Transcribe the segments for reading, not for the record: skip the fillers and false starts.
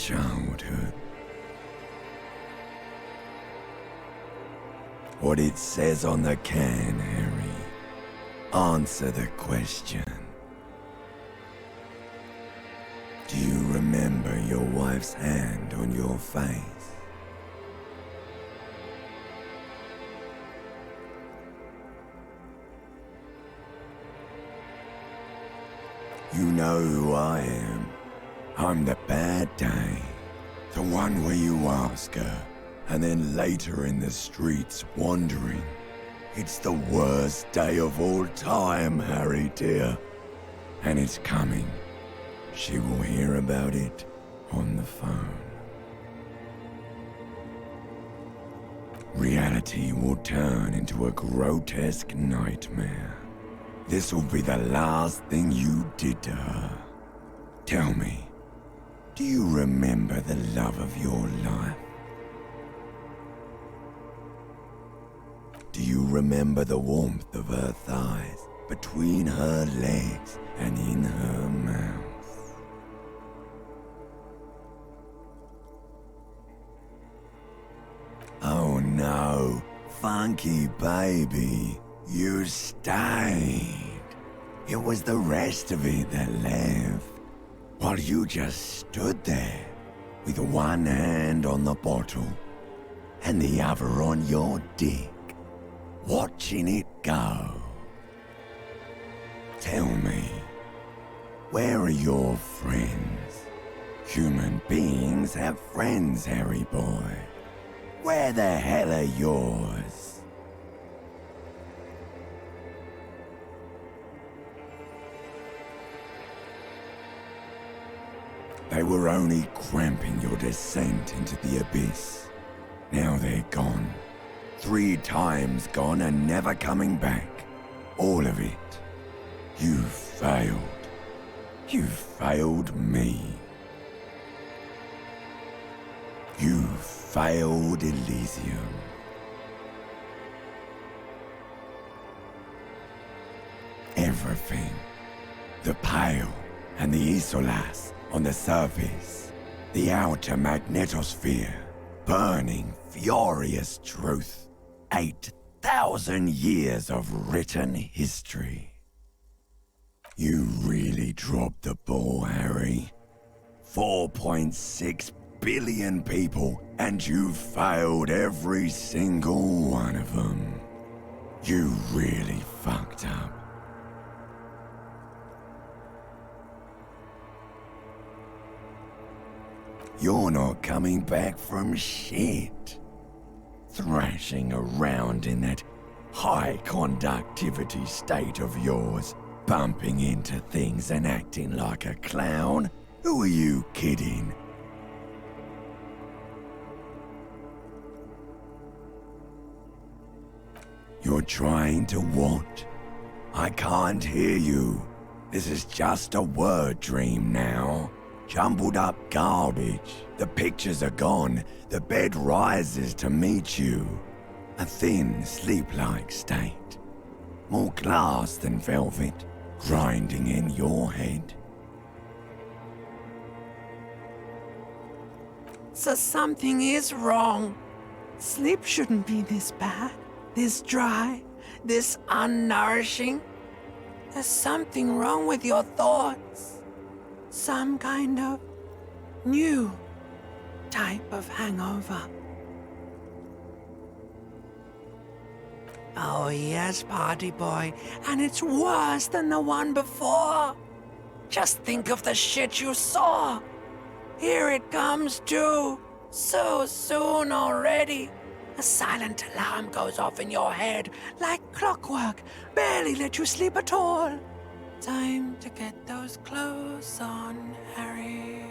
childhood. What it says on the can, Harry. Answer the question. Do you remember your wife's hand on your face? You know who I am. I'm the bad day. The one where you ask her, and then later in the streets wandering. It's the worst day of all time, Harry dear. And it's coming. She will hear about it on the phone. Reality will turn into a grotesque nightmare. This will be the last thing you did to her. Tell me, do you remember the love of your life? Do you remember the warmth of her thighs, between her legs and in her mouth? Oh no, funky baby, you stayed. It was the rest of it that left, while you just stood there, with one hand on the bottle and the other on your dick, watching it go. Tell me, where are your friends? Human beings have friends, Harry boy. Where the hell are yours? They were only cramping your descent into the abyss. Now they're gone. 3 times gone and never coming back. All of it. You failed. You failed me. You failed Elysium. Everything. The Pale and the Isolas on the surface. The outer magnetosphere. Burning, furious truth. 8,000 years of written history. You really dropped the ball, Harry. 4.6 billion people, and you failed every single one of them. You really fucked up. You're not coming back from shit. Thrashing around in that high conductivity state of yours, bumping into things and acting like a clown? Who are you kidding? You're trying to what? I can't hear you. This is just a word dream now. Jumbled up garbage. The pictures are gone. The bed rises to meet you. A thin, sleep-like state. More glass than velvet, grinding in your head. So something is wrong. Sleep shouldn't be this bad, this dry, this unnourishing. There's something wrong with your thoughts. Some kind of new type of hangover. Oh yes, party boy, and it's worse than the one before. Just think of the shit you saw. Here it comes too, so soon already. A silent alarm goes off in your head like clockwork, barely let you sleep at all. Time to get those clothes on, Harry.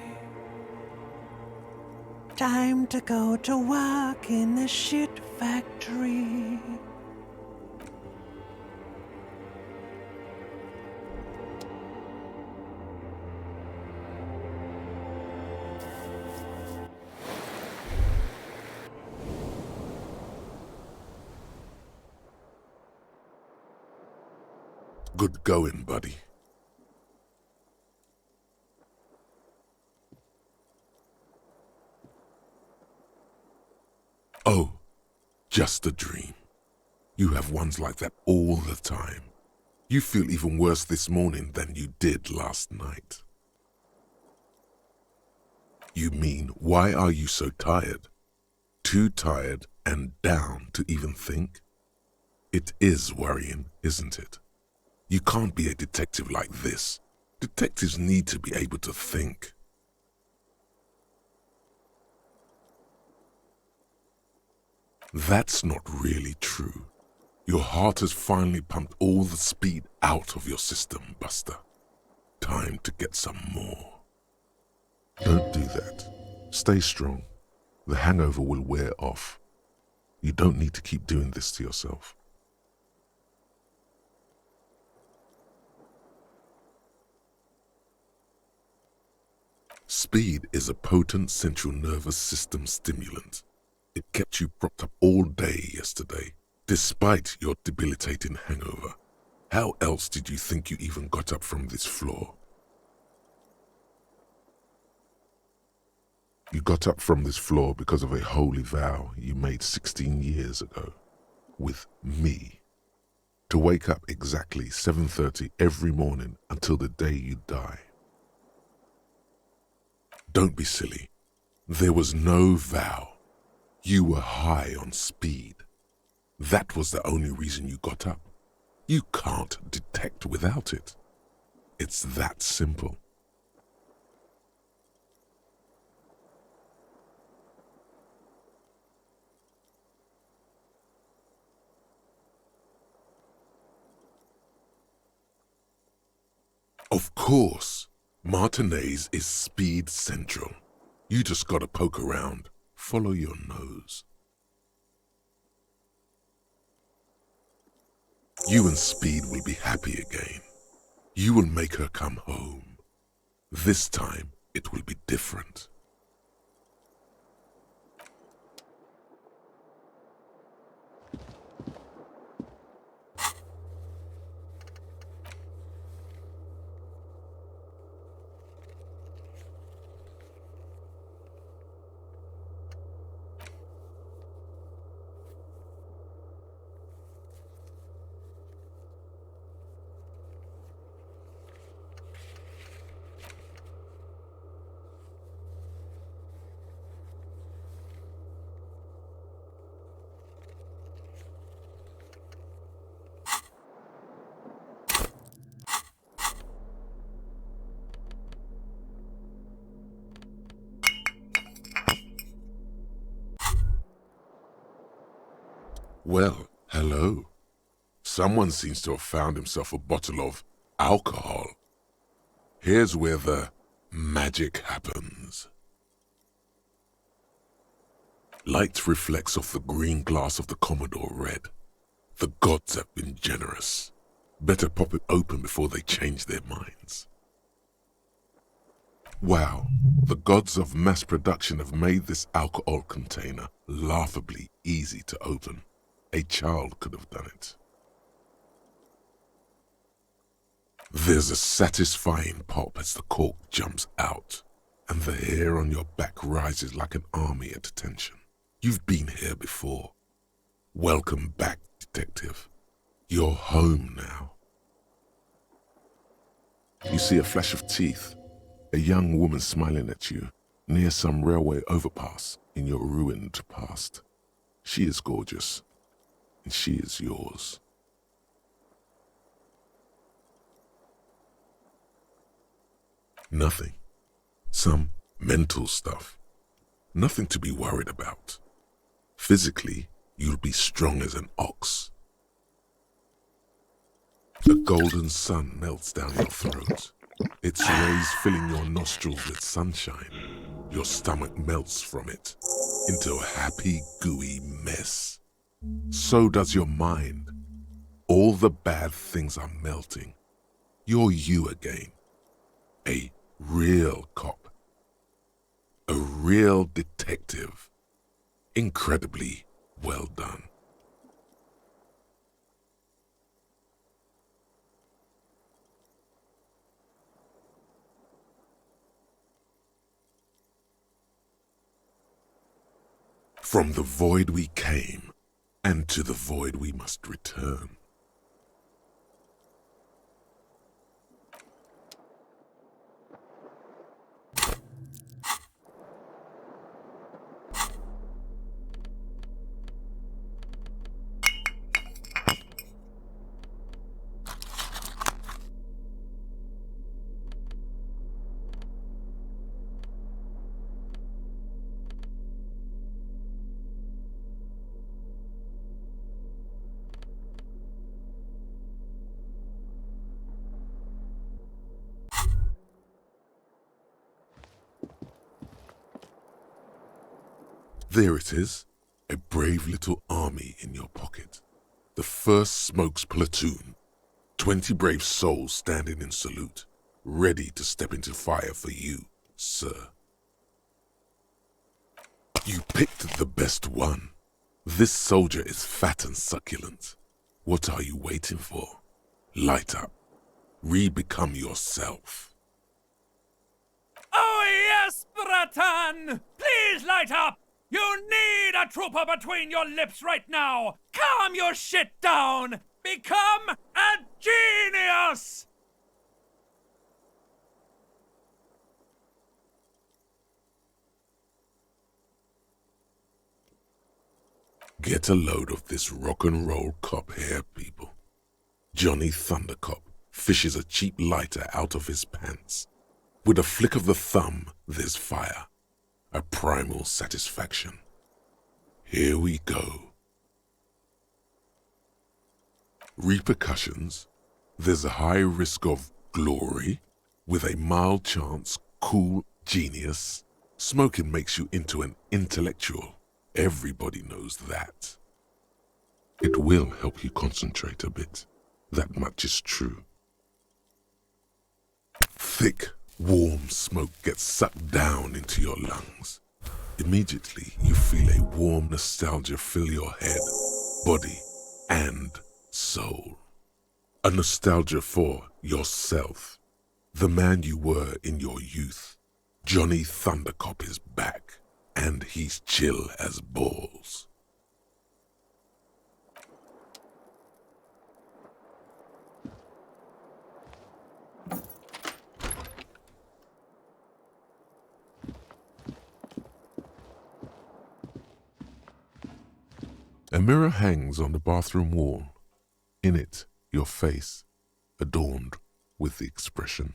Time to go to work in the shit factory. Good going, buddy. 'Cause Oh, just a dream. You have ones like that all the time. You feel even worse this morning than you did last night. You mean, why are you so tired? Too tired and down to even think? It is worrying, isn't it? You can't be a detective like this. Detectives need to be able to think. That's not really true. Your heart has finally pumped all the speed out of your system, Buster. Time to get some more. Don't do that. Stay strong. The hangover will wear off. You don't need to keep doing this to yourself. Speed is a potent central nervous system stimulant. It kept you propped up all day yesterday, despite your debilitating hangover. How else did you think you even got up from this floor? You got up from this floor because of a holy vow you made 16 years ago, with me, to wake up exactly 7:30 every morning until the day you die. Don't be silly. There was no vow. You were high on speed. That was the only reason you got up. You can't detect without it. It's that simple. Of course, Martinez is speed central. You just gotta poke around, follow your nose. You and Speed will be happy again. You will make her come home. This time, it will be different. Well, hello. Someone seems to have found himself a bottle of alcohol. Here's where the magic happens. Light reflects off the green glass of the Commodore Red. The gods have been generous. Better pop it open before they change their minds. Wow, the gods of mass production have made this alcohol container laughably easy to open. A child could have done it. There's a satisfying pop as the cork jumps out, and the hair on your back rises like an army at attention. You've been here before. Welcome back, detective. You're home now. You see a flash of teeth, a young woman smiling at you near some railway overpass in your ruined past. She is gorgeous, and she is yours. Nothing. Some mental stuff. Nothing to be worried about. Physically, you'll be strong as an ox. The golden sun melts down your throat. Its rays filling your nostrils with sunshine. Your stomach melts from it into a happy, gooey mess. So does your mind. All the bad things are melting. You're you again. A real cop. A real detective. Incredibly well done. From the void we came, and to the void we must return. There it is, a brave little army in your pocket. The first Smokes platoon, 20 brave souls standing in salute, ready to step into fire for you, sir. You picked the best one. This soldier is fat and succulent. What are you waiting for? Light up. Re-become yourself. Oh yes, Bratan! Please light up! You need a trooper between your lips right now! Calm your shit down! Become a genius! Get a load of this rock and roll cop here, people. Johnny Thundercop fishes a cheap lighter out of his pants. With a flick of the thumb, there's fire. A primal satisfaction. Here we go. Repercussions. There's a high risk of glory, with a mild chance, cool genius. Smoking makes you into an intellectual. Everybody knows that. It will help you concentrate a bit. That much is true. Thick, warm smoke gets sucked down into your lungs. Immediately, you feel a warm nostalgia fill your head, body, and soul. A nostalgia for yourself, the man you were in your youth. Johnny Thundercop is back, and he's chill as balls. A mirror hangs on the bathroom wall. In it, your face, adorned with the expression.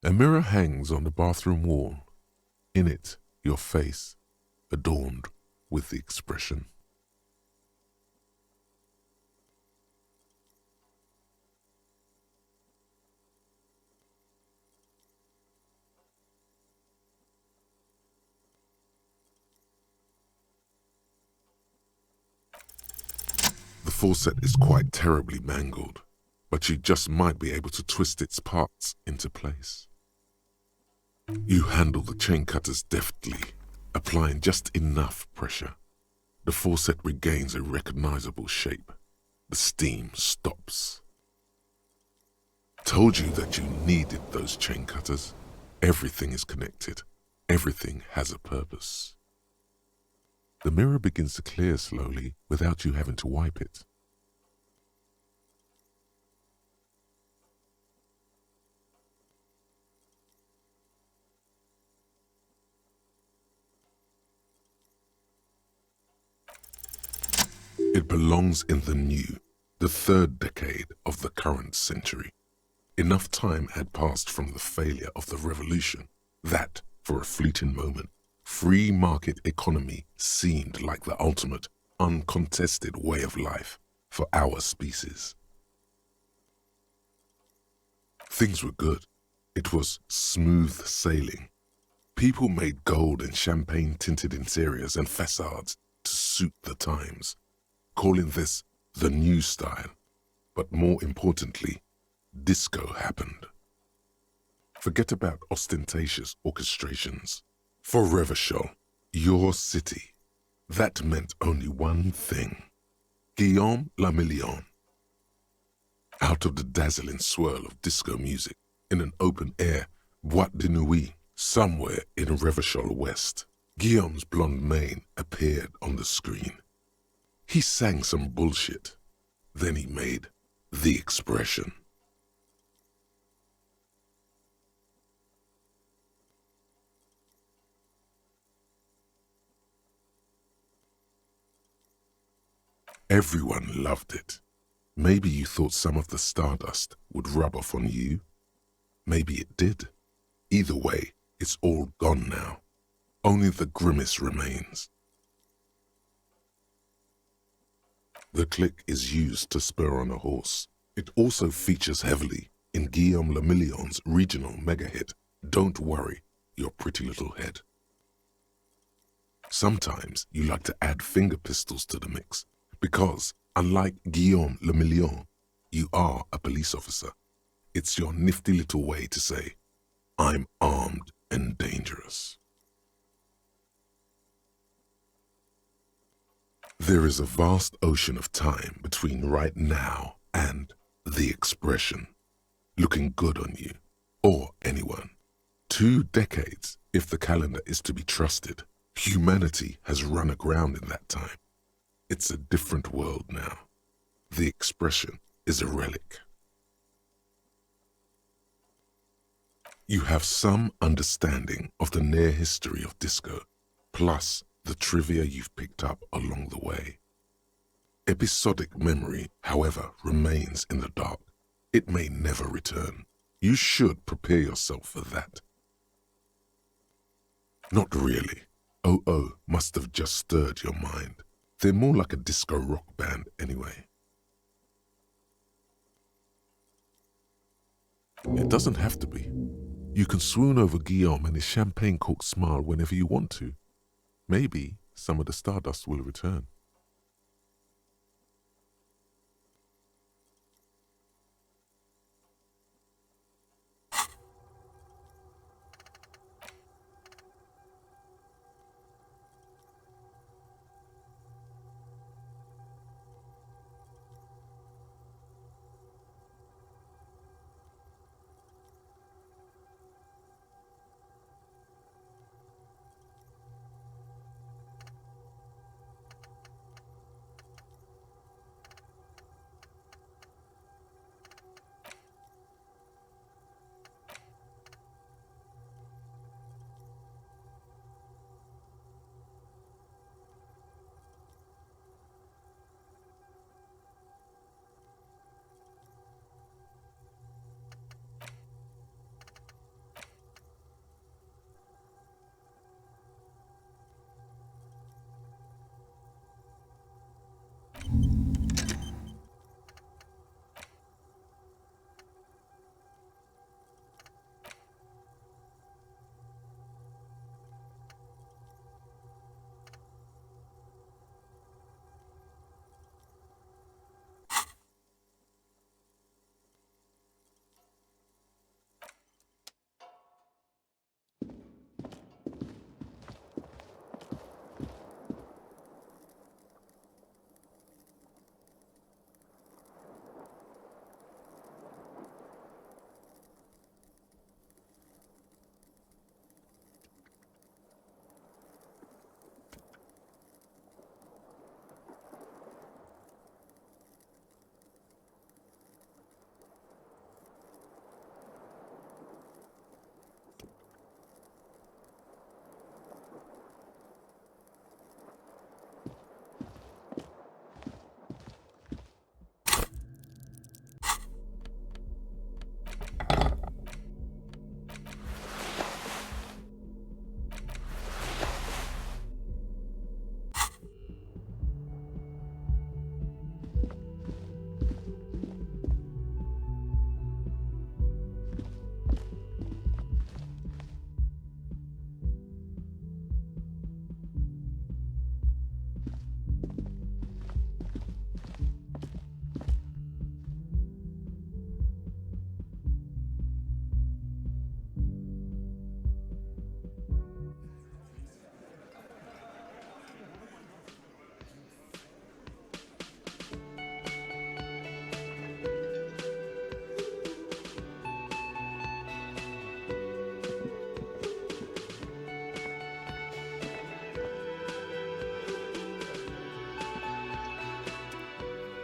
A mirror hangs on the bathroom wall. In it, your face, adorned with the expression. The faucet is quite terribly mangled, but you just might be able to twist its parts into place. You handle the chain cutters deftly, applying just enough pressure. The faucet regains a recognizable shape. The steam stops. Told you that you needed those chain cutters. Everything is connected. Everything has a purpose. The mirror begins to clear slowly without you having to wipe it. It belongs in the new, the third decade of the current century. Enough time had passed from the failure of the revolution that, for a fleeting moment, free market economy seemed like the ultimate, uncontested way of life for our species. Things were good. It was smooth sailing. People made gold and champagne-tinted interiors and facades to suit the times, calling this the new style. But more importantly, disco happened. Forget about ostentatious orchestrations. For Revachol, your city, that meant only one thing. Guillaume le Million. Out of the dazzling swirl of disco music, in an open-air boîte de nuit somewhere in Revachol West, Guillaume's blonde mane appeared on the screen. He sang some bullshit. Then he made the expression. Everyone loved it. Maybe you thought some of the stardust would rub off on you. Maybe it did. Either way, it's all gone now. Only the grimace remains. The click is used to spur on a horse. It also features heavily in Guillaume le Million's regional mega hit, Don't Worry, Your Pretty Little Head. Sometimes you like to add finger pistols to the mix because, unlike Guillaume le Million, you are a police officer. It's your nifty little way to say, I'm armed and dangerous. There is a vast ocean of time between right now and the expression, looking good on you, or anyone. 2 decades, if the calendar is to be trusted. Humanity has run aground in that time. It's a different world now. The expression is a relic. You have some understanding of the near history of disco, plus the trivia you've picked up along the way. Episodic memory, however, remains in the dark. It may never return. You should prepare yourself for that. Not really. OO must have just stirred your mind. They're more like a disco rock band anyway. It doesn't have to be. You can swoon over Guillaume and his champagne-corked smile whenever you want to. Maybe some of the stardust will return.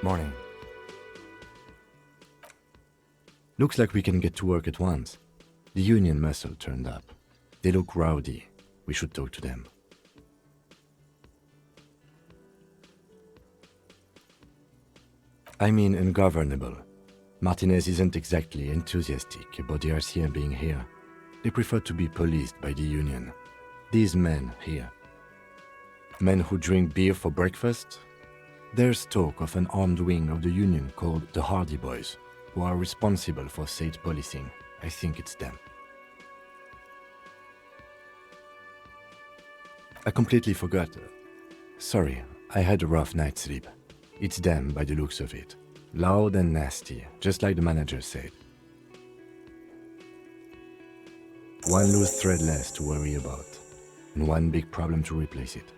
Morning. Looks like we can get to work at once. The union muscle turned up. They look rowdy. We should talk to them. I mean ungovernable. Martinez isn't exactly enthusiastic about the RCM being here. They prefer to be policed by the union. These men here. Men who drink beer for breakfast? There's talk of an armed wing of the union called the Hardy Boys, who are responsible for state policing. I think it's them. I completely forgot. Sorry, I had a rough night's sleep. It's them by the looks of it. Loud and nasty, just like the manager said. One loose thread less to worry about, and one big problem to replace it.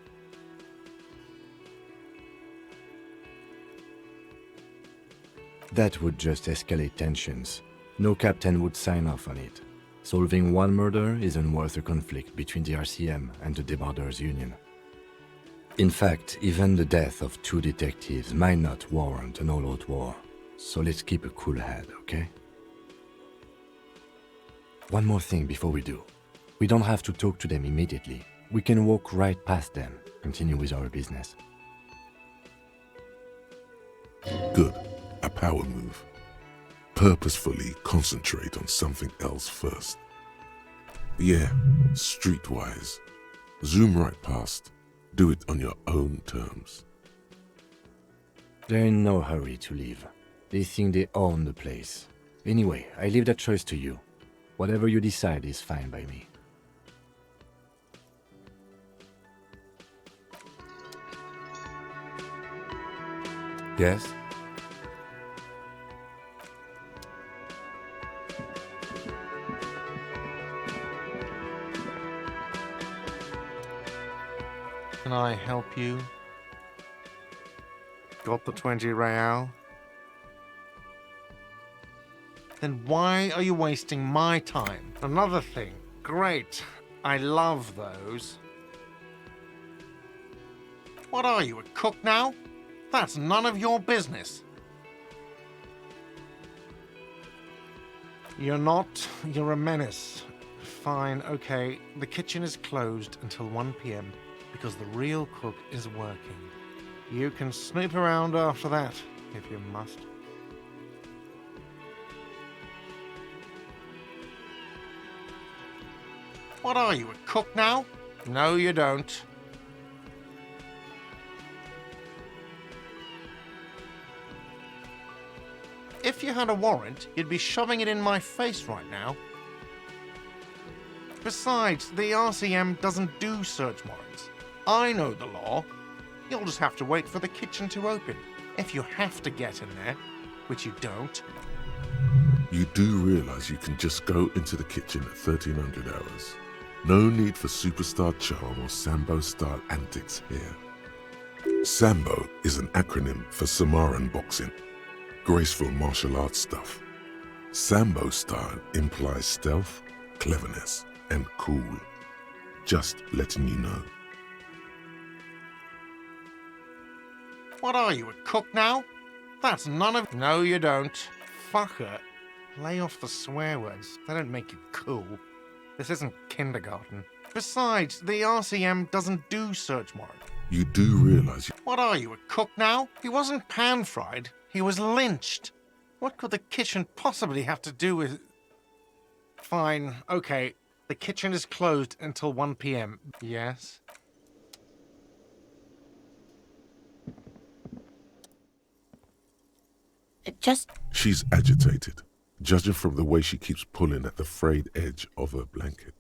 That would just escalate tensions. No captain would sign off on it. Solving one murder isn't worth a conflict between the RCM and the Debarders Union. In fact, even the death of 2 detectives might not warrant an all-out war. So let's keep a cool head, okay? One more thing before we do. We don't have to talk to them immediately. We can walk right past them, continue with our business. Good. A power move. Purposefully concentrate on something else first. Yeah, streetwise. Zoom right past. Do it on your own terms. They're in no hurry to leave. They think they own the place. Anyway, I leave that choice to you. Whatever you decide is fine by me. Yes? Can I help you? Got the 20 real? Then why are you wasting my time? Another thing. Great. I love those. What are you, a cook now? That's none of your business. You're not. You're a menace. Fine, okay. The kitchen is closed until 1 p.m. because the real cook is working. You can snoop around after that, if you must. What are you, a cook now? No, you don't. If you had a warrant, you'd be shoving it in my face right now. Besides, the RCM doesn't do search warrants. I know the law. You'll just have to wait for the kitchen to open. If you have to get in there, which you don't. You do realize you can just go into the kitchen at 1300 hours. No need for superstar charm or Sambo-style antics here. Sambo is an acronym for Samoan boxing. Graceful martial arts stuff. Sambo style implies stealth, cleverness, and cool. Just letting you know. What are you, a cook now? That's none of... No, you don't. Fucker. Lay off the swear words. They don't make you cool. This isn't kindergarten. Besides, the RCM doesn't do search warrants. You do realize... What are you, a cook now? He wasn't pan-fried. He was lynched. What could the kitchen possibly have to do with... Fine, okay. The kitchen is closed until 1 p.m. Yes? She's agitated, judging from the way she keeps pulling at the frayed edge of her blanket.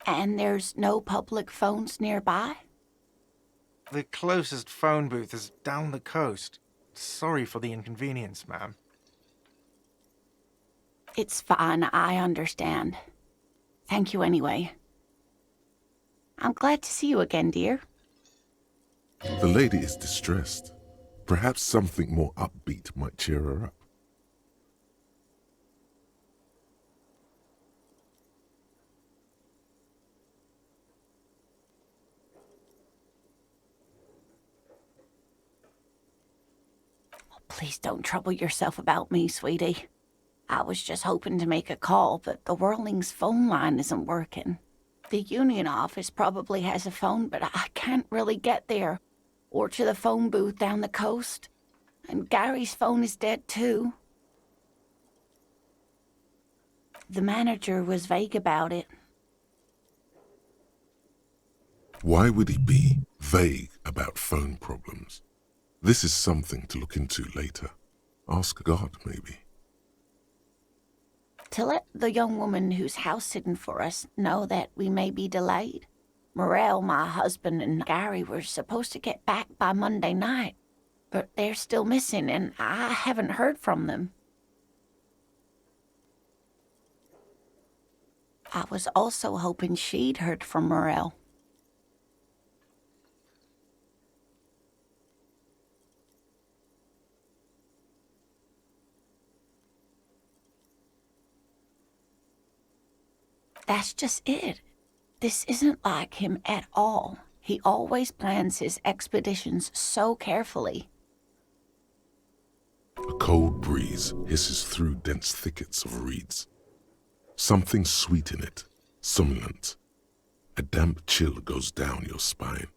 And there's no public phones nearby? The closest phone booth is down the coast. Sorry for the inconvenience, ma'am. It's fine, I understand. Thank you anyway. I'm glad to see you again, dear. The lady is distressed. Perhaps something more upbeat might cheer her up. Please don't trouble yourself about me, sweetie. I was just hoping to make a call, but the Whirling's phone line isn't working. The union office probably has a phone, but I can't really get there, or to the phone booth down the coast. And Gary's phone is dead too. The manager was vague about it. Why would he be vague about phone problems? This is something to look into later. Ask God, maybe. To let the young woman who's house-sitting for us know that we may be delayed. Morel, my husband, and Gary were supposed to get back by Monday night, but they're still missing, and I haven't heard from them. I was also hoping she'd heard from Morel. That's just it. This isn't like him at all. He always plans his expeditions so carefully. A cold breeze hisses through dense thickets of reeds. Something sweet in it, somnolent. A damp chill goes down your spine.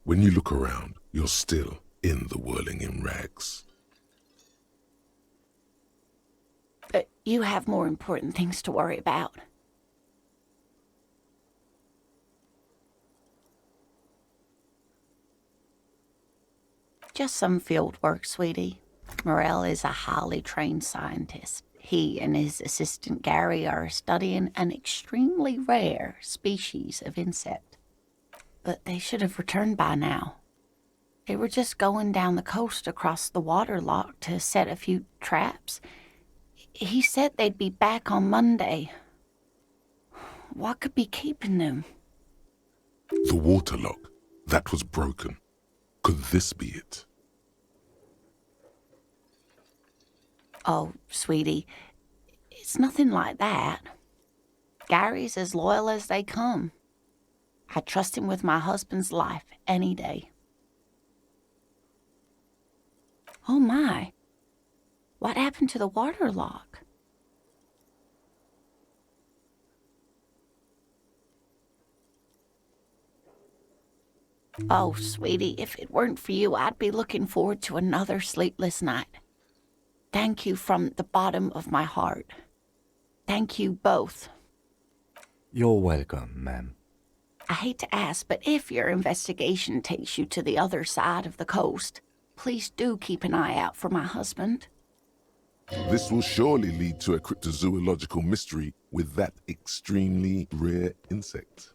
When you look around, you're still in the whirling in rags. But you have more important things to worry about. Just some field work, sweetie. Morel is a highly trained scientist. He and his assistant Gary are studying an extremely rare species of insect. But they should have returned by now. They were just going down the coast across the waterlock to set a few traps. He said they'd be back on Monday. What could be keeping them? The waterlock, that was broken. Could this be it? Oh, sweetie, it's nothing like that. Gary's as loyal as they come. I trust him with my husband's life any day. Oh my, what happened to the waterlock? Oh, sweetie, if it weren't for you, I'd be looking forward to another sleepless night. Thank you from the bottom of my heart. Thank you both. You're welcome, ma'am. I hate to ask, but if your investigation takes you to the other side of the coast, please do keep an eye out for my husband. This will surely lead to a cryptozoological mystery with that extremely rare insect.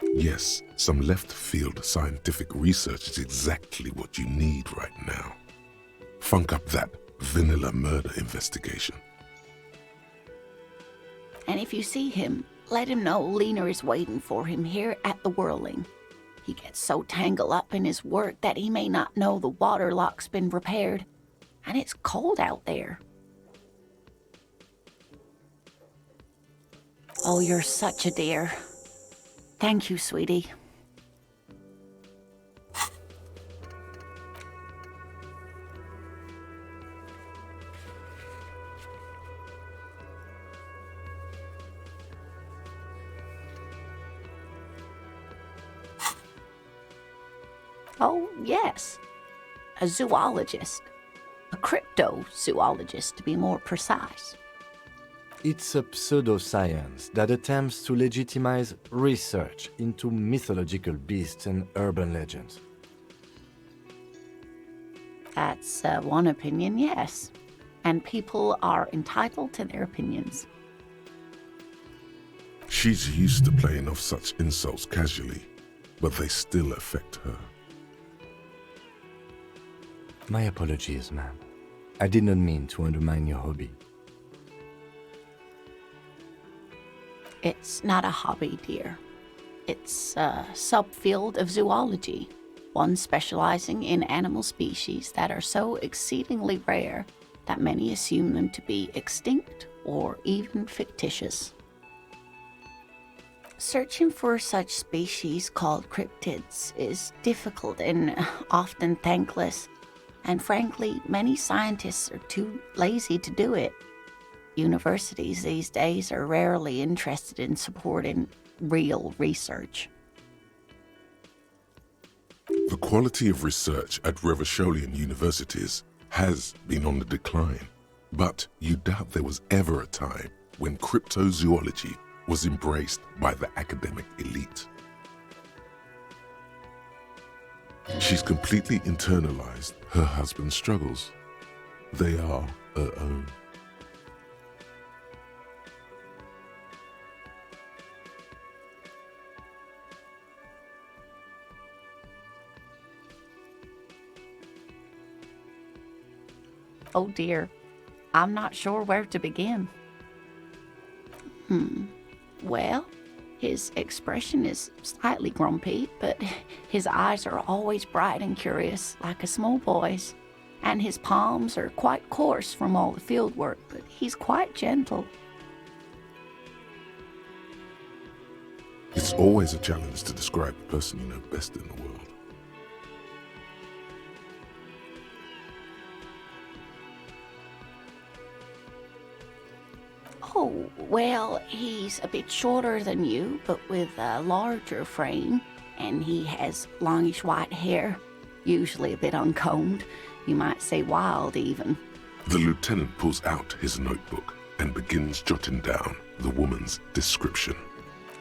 Yes, some left-field scientific research is exactly what you need right now. Funk up that vanilla murder investigation. And if you see him, let him know Lena is waiting for him here at the Whirling. He gets so tangled up in his work that he may not know the waterlock's been repaired, and it's cold out there. Oh, you're such a dear. Thank you, sweetie. Oh, yes. A zoologist. A cryptozoologist, to be more precise. It's a pseudoscience that attempts to legitimize research into mythological beasts and urban legends. That's one opinion, yes. And people are entitled to their opinions. She's used to playing off such insults casually, but they still affect her. My apologies, ma'am. I did not mean to undermine your hobby. It's not a hobby, dear. It's a subfield of zoology, one specializing in animal species that are so exceedingly rare that many assume them to be extinct or even fictitious. Searching for such species called cryptids is difficult and often thankless, and frankly, many scientists are too lazy to do it. Universities these days are rarely interested in supporting real research. The quality of research at Revacholian universities has been on the decline, but you doubt there was ever a time when cryptozoology was embraced by the academic elite. She's completely internalized her husband's struggles. They are her own. Oh dear, I'm not sure where to begin. Well, his expression is slightly grumpy, but his eyes are always bright and curious, like a small boy's. And his palms are quite coarse from all the field work, but he's quite gentle. It's always a challenge to describe the person you know best in the world. Oh, well, he's a bit shorter than you, but with a larger frame, and he has longish white hair, usually a bit uncombed. You might say wild, even. The lieutenant pulls out his notebook and begins jotting down the woman's description.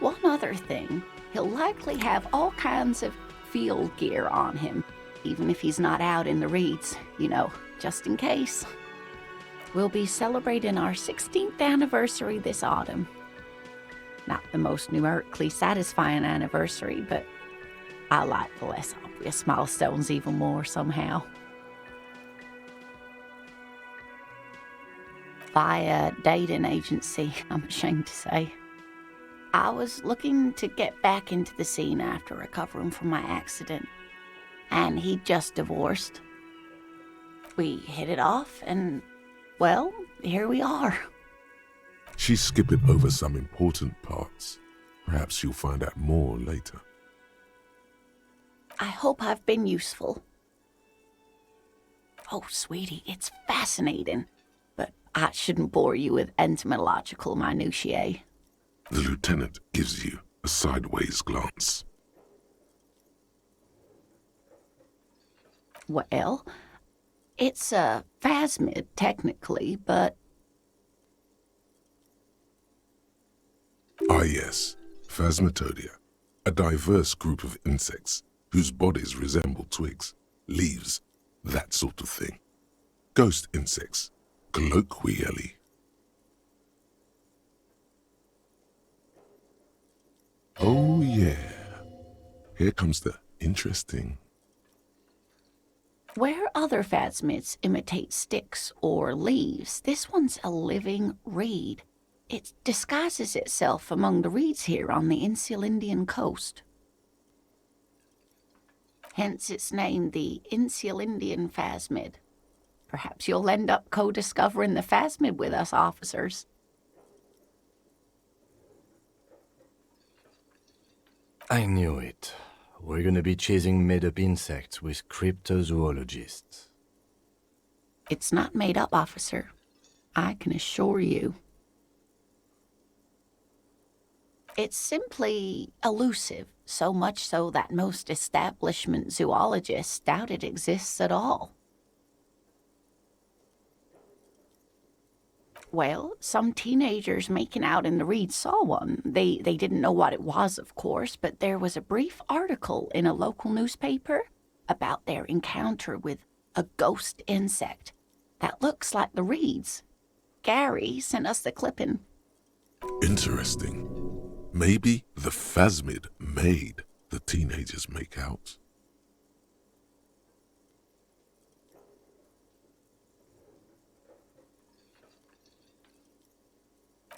One other thing, he'll likely have all kinds of field gear on him, even if he's not out in the reeds, just in case. We'll be celebrating our 16th anniversary this autumn. Not the most numerically satisfying anniversary, but I like the less obvious milestones even more somehow. Via dating agency, I'm ashamed to say. I was looking to get back into the scene after recovering from my accident, and he'd just divorced. We hit it off, and well, here we are. She's skipping over some important parts. Perhaps you'll find out more later. I hope I've been useful. Oh, sweetie, it's fascinating, but I shouldn't bore you with entomological minutiae. The lieutenant gives you a sideways glance. Well, it's a phasmid, technically, but... Ah yes, Phasmatodia, a diverse group of insects whose bodies resemble twigs, leaves, that sort of thing. Ghost insects, colloquially. Oh yeah, here comes the interesting. Where other phasmids imitate sticks or leaves, this one's a living reed. It disguises itself among the reeds here on the Insulindian coast. Hence its name, the Insulindian phasmid. Perhaps you'll end up co-discovering the phasmid with us, officers. I knew it. We're gonna be chasing made-up insects with cryptozoologists. It's not made up, officer. I can assure you. It's simply elusive, so much so that most establishment zoologists doubt it exists at all. Well, some teenagers making out in the reeds saw one. They didn't know what it was, of course, but there was a brief article in a local newspaper about their encounter with a ghost insect that looks like the reeds. Gary sent us the clipping. Interesting. Maybe the phasmid made the teenagers make out.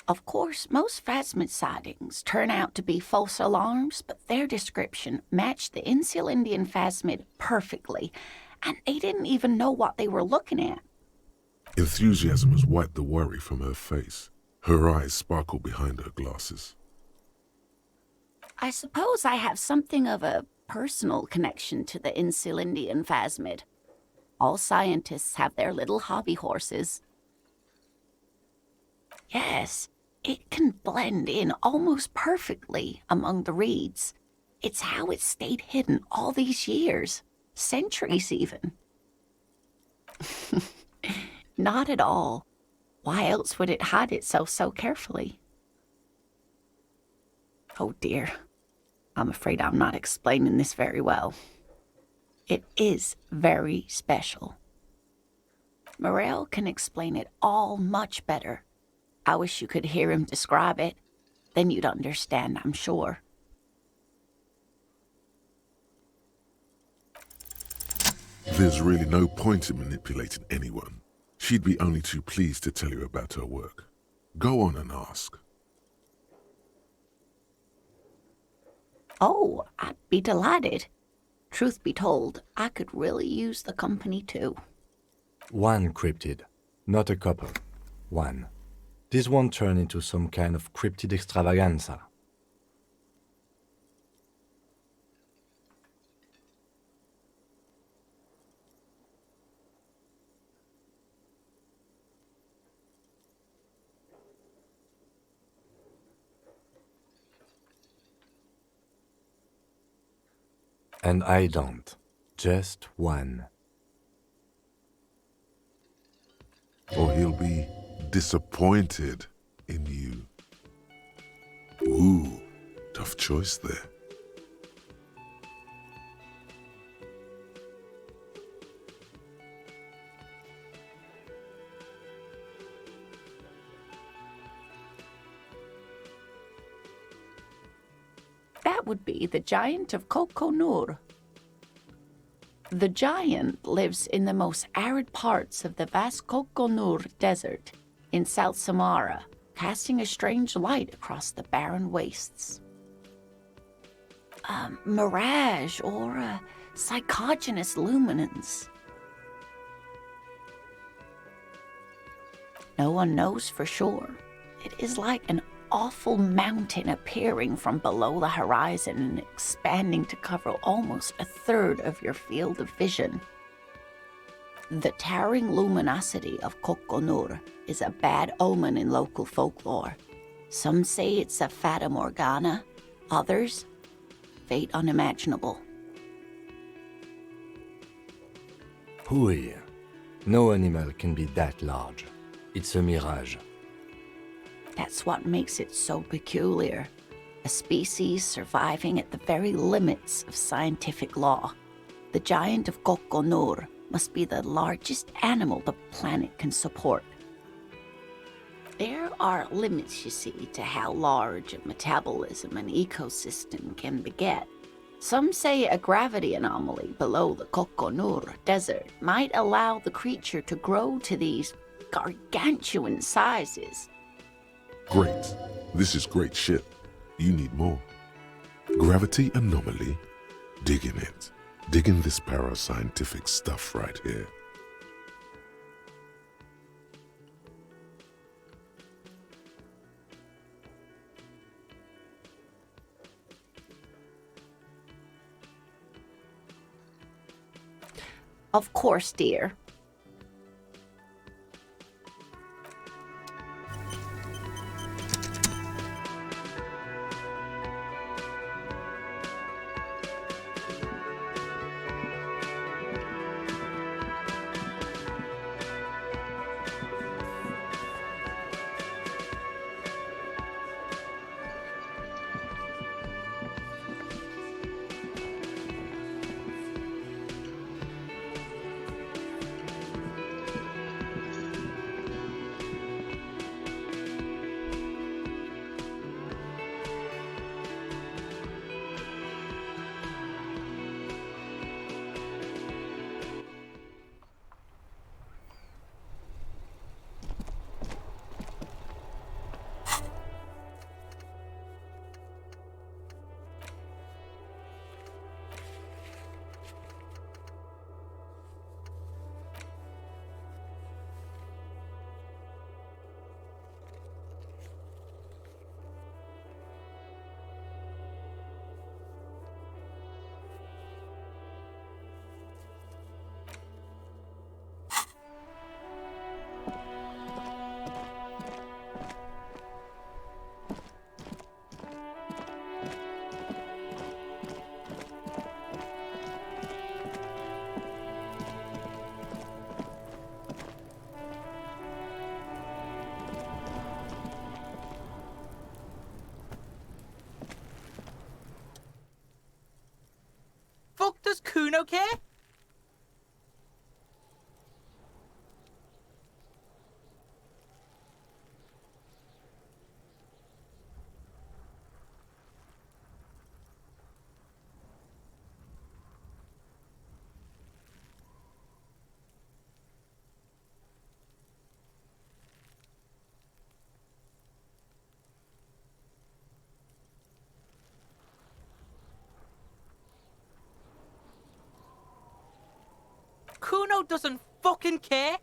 Of course, most phasmid sightings turn out to be false alarms, but their description matched the Insulindian phasmid perfectly, and they didn't even know what they were looking at. Enthusiasm has wiped the worry from her face. Her eyes sparkle behind her glasses. I suppose I have something of a personal connection to the Insulindian phasmid. All scientists have their little hobby horses. Yes, it can blend in almost perfectly among the reeds. It's how it stayed hidden all these years, centuries even. Not at all. Why else would it hide itself so carefully? Oh dear, I'm afraid I'm not explaining this very well. It is very special. Morel can explain it all much better. I wish you could hear him describe it. Then you'd understand, I'm sure. There's really no point in manipulating anyone. She'd be only too pleased to tell you about her work. Go on and ask. Oh, I'd be delighted. Truth be told, I could really use the company too. One cryptid, not a couple. One. This won't turn into some kind of cryptid extravaganza. And I don't. Just one. Or he'll be disappointed in you. Ooh, tough choice there. That would be the giant of Kokonur. The giant lives in the most arid parts of the vast Kokonur Desert in South Samara, casting a strange light across the barren wastes. A mirage or a psychogenous luminance. No one knows for sure. It is like an awful mountain appearing from below the horizon and expanding to cover almost a third of your field of vision. The towering luminosity of Kokonur is a bad omen in local folklore. Some say it's a fata morgana, others, fate unimaginable. Hui. No animal can be that large. It's a mirage. That's what makes it so peculiar. A species surviving at the very limits of scientific law. The giant of Kokonur must be the largest animal the planet can support. There are limits, you see, to how large a metabolism an ecosystem can beget. Some say a gravity anomaly below the Kokonur Desert might allow the creature to grow to these gargantuan sizes. Great. This is great shit. You need more. Gravity anomaly? Dig in it. Dig in this parascientific stuff right here. Of course, dear. Kuno care? Kuno doesn't fucking care.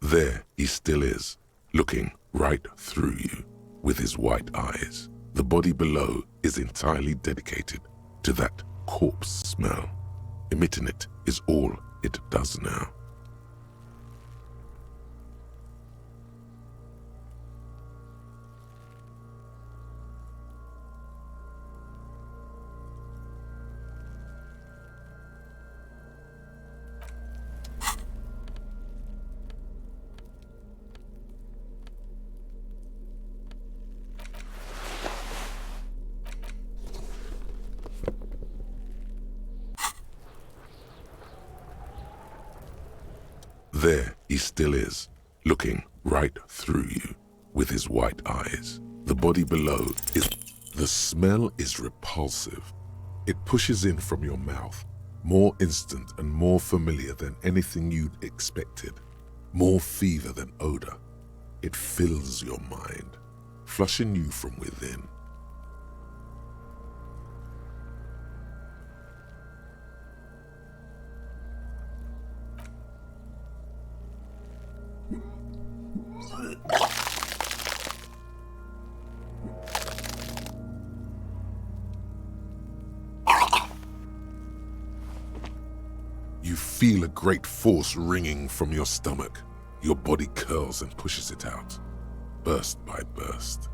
There he still is, looking right through you with his white eyes. The body below is entirely dedicated to that corpse smell. Emitting it is all it does now. There he still is, looking right through you with his white eyes. The body below is... The smell is repulsive. It pushes in from your mouth, more instant and more familiar than anything you'd expected, more fever than odor. It fills your mind, flushing you from within. You feel a great force ringing from your stomach. Your body curls and pushes it out, burst by burst,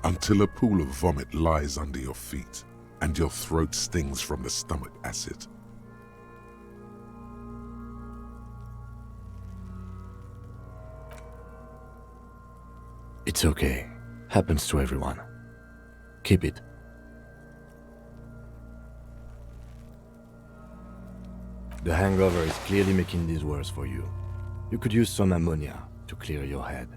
until a pool of vomit lies under your feet and your throat stings from the stomach acid. It's okay. Happens to everyone. Keep it. The hangover is clearly making this worse for you. You could use some ammonia to clear your head.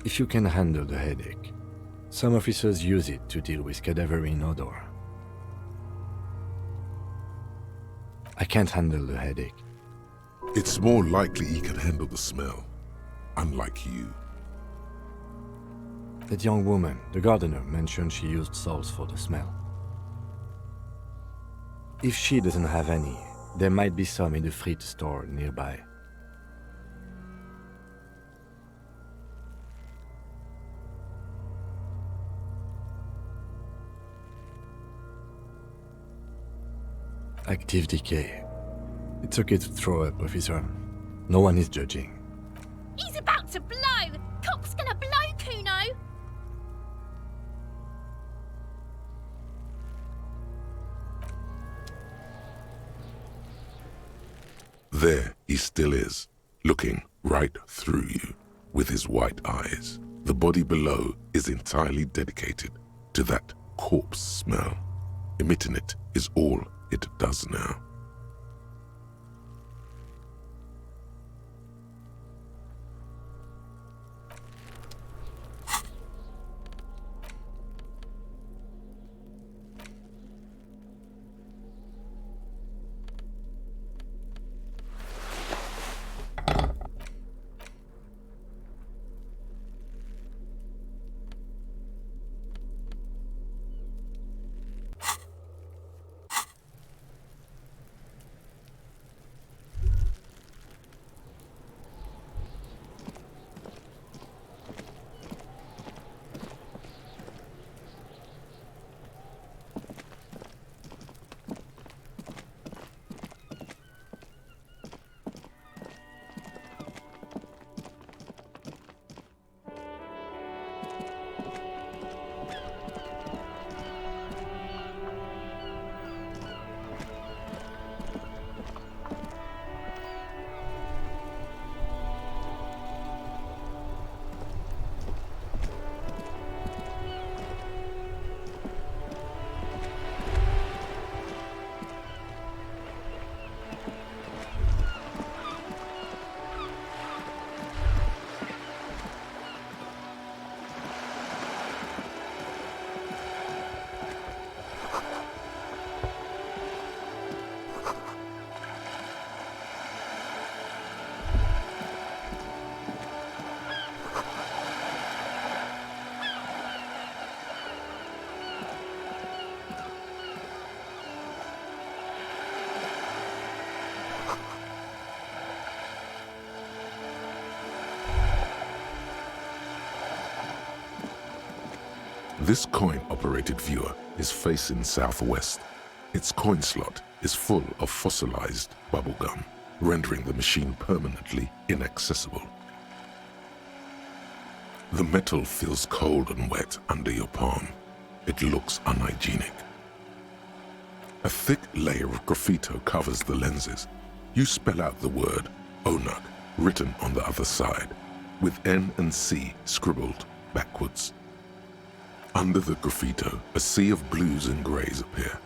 If you can handle the headache, some officers use it to deal with cadaverine odor. I can't handle the headache. It's more likely he can handle the smell, unlike you. That young woman, the gardener, mentioned she used salts for the smell. If she doesn't have any, there might be some in the fruit store nearby. Active decay. It's okay to throw up, officer. No one is judging. He's about to blow! Cock's gonna blow, Kuno! There he still is, looking right through you with his white eyes. The body below is entirely dedicated to that corpse smell. Emitting it is all it does now. This coin-operated viewer is facing southwest. Its coin slot is full of fossilized bubblegum, rendering the machine permanently inaccessible. The metal feels cold and wet under your palm. It looks unhygienic. A thick layer of graffito covers the lenses. You spell out the word Onug written on the other side, with N and C scribbled backwards. Under the graffito, a sea of blues and greys appear.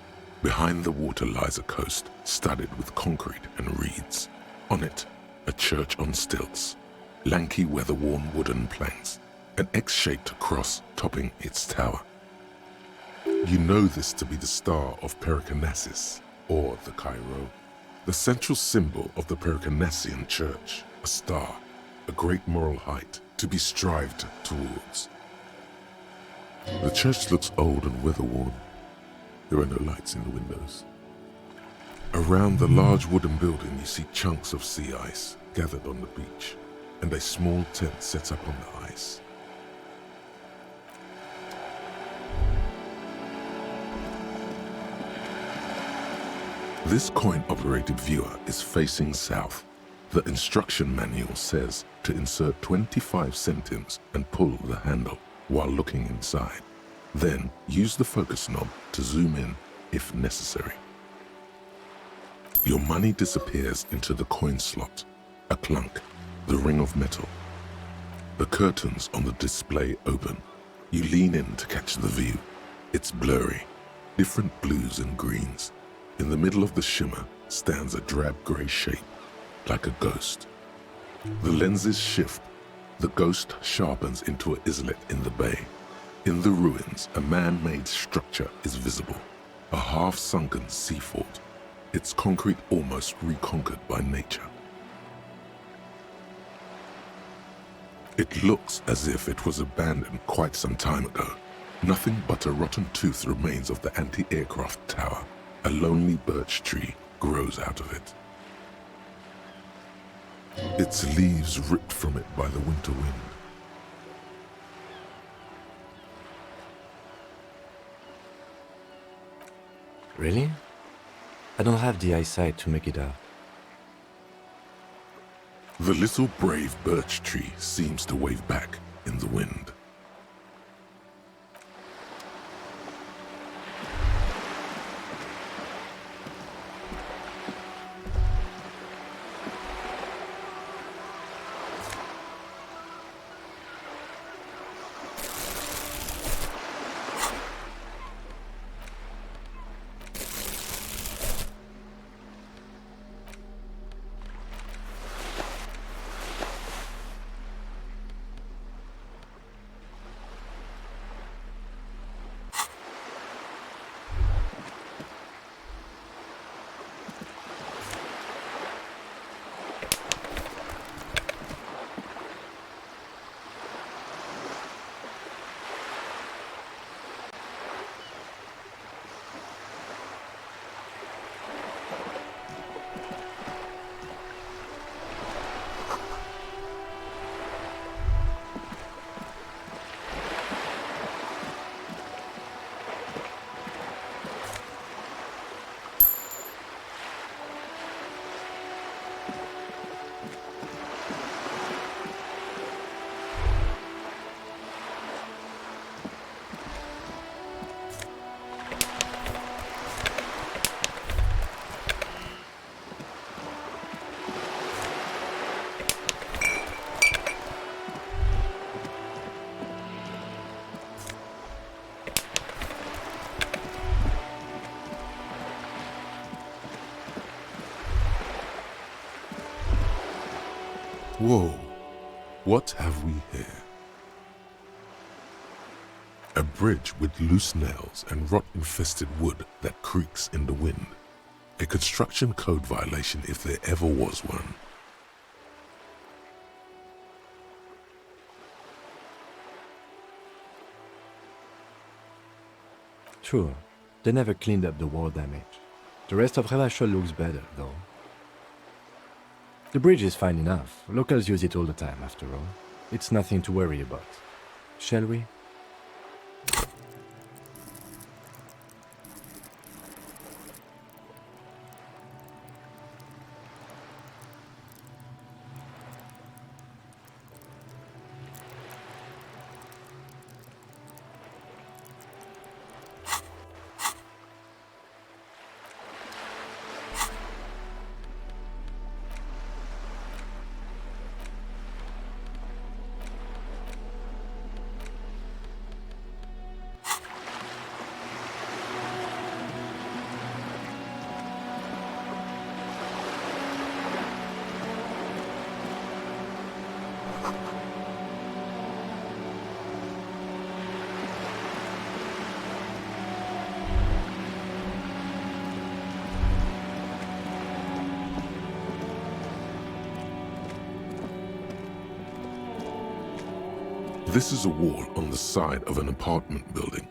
Behind the water lies a coast studded with concrete and reeds. On it, a church on stilts, lanky weather-worn wooden planks, an X-shaped cross topping its tower. You know this to be the star of Pericarnassus, or the Cairo, the central symbol of the Pericarnassian church, a star, a great moral height to be strived towards. The church looks old and weather-worn. There are no lights in the windows. Around the large wooden building you see chunks of sea ice gathered on the beach, and a small tent set up on the ice. This coin-operated viewer is facing south. The instruction manual says to insert 25 centimes and pull the handle while looking inside. Then use the focus knob to zoom in if necessary. Your money disappears into the coin slot, a clunk, the ring of metal. The curtains on the display open. You lean in to catch the view. It's blurry, different blues and greens. In the middle of the shimmer stands a drab grey shape, like a ghost. The lenses shift. The ghost sharpens into an islet in the bay. In the ruins, a man-made structure is visible, a half-sunken sea fort, its concrete almost reconquered by nature. It looks as if it was abandoned quite some time ago. Nothing but a rotten tooth remains of the anti-aircraft tower. A lonely birch tree grows out of it. Its leaves ripped from it by the winter wind. Really? I don't have the eyesight to make it out. The little brave birch tree seems to wave back in the wind. Whoa, what have we here? A bridge with loose nails and rot-infested wood that creaks in the wind. A construction code violation if there ever was one. Sure, they never cleaned up the war damage. The rest of Revachol looks better, though. The bridge is fine enough. Locals use it all the time, after all. It's nothing to worry about. Shall we? This is a wall on the side of an apartment building.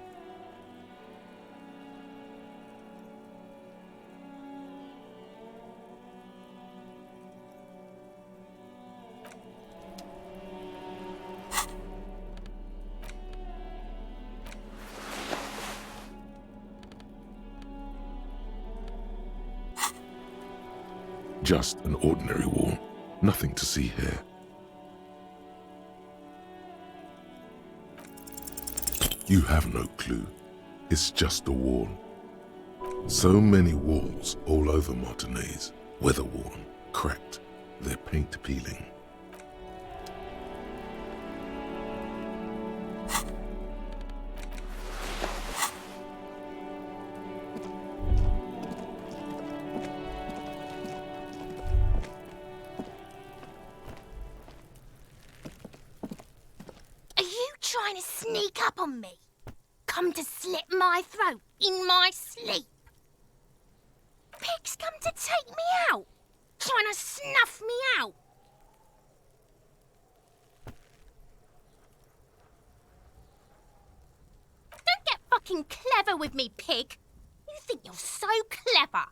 Just an ordinary wall, nothing to see here. You have no clue. It's just a wall. So many walls all over Martinez, weather-worn, cracked, their paint peeling. Are you trying to sneak up on me? Come to slit my throat in my sleep? Pigs come to take me out, trying to snuff me out. Don't get fucking clever with me, pig. You think you're so clever.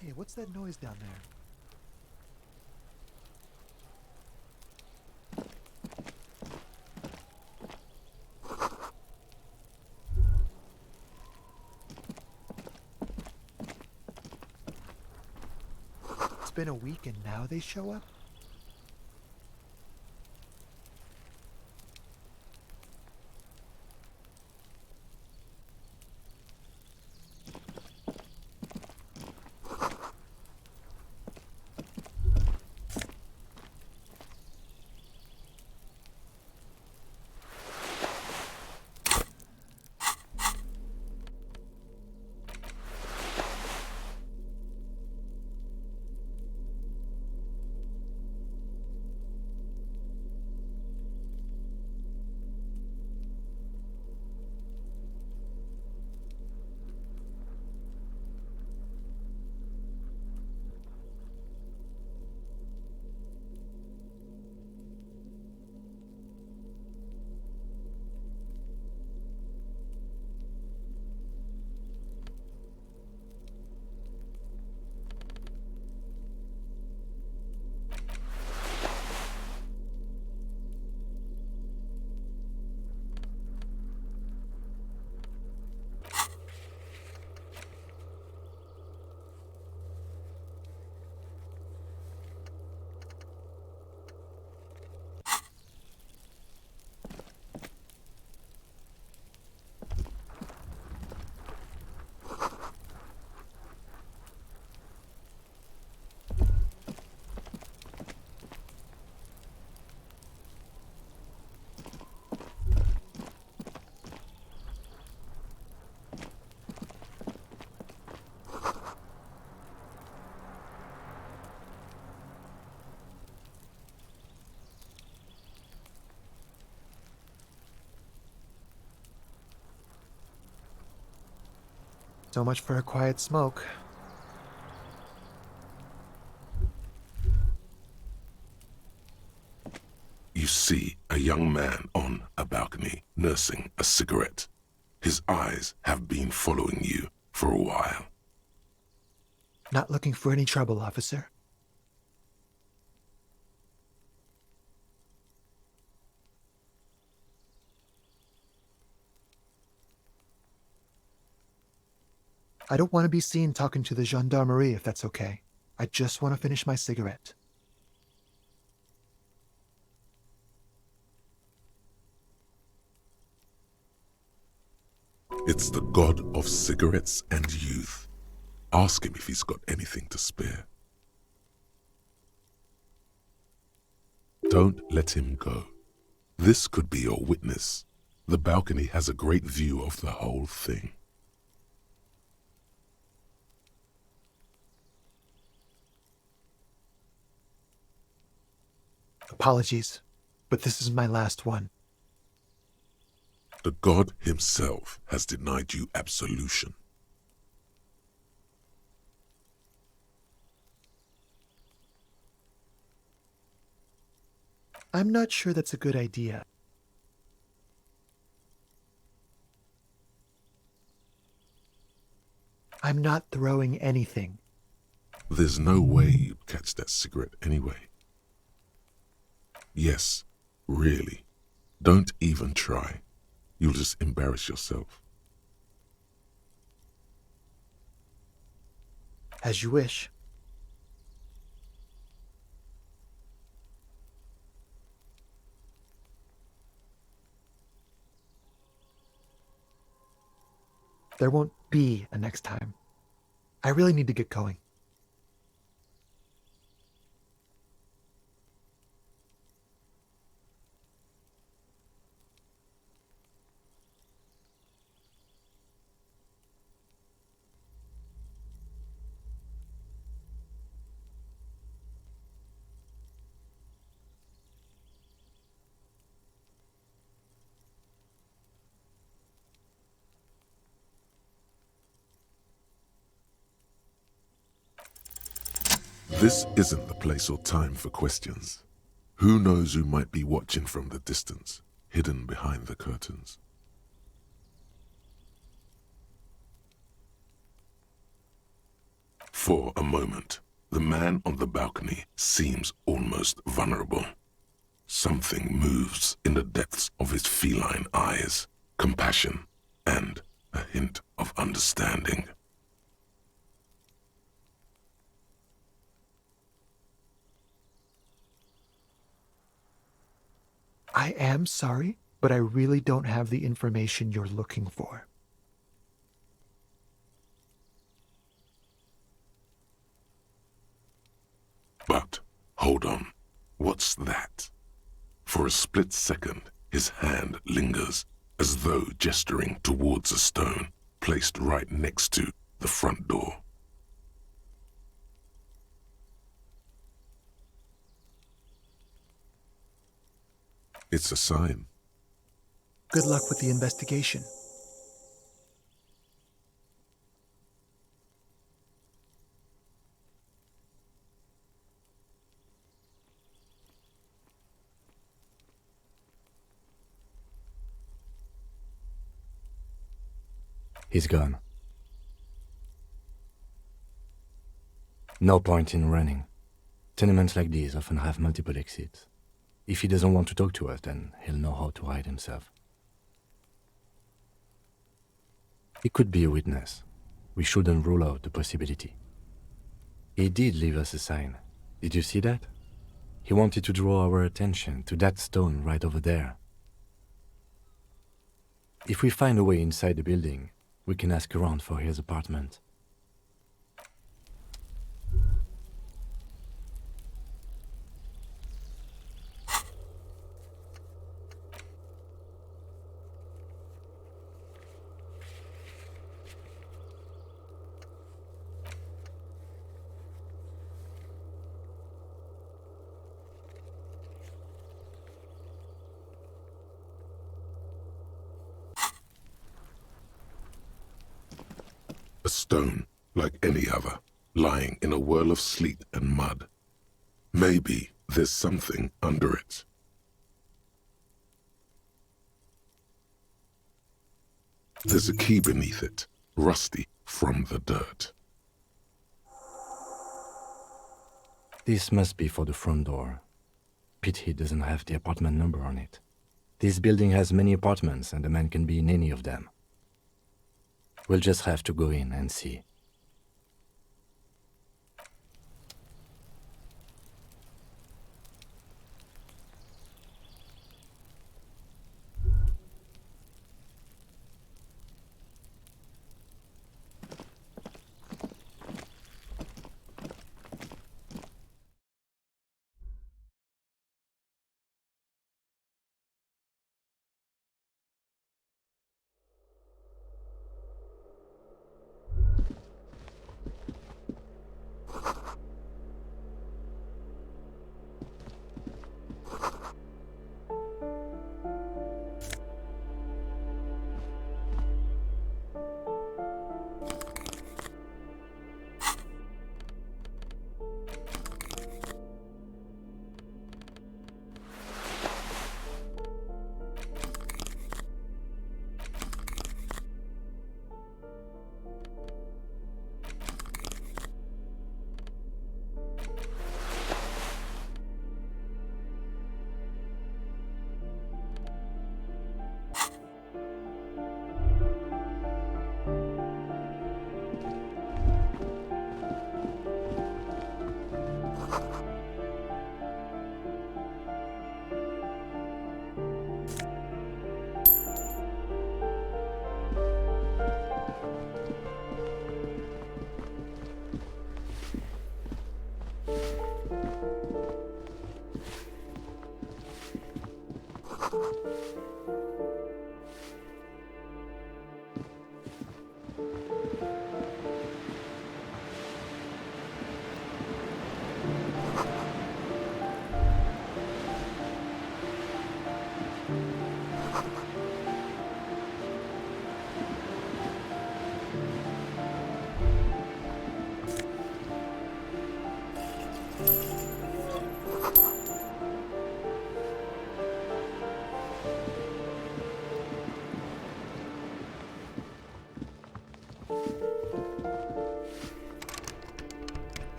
Hey, what's that noise down there? It's been a week and now they show up? So much for a quiet smoke. You see a young man on a balcony nursing a cigarette. His eyes have been following you for a while. Not looking for any trouble, officer. I don't want to be seen talking to the gendarmerie if that's okay. I just want to finish my cigarette. It's the god of cigarettes and youth. Ask him if he's got anything to spare. Don't let him go. This could be your witness. The balcony has a great view of the whole thing. Apologies, but this is my last one. The god himself has denied you absolution. I'm not sure that's a good idea. I'm not throwing anything. There's no way you'd catch that cigarette anyway. Yes, really. Don't even try. You'll just embarrass yourself. As you wish. There won't be a next time. I really need to get going. This isn't the place or time for questions. Who knows who might be watching from the distance, hidden behind the curtains? For a moment, the man on the balcony seems almost vulnerable. Something moves in the depths of his feline eyes, compassion, and a hint of understanding. I am sorry, but I really don't have the information you're looking for. But, hold on, what's that? For a split second, his hand lingers, as though gesturing towards a stone placed right next to the front door. It's a sign. Good luck with the investigation. He's gone. No point in running. Tenements like these often have multiple exits. If he doesn't want to talk to us, then he'll know how to hide himself. He could be a witness. We shouldn't rule out the possibility. He did leave us a sign. Did you see that? He wanted to draw our attention to that stone right over there. If we find a way inside the building, we can ask around for his apartment. A stone, like any other, lying in a whirl of sleet and mud. Maybe there's something under it. There's a key beneath it, rusty from the dirt. This must be for the front door. Pity doesn't have the apartment number on it. This building has many apartments and the man can be in any of them. We'll just have to go in and see.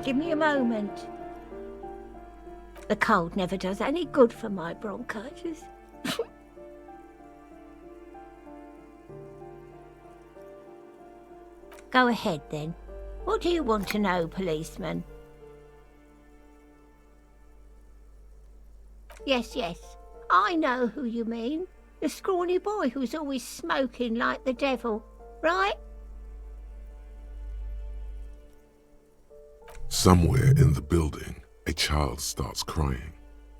Give me a moment. The cold never does any good for my bronchitis. Go ahead, then. What do you want to know, policeman? Yes, I know who you mean. The scrawny boy who's always smoking like the devil, right? Somewhere in the building, a child starts crying.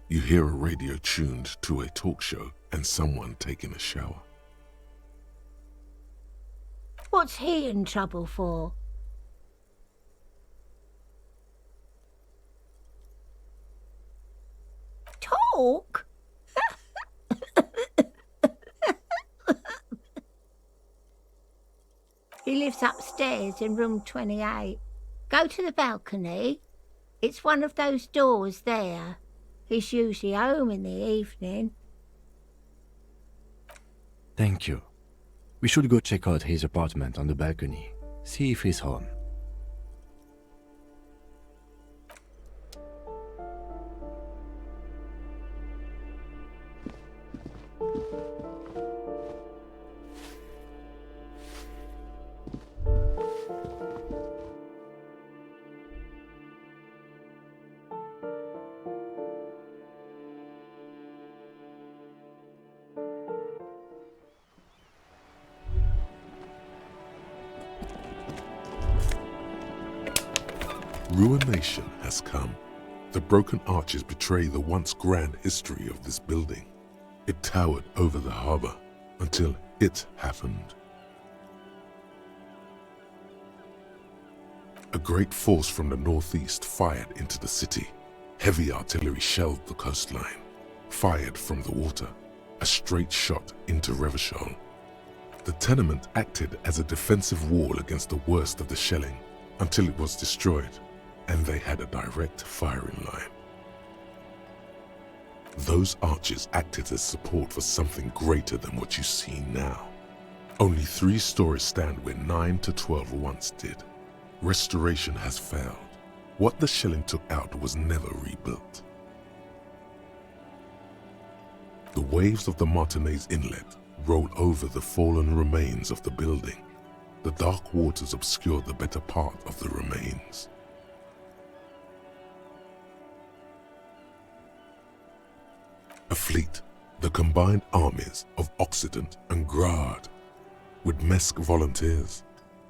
You hear a radio tuned to a talk show and someone taking a shower. What's he in trouble for? Talk? He lives upstairs in room 28. Go to the balcony. It's one of those doors there. He's usually home in the evening. Thank you. We should go check out his apartment on the balcony. See if he's home. Ruination has come. The broken arches betray the once grand history of this building. It towered over the harbor until it happened. A great force from the northeast fired into the city. Heavy artillery shelled the coastline, fired from the water, a straight shot into Revachol. The tenement acted as a defensive wall against the worst of the shelling until it was destroyed, and they had a direct firing line. Those arches acted as support for something greater than what you see now. Only 3 stories stand where 9 to 12 once did. Restoration has failed. What the shelling took out was never rebuilt. The waves of the Martinez Inlet roll over the fallen remains of the building. The dark waters obscure the better part of the remains. A fleet, the combined armies of Occident and Grad, with Mesk volunteers,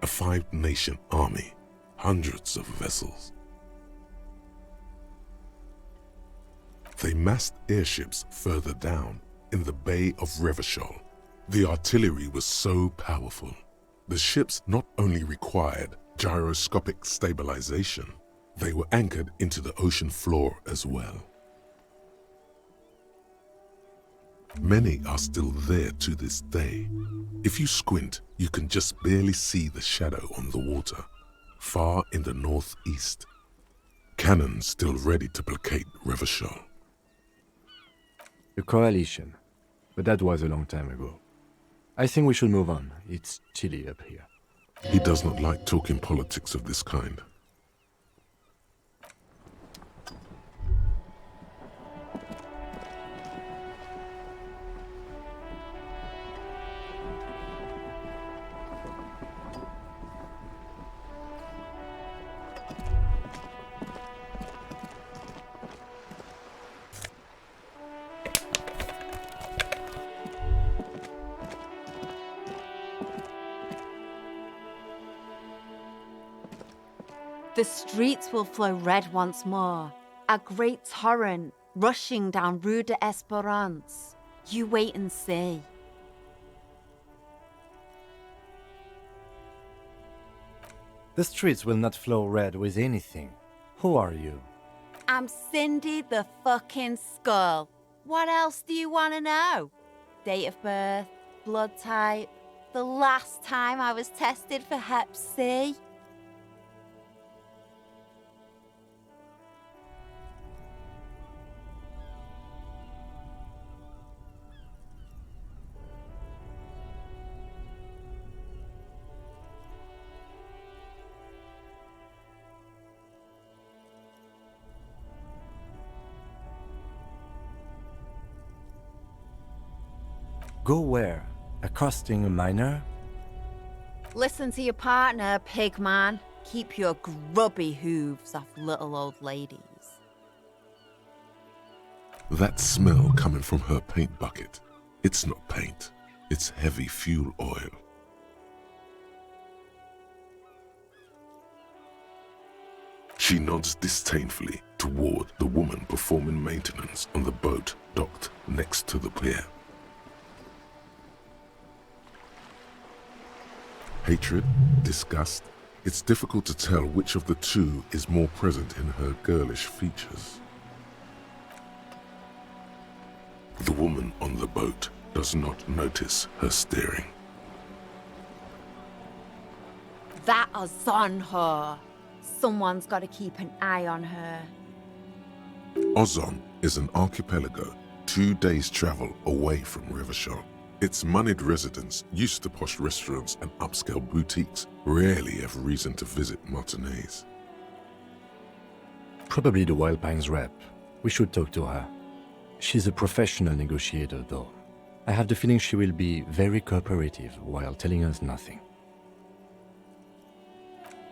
a 5-nation army, hundreds of vessels. They massed airships further down in the Bay of Revachol. The artillery was so powerful. The ships not only required gyroscopic stabilization, they were anchored into the ocean floor as well. Many are still there to this day. If you squint, you can just barely see the shadow on the water, far in the northeast. Cannons still ready to placate Revachol. The coalition. But that was a long time ago. I think we should move on. It's chilly up here. He does not like talking politics of this kind. The streets will flow red once more, a great torrent rushing down Rue de Esperance. You wait and see. The streets will not flow red with anything. Who are you? I'm Cindy the fucking Skull. What else do you want to know? Date of birth, blood type, the last time I was tested for Hep C. Go where? Accosting a minor? Listen to your partner, pig man. Keep your grubby hooves off little old ladies. That smell coming from her paint bucket. It's not paint. It's heavy fuel oil. She nods disdainfully toward the woman performing maintenance on the boat docked next to the pier. Hatred, disgust, it's difficult to tell which of the two is more present in her girlish features. The woman on the boat does not notice her staring. That is on her. Someone's got to keep an eye on her. Ozon is an archipelago 2 days' travel away from Rivershore. Its moneyed residents, used to posh restaurants and upscale boutiques, rarely have reason to visit Martinez. Probably the Wild Pines rep. We should talk to her. She's a professional negotiator, though. I have the feeling she will be very cooperative while telling us nothing.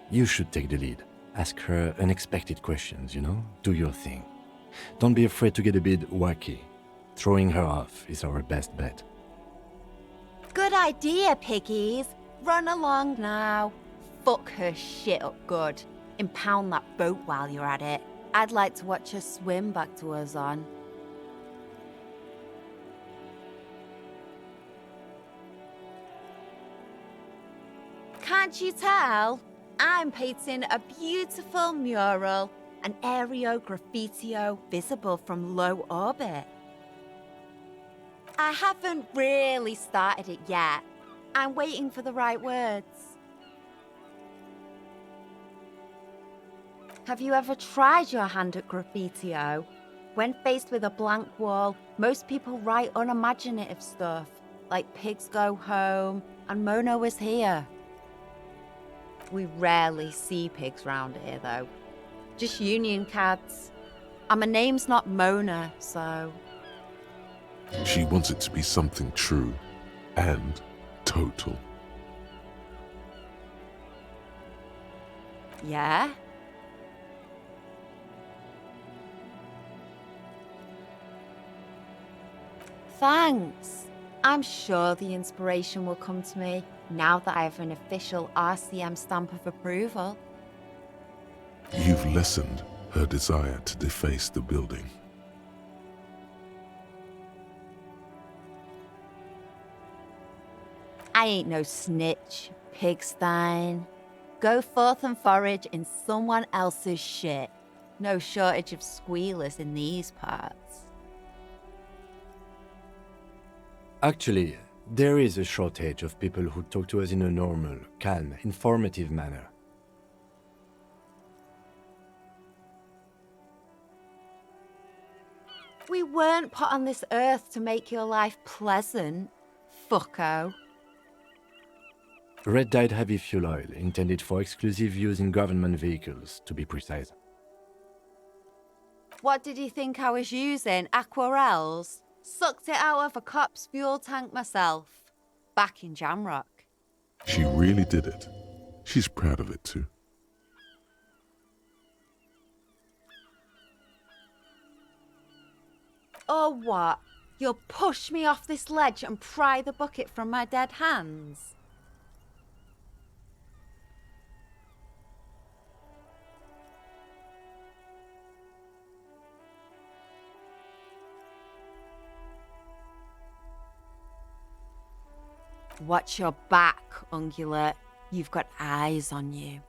You should take the lead. Ask her unexpected questions, you know? Do your thing. Don't be afraid to get a bit wacky. Throwing her off is our best bet. Good idea, piggies. Run along now. Fuck her shit up good. Impound that boat while you're at it. I'd like to watch her swim back to Ozon. Can't you tell? I'm painting a beautiful mural, an aereo graffitio visible from low orbit. I haven't really started it yet. I'm waiting for the right words. Have you ever tried your hand at graffitio? When faced with a blank wall, most people write unimaginative stuff, like pigs go home and Mona was here. We rarely see pigs round here, though. Just union cats. And my name's not Mona, so... She wants it to be something true and total. Yeah? Thanks. I'm sure the inspiration will come to me now that I have an official RCM stamp of approval. You've lessened her desire to deface the building. I ain't no snitch, pigstein. Go forth and forage in someone else's shit. No shortage of squealers in these parts. Actually, there is a shortage of people who talk to us in a normal, calm, informative manner. We weren't put on this earth to make your life pleasant, fucko. Red-dyed heavy fuel oil, intended for exclusive use in government vehicles, to be precise. What did you think I was using? Aquarels? Sucked it out of a cop's fuel tank myself. Back in Jamrock. She really did it. She's proud of it too. Or what? You'll push me off this ledge and pry the bucket from my dead hands? Watch your back, Ungulate. You've got eyes on you.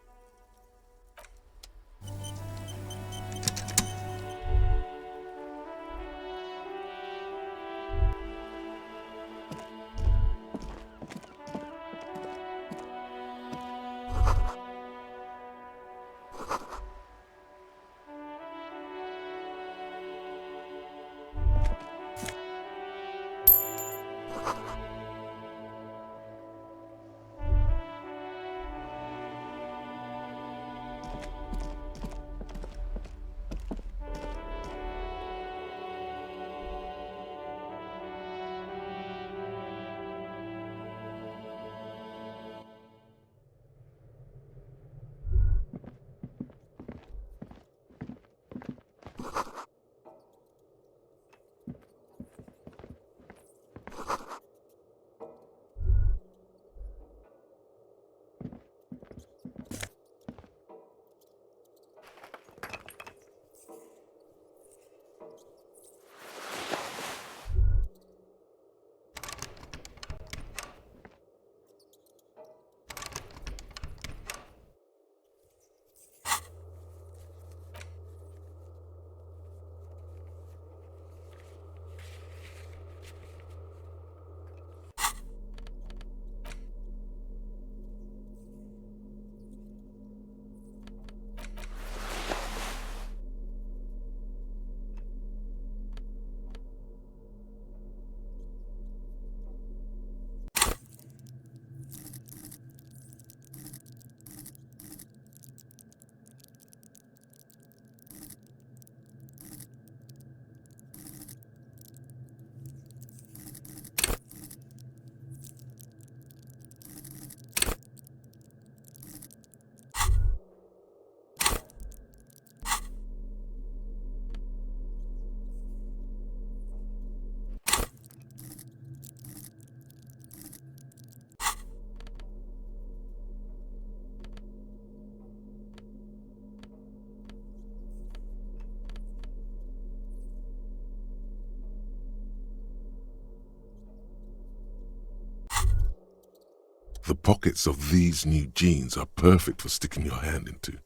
The pockets of these new jeans are perfect for sticking your hand into.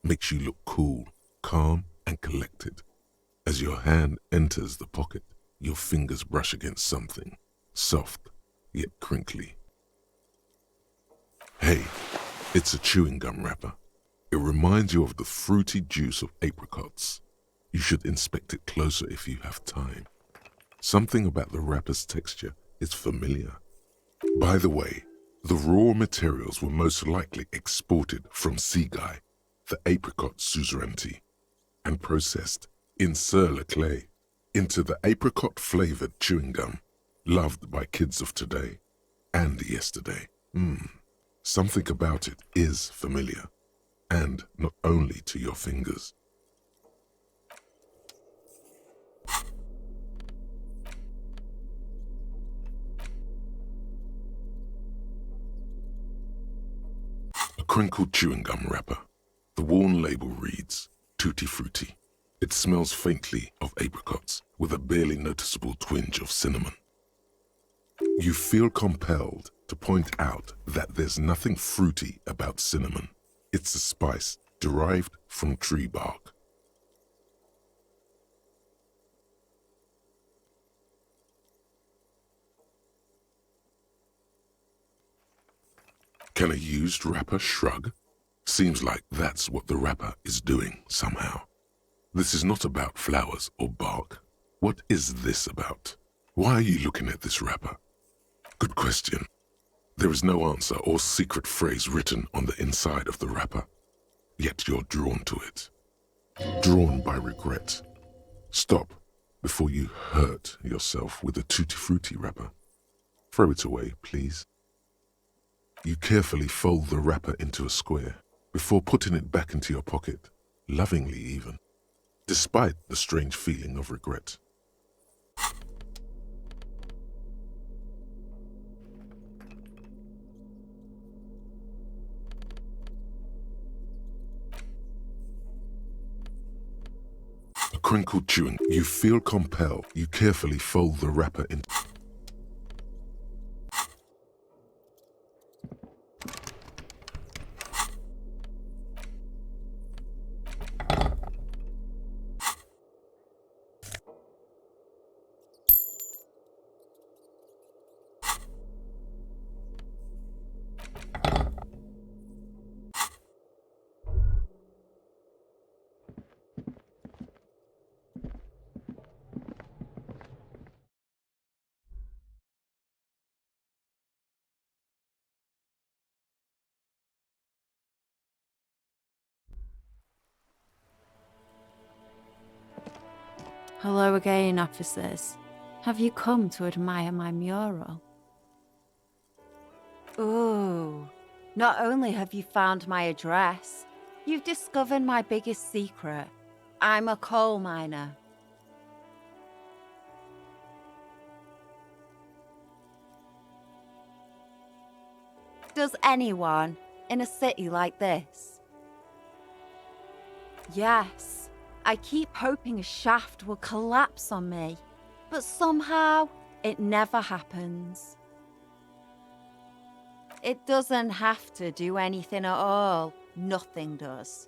Makes you look cool, calm, and collected. As your hand enters the pocket, your fingers brush against something, soft yet crinkly. Hey, it's a chewing gum wrapper. It reminds you of the fruity juice of apricots. You should inspect it closer if you have time. Something about the wrapper's texture is familiar. By the way, the raw materials were most likely exported from Seaguy, the apricot suzerainty, and processed in sur-le-clay into the apricot-flavored chewing gum loved by kids of today and yesterday. Something about it is familiar, and not only to your fingers. A crinkled chewing gum wrapper. The worn label reads, Tutti Frutti. It smells faintly of apricots with a barely noticeable twinge of cinnamon. You feel compelled to point out that there's nothing fruity about cinnamon. It's a spice derived from tree bark. Can a used wrapper shrug? Seems like that's what the wrapper is doing somehow. This is not about flowers or bark. What is this about? Why are you looking at this wrapper? Good question. There is no answer or secret phrase written on the inside of the wrapper, yet you're drawn to it. Drawn by regret. Stop before you hurt yourself with a Tutti Frutti wrapper. Throw it away, please. You carefully fold the wrapper into a square before putting it back into your pocket, lovingly even, despite the strange feeling of regret. A crinkled chewing. You feel compelled. You carefully fold the wrapper in. Hello again, officers. Have you come to admire my mural? Ooh, not only have you found my address, you've discovered my biggest secret. I'm a coal miner. Does anyone in a city like this? Yes. I keep hoping a shaft will collapse on me, but somehow it never happens. It doesn't have to do anything at all. Nothing does.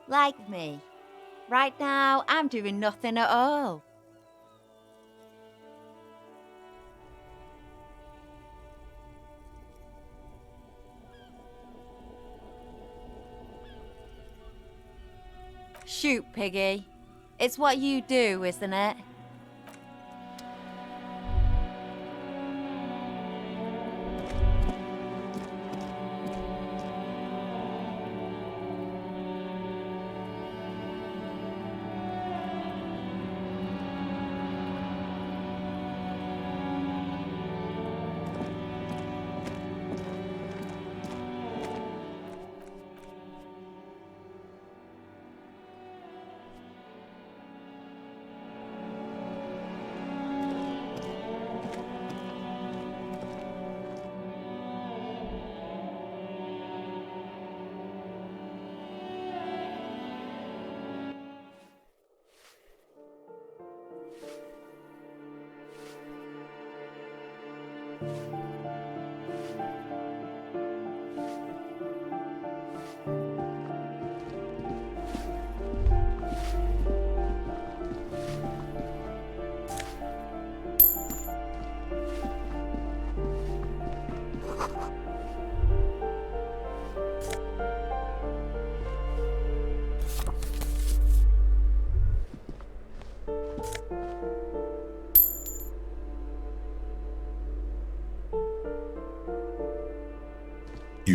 Like me. Right now, I'm doing nothing at all. Shoot, Piggy. It's what you do, isn't it?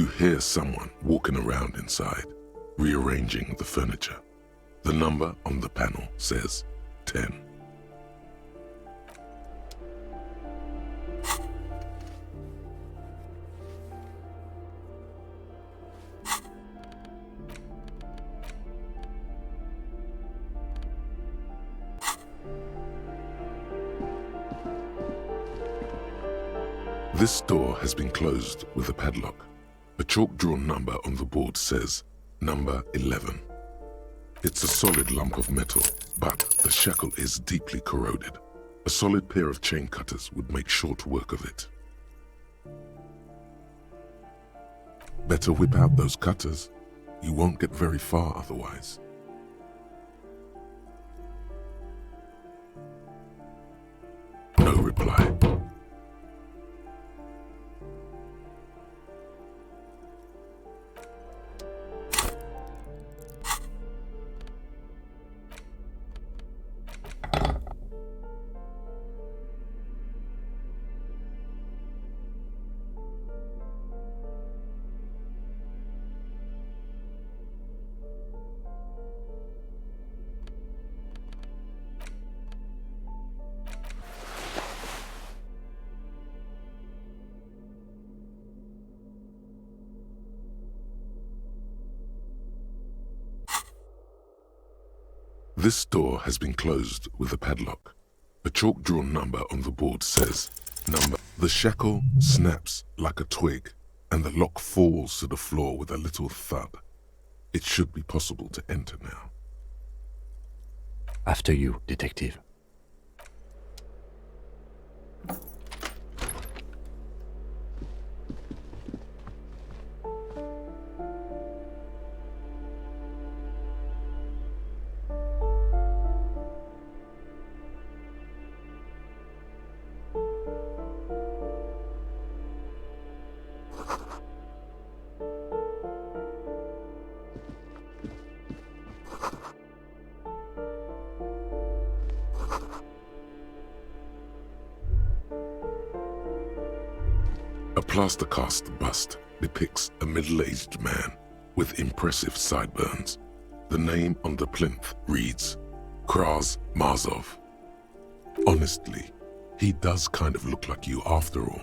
You hear someone walking around inside, rearranging the furniture. The number on the panel says 10. This door has been closed with a padlock. A chalk-drawn number on the board says number 11. It's a solid lump of metal, but the shackle is deeply corroded. A solid pair of chain cutters would make short work of it. Better whip out those cutters. You won't get very far otherwise. No reply. This door has been closed with a padlock. A chalk-drawn number on the board says number. The shackle snaps like a twig, and the lock falls to the floor with a little thud. It should be possible to enter now. After you, detective. A plaster-cast bust depicts a middle-aged man with impressive sideburns. The name on the plinth reads Kraz Mazov. Honestly, he does kind of look like you after all.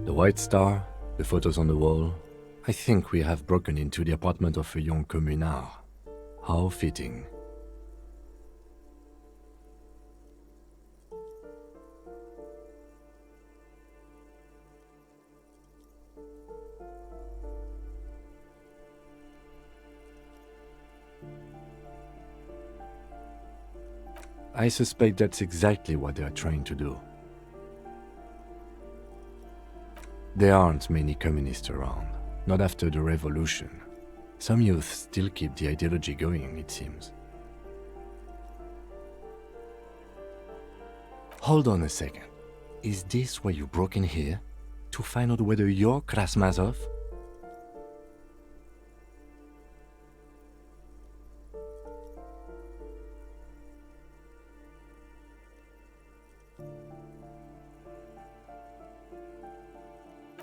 The White Star, the photos on the wall. I think we have broken into the apartment of a young communard. How fitting. I suspect that's exactly what they are trying to do. There aren't many communists around, not after the revolution. Some youth still keep the ideology going, it seems. Hold on a second. Is this why you broke in here? To find out whether you're Krasmazov?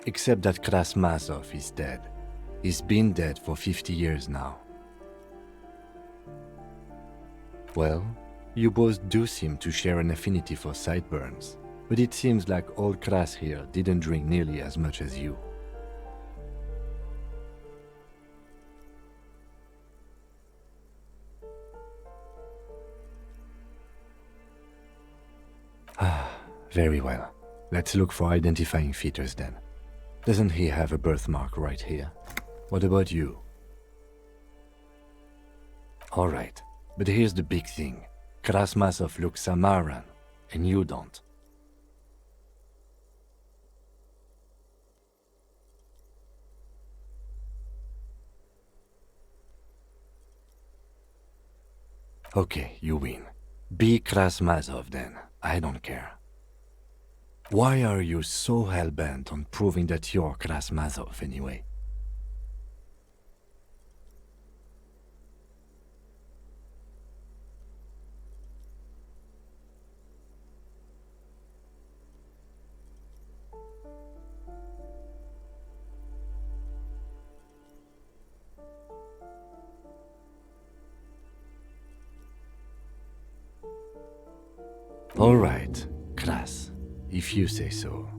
Except that Krasmazov is dead. He's been dead for 50 years now. Well, you both do seem to share an affinity for sideburns, but it seems like old Kras here didn't drink nearly as much as you. Very well. Let's look for identifying features then. Doesn't he have a birthmark right here? What about you? Alright, but here's the big thing. Krasmazov looks Samaran, and you don't. Okay, you win. Be Krasmazov then. I don't care. Why are you so hell-bent on proving that you're Krasmazov anyway? All right, Kras, if you say so.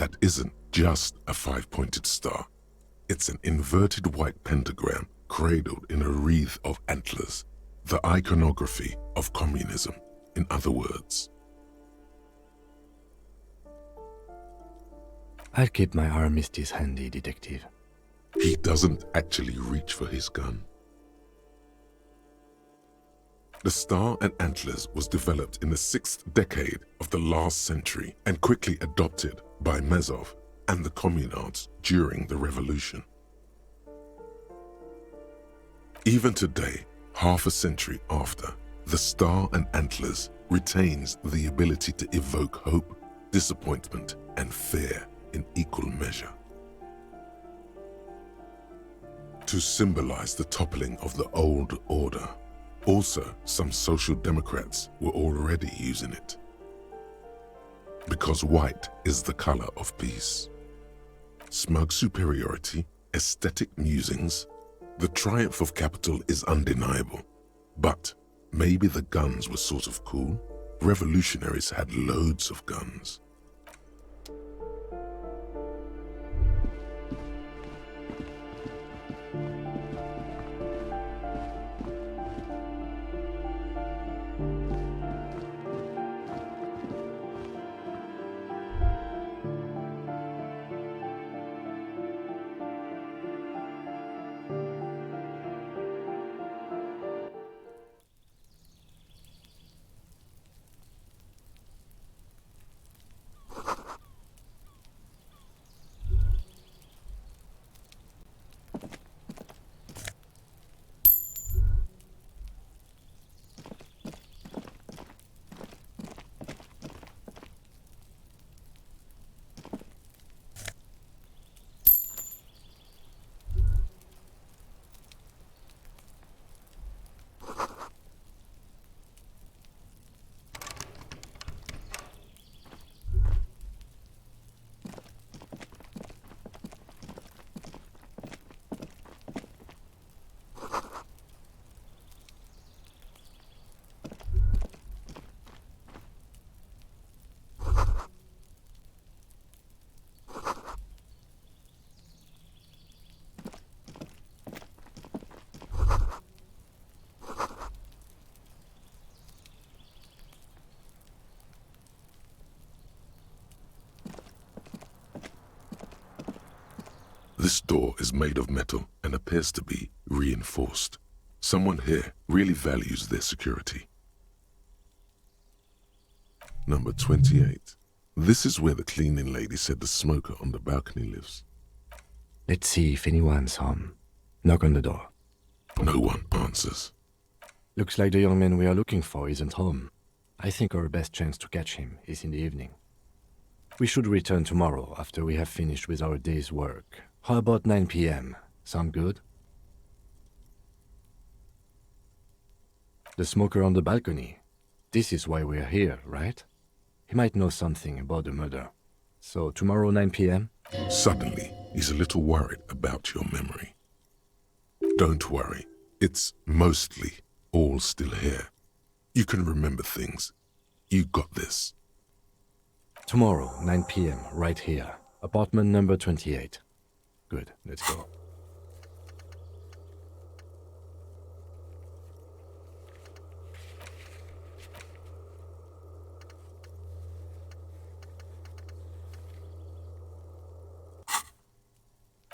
That isn't just a five-pointed star. It's an inverted white pentagram cradled in a wreath of antlers, the iconography of communism, in other words. I'll keep my armistice handy, detective. He doesn't actually reach for his gun. The star and antlers was developed in the 6th decade of the last century and quickly adopted by Mazov and the communards during the revolution. Even today, half a century after, the star and antlers retains the ability to evoke hope, disappointment, and fear in equal measure. To symbolize the toppling of the old order, also some social democrats were already using it. Because white is the color of peace. Smug superiority, aesthetic musings, the triumph of capital is undeniable. But maybe the guns were sort of cool. Revolutionaries had loads of guns. This door is made of metal and appears to be reinforced. Someone here really values their security. Number 28. This is where the cleaning lady said the smoker on the balcony lives. Let's see if anyone's home. Knock on the door. No one answers. Looks like the young man we are looking for isn't home. I think our best chance to catch him is in the evening. We should return tomorrow after we have finished with our day's work. How about 9 p.m.? Sound good? The smoker on the balcony. This is why we're here, right? He might know something about the murder. So tomorrow 9 p.m.? Suddenly, he's a little worried about your memory. Don't worry. It's mostly all still here. You can remember things. You got this. Tomorrow, 9 p.m., right here. Apartment number 28. Good, let's go.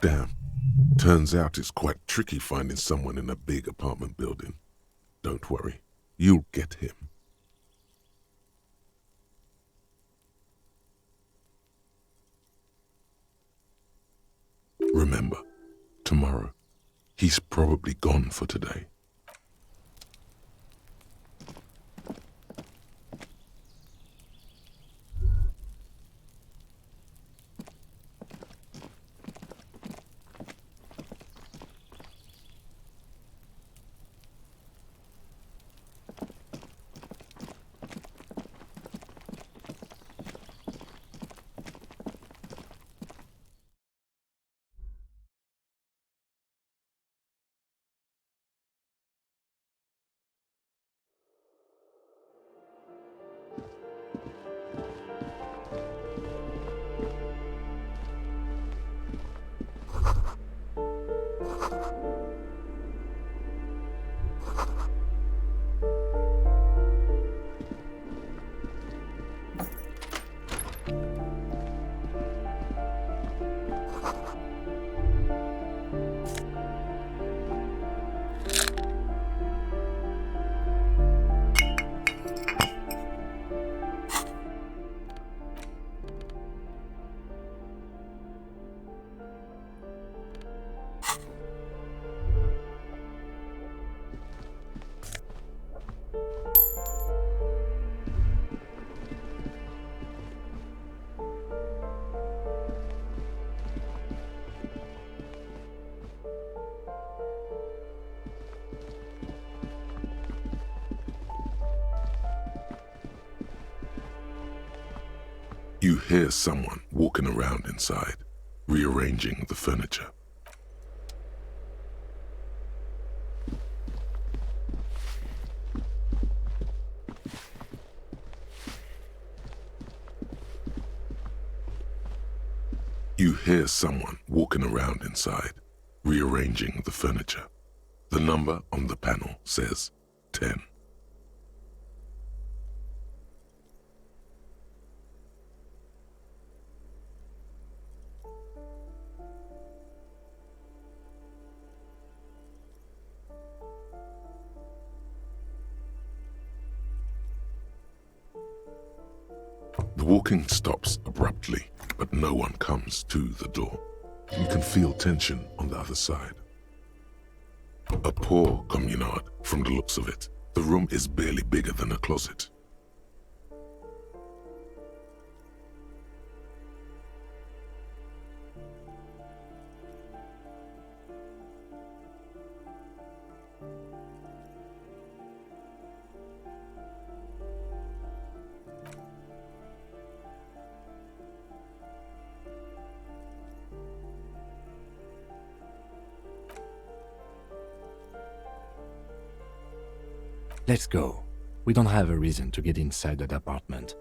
Damn. Turns out it's quite tricky finding someone in a big apartment building. Don't worry. You'll get him. Remember, tomorrow, he's probably gone for today. You hear someone walking around inside, rearranging the furniture. You hear someone walking around inside, rearranging the furniture. The number on the panel says 10. The walking stops abruptly, but no one comes to the door. You can feel tension on the other side. A poor communard, from the looks of it. The room is barely bigger than a closet. Let's go. We don't have a reason to get inside that apartment.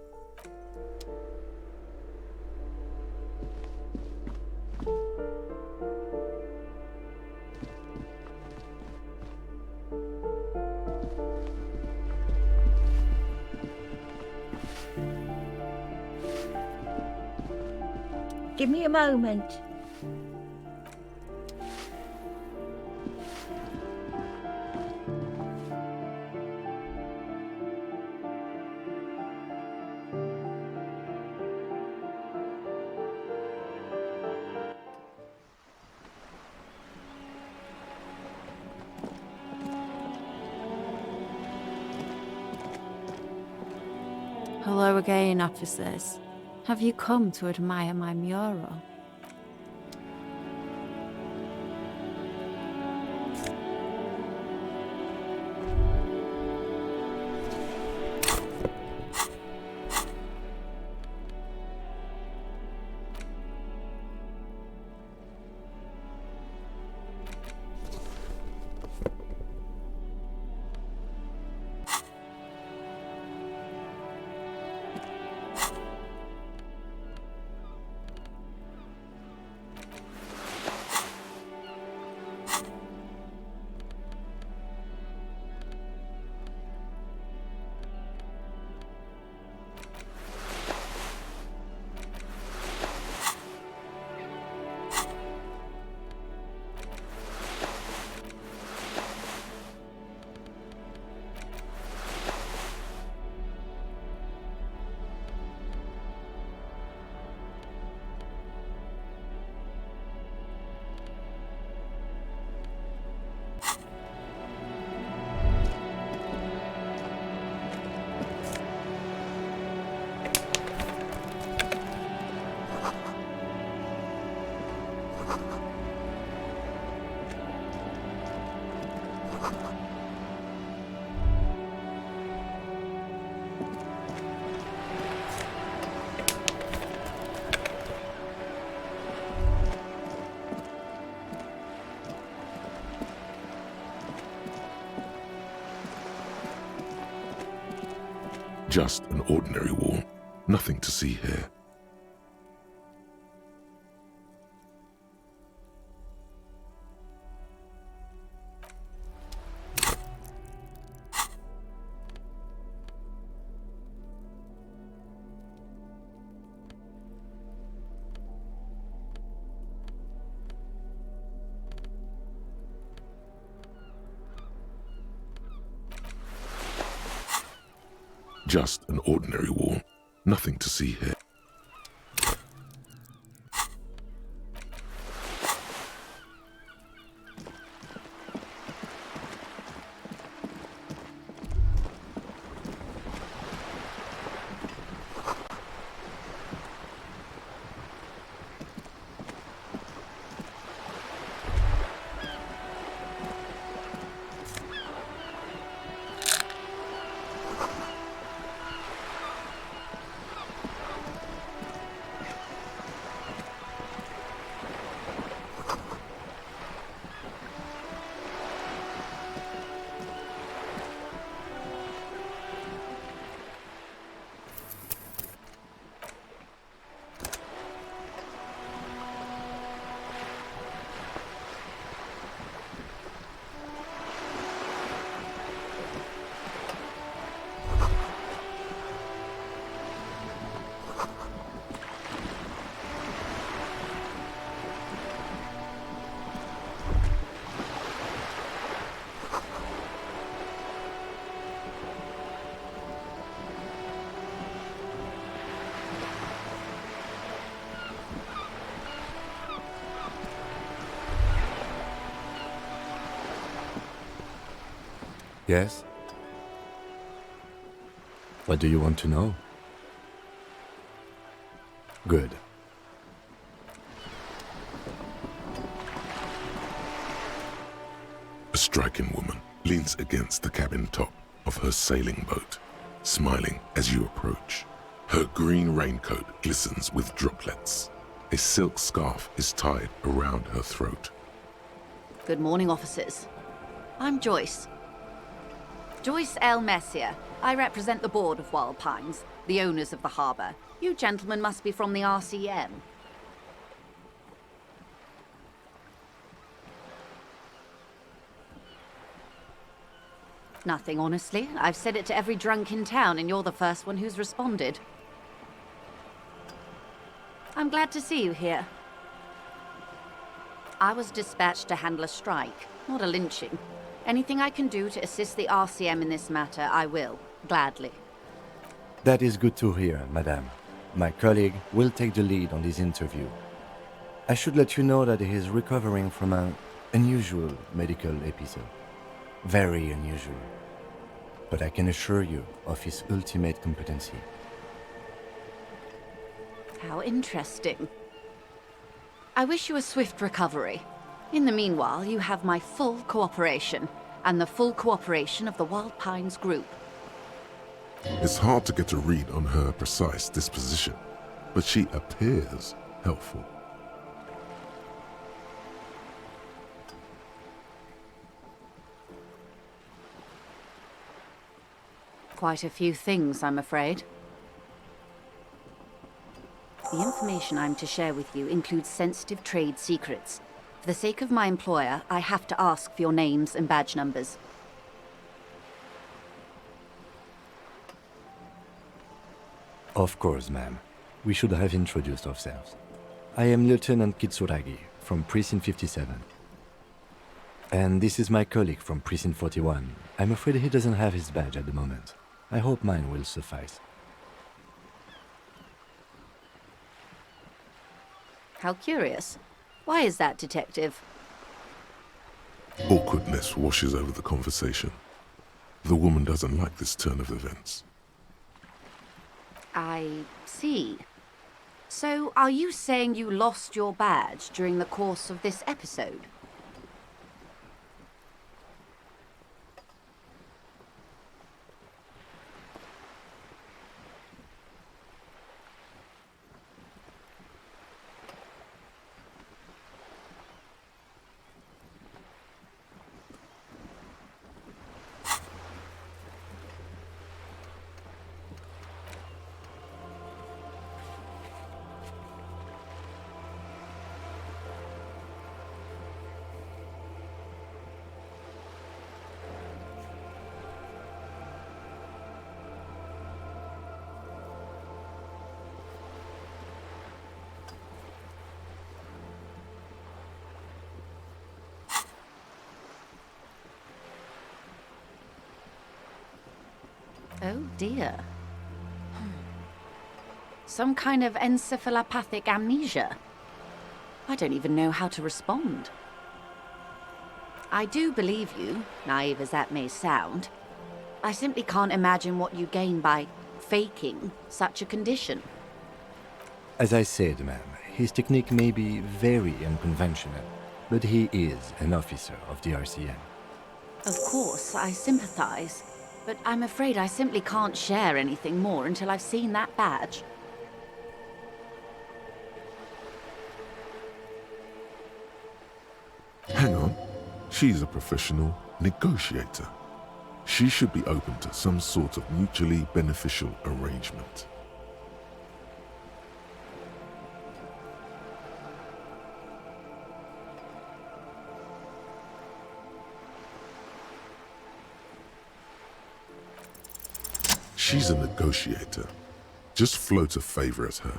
Give me a moment. Hello again, officers. Have you come to admire my mural? Just an ordinary wall. Nothing to see here. Just an ordinary wall. Nothing to see here. Yes? What do you want to know? Good. A striking woman leans against the cabin top of her sailing boat, smiling as you approach. Her green raincoat glistens with droplets. A silk scarf is tied around her throat. Good morning, officers. I'm Joyce. Joyce L. Messier. I represent the board of Wild Pines, the owners of the harbour. You gentlemen must be from the RCM. Nothing, honestly. I've said it to every drunk in town, and you're the first one who's responded. I'm glad to see you here. I was dispatched to handle a strike, not a lynching. Anything I can do to assist the RCM in this matter, I will, gladly. That is good to hear, madame. My colleague will take the lead on this interview. I should let you know that he is recovering from an unusual medical episode. Very unusual. But I can assure you of his ultimate competency. How interesting. I wish you a swift recovery. In the meanwhile, you have my full cooperation, and the full cooperation of the Wild Pines group. It's hard to get a read on her precise disposition, but she appears helpful. Quite a few things, I'm afraid. The information I'm to share with you includes sensitive trade secrets. For the sake of my employer, I have to ask for your names and badge numbers. Of course, ma'am. We should have introduced ourselves. I am Lieutenant Kitsuragi from Precinct 57. And this is my colleague from Precinct 41. I'm afraid he doesn't have his badge at the moment. I hope mine will suffice. How curious. Why is that, Detective? Awkwardness washes over the conversation. The woman doesn't like this turn of events. I see. So, are you saying you lost your badge during the course of this episode? Oh dear. Some kind of encephalopathic amnesia. I don't even know how to respond. I do believe you, naive as that may sound. I simply can't imagine what you gain by faking such a condition. As I said, ma'am, his technique may be very unconventional, but he is an officer of the RCM. Of course, I sympathize. But I'm afraid I simply can't share anything more until I've seen that badge. Hang on. She's a professional negotiator. She should be open to some sort of mutually beneficial arrangement. She's a negotiator. Just float a favor at her.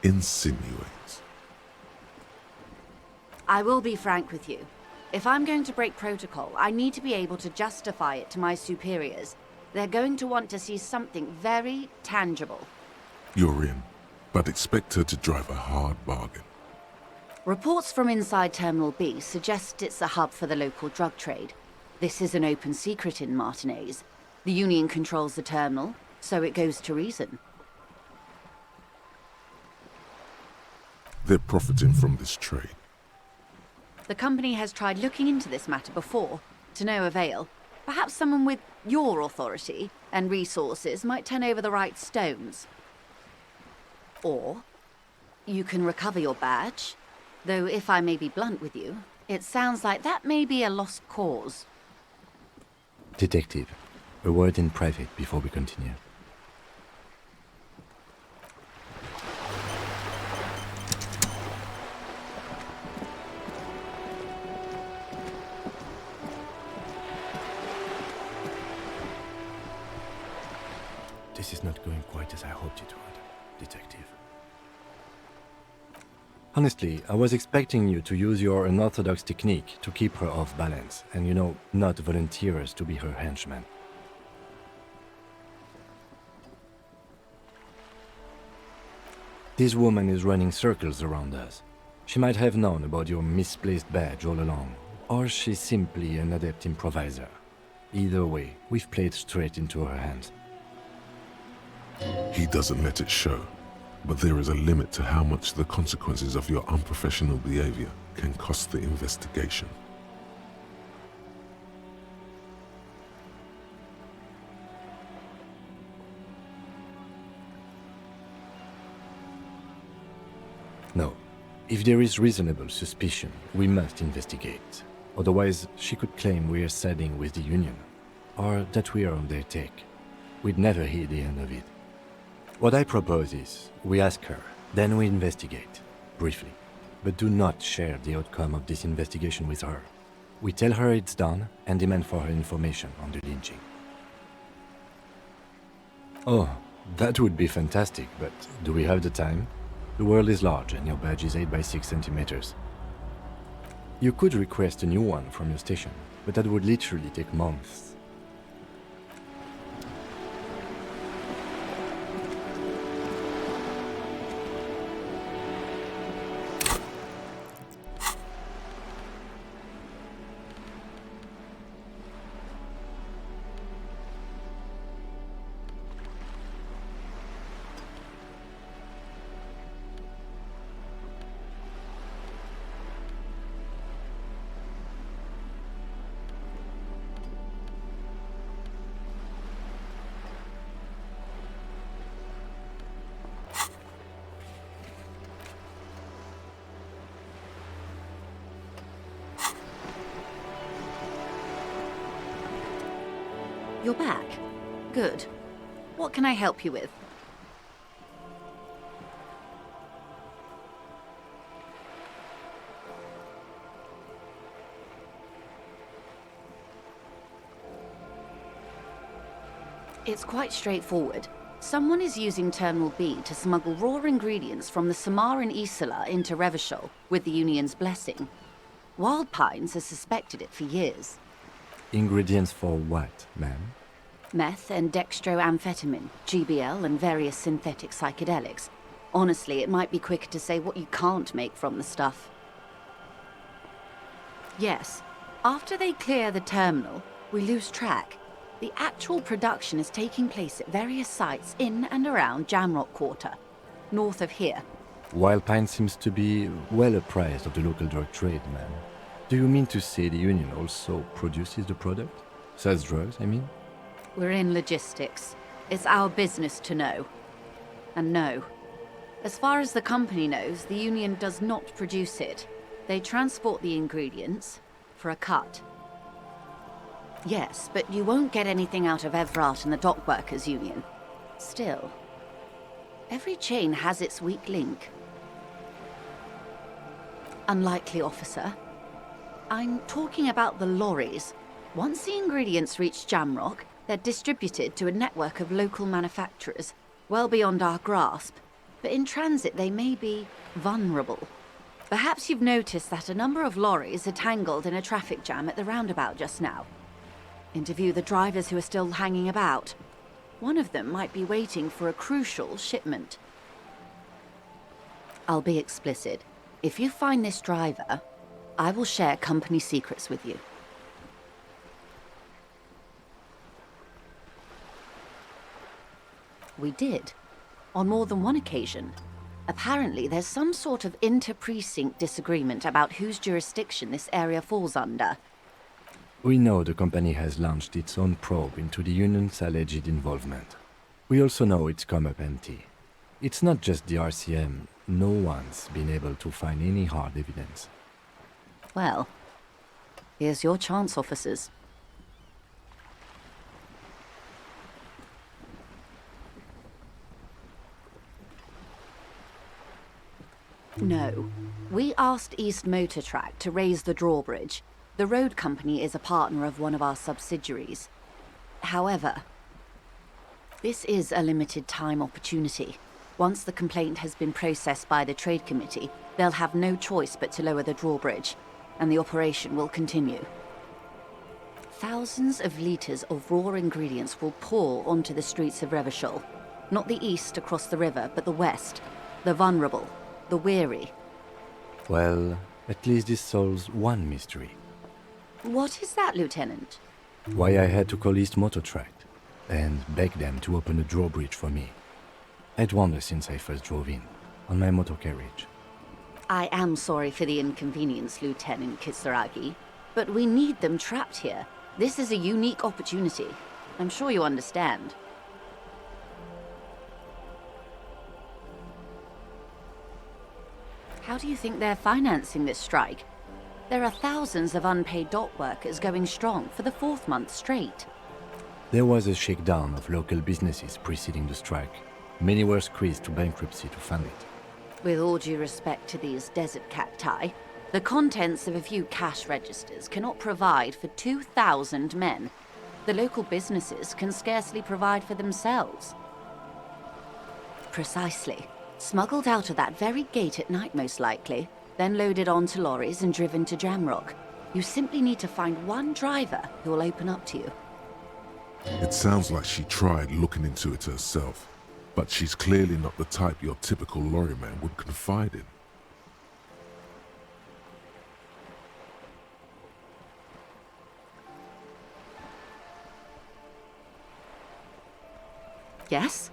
Insinuate. I will be frank with you. If I'm going to break protocol, I need to be able to justify it to my superiors. They're going to want to see something very tangible. You're in, but expect her to drive a hard bargain. Reports from inside Terminal B suggest it's a hub for the local drug trade. This is an open secret in Martinez. The Union controls the terminal, so it goes to reason. They're profiting from this trade. The company has tried looking into this matter before, to no avail. Perhaps someone with your authority and resources might turn over the right stones. Or you can recover your badge, though if I may be blunt with you, it sounds like that may be a lost cause. Detective, a word in private before we continue. This is not going quite as I hoped it would, Detective. Honestly, I was expecting you to use your unorthodox technique to keep her off balance, and not volunteer us to be her henchmen. This woman is running circles around us. She might have known about your misplaced badge all along, or she's simply an adept improviser. Either way, we've played straight into her hands. He doesn't let it show. But there is a limit to how much the consequences of your unprofessional behavior can cost the investigation. No. If there is reasonable suspicion, we must investigate. Otherwise, she could claim we are siding with the Union, or that we are on their take. We'd never hear the end of it. What I propose is, we ask her, then we investigate, briefly. But do not share the outcome of this investigation with her. We tell her it's done, and demand for her information on the lynching. Oh, that would be fantastic, but do we have the time? The world is large, and your badge is 8 by 6 centimeters. You could request a new one from your station, but that would literally take months. You're back. Good. What can I help you with? It's quite straightforward. Someone is using Terminal B to smuggle raw ingredients from the Samaran Isla into Revachol with the Union's blessing. Wild Pines has suspected it for years. Ingredients for what, ma'am? Meth and dextroamphetamine, GBL, and various synthetic psychedelics. Honestly, it might be quicker to say what you can't make from the stuff. Yes, after they clear the terminal, we lose track. The actual production is taking place at various sites in and around Jamrock Quarter, north of here. Wild Pine seems to be well apprised of the local drug trade, ma'am. Do you mean to say the Union also produces the product? Sells drugs, I mean? We're in logistics. It's our business to know. And no. As far as the company knows, the Union does not produce it. They transport the ingredients for a cut. Yes, but you won't get anything out of Evrat and the Dock Workers Union. Still, every chain has its weak link. Unlikely, officer. I'm talking about the lorries. Once the ingredients reach Jamrock, they're distributed to a network of local manufacturers, well beyond our grasp. But in transit, they may be vulnerable. Perhaps you've noticed that a number of lorries are tangled in a traffic jam at the roundabout just now. Interview the drivers who are still hanging about. One of them might be waiting for a crucial shipment. I'll be explicit. If you find this driver, I will share company secrets with you. We did. On more than one occasion. Apparently, there's some sort of inter-precinct disagreement about whose jurisdiction this area falls under. We know the company has launched its own probe into the Union's alleged involvement. We also know it's come up empty. It's not just the RCM. No one's been able to find any hard evidence. Well, here's your chance, officers. No. We asked East Motor Track to raise the drawbridge. The road company is a partner of one of our subsidiaries. However, this is a limited time opportunity. Once the complaint has been processed by the Trade Committee, they'll have no choice but to lower the drawbridge, and the operation will continue. Thousands of litres of raw ingredients will pour onto the streets of Revachol. Not the east across the river, but the west. The vulnerable. The weary. Well, at least this solves one mystery. What is that, Lieutenant? Why I had to call East Motor Track and beg them to open a drawbridge for me. I'd wandered since I first drove in, on my motor carriage. I am sorry for the inconvenience, Lieutenant Kisaragi, but we need them trapped here. This is a unique opportunity. I'm sure you understand. How do you think they're financing this strike? There are thousands of unpaid dock workers going strong for the 4th month straight. There was a shakedown of local businesses preceding the strike. Many were squeezed to bankruptcy to fund it. With all due respect to these desert cacti, the contents of a few cash registers cannot provide for 2,000 men. The local businesses can scarcely provide for themselves. Precisely. Smuggled out of that very gate at night, most likely, then loaded onto lorries and driven to Jamrock. You simply need to find one driver who will open up to you. It sounds like she tried looking into it herself, but she's clearly not the type your typical lorryman would confide in. Yes?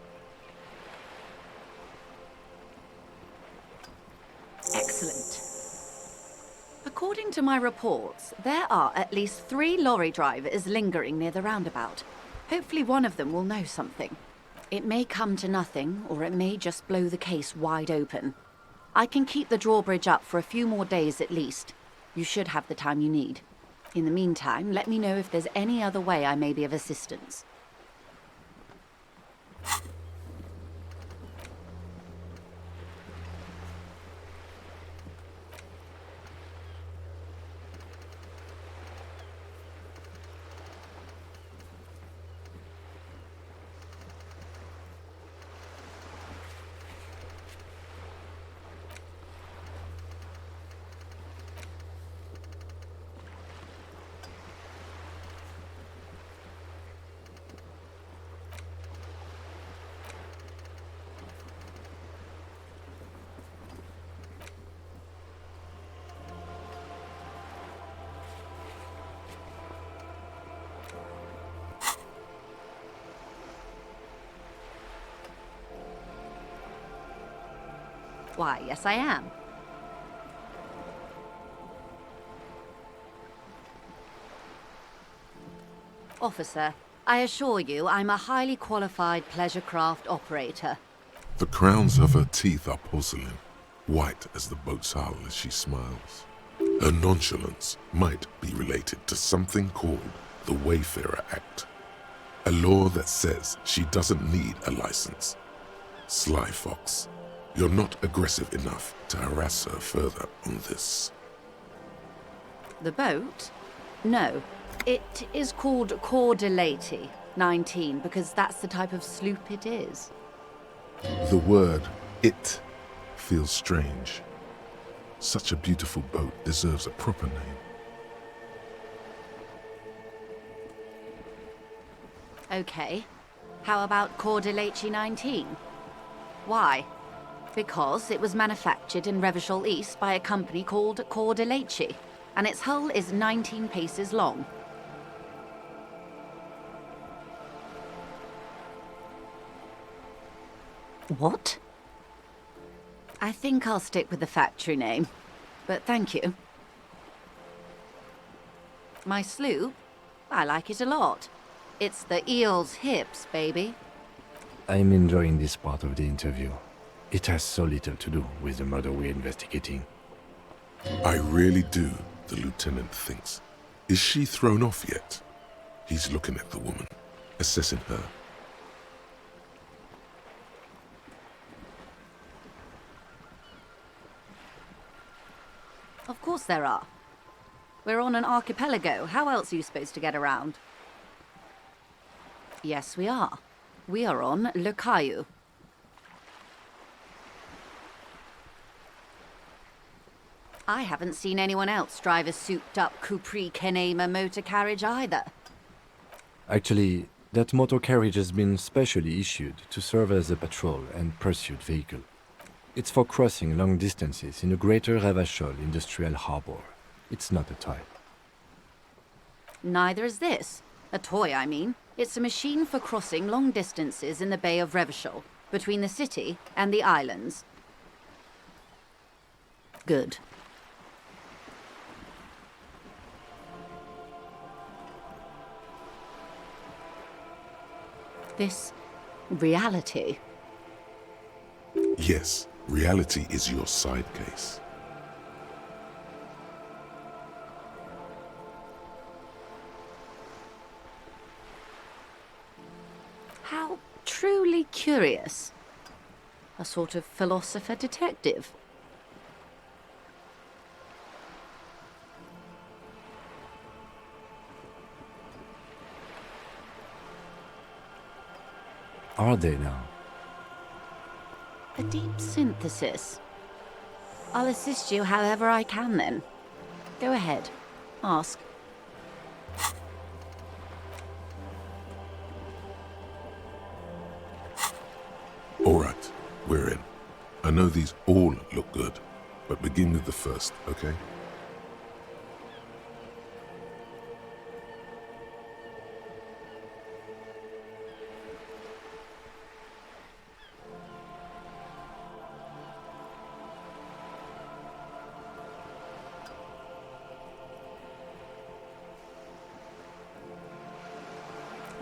Excellent. According to my reports, there are at least 3 lorry drivers lingering near the roundabout. Hopefully one of them will know something. It may come to nothing, or it may just blow the case wide open. I can keep the drawbridge up for a few more days at least. You should have the time you need. In the meantime, let me know if there's any other way I may be of assistance. Why, yes I am. Officer, I assure you I'm a highly qualified pleasure craft operator. The crowns of her teeth are porcelain, white as the boat's hull as she smiles. Her nonchalance might be related to something called the Wayfarer Act, a law that says she doesn't need a license. Sly fox. You're not aggressive enough to harass her further on this. The boat? No. It is called Cordelati 19 because that's the type of sloop it is. The word "it" feels strange. Such a beautiful boat deserves a proper name. Okay. How about Cordelati 19? Why? Because it was manufactured in Revachol East by a company called Cordelati, and its hull is 19 paces long. What? I think I'll stick with the factory name, but thank you. My sloop? I like it a lot. It's the eel's hips, baby. I'm enjoying this part of the interview. It has so little to do with the murder we're investigating. I really do, the lieutenant thinks. Is she thrown off yet? He's looking at the woman, assessing her. Of course there are. We're on an archipelago. How else are you supposed to get around? Yes, we are. We are on Le Caillou. I haven't seen anyone else drive a souped-up Capri Kenema motor carriage either. Actually, that motor carriage has been specially issued to serve as a patrol and pursuit vehicle. It's for crossing long distances in the greater Revachol industrial harbor. It's not a toy. Neither is this. A toy, I mean. It's a machine for crossing long distances in the Bay of Revachol. between the city and the islands. Good. This reality. Yes, reality is your side case. How truly curious. A sort of philosopher detective. Are they now? A deep synthesis. I'll assist you however I can then. Go ahead. Ask. All right, we're in. I know these all look good, but begin with the first, okay?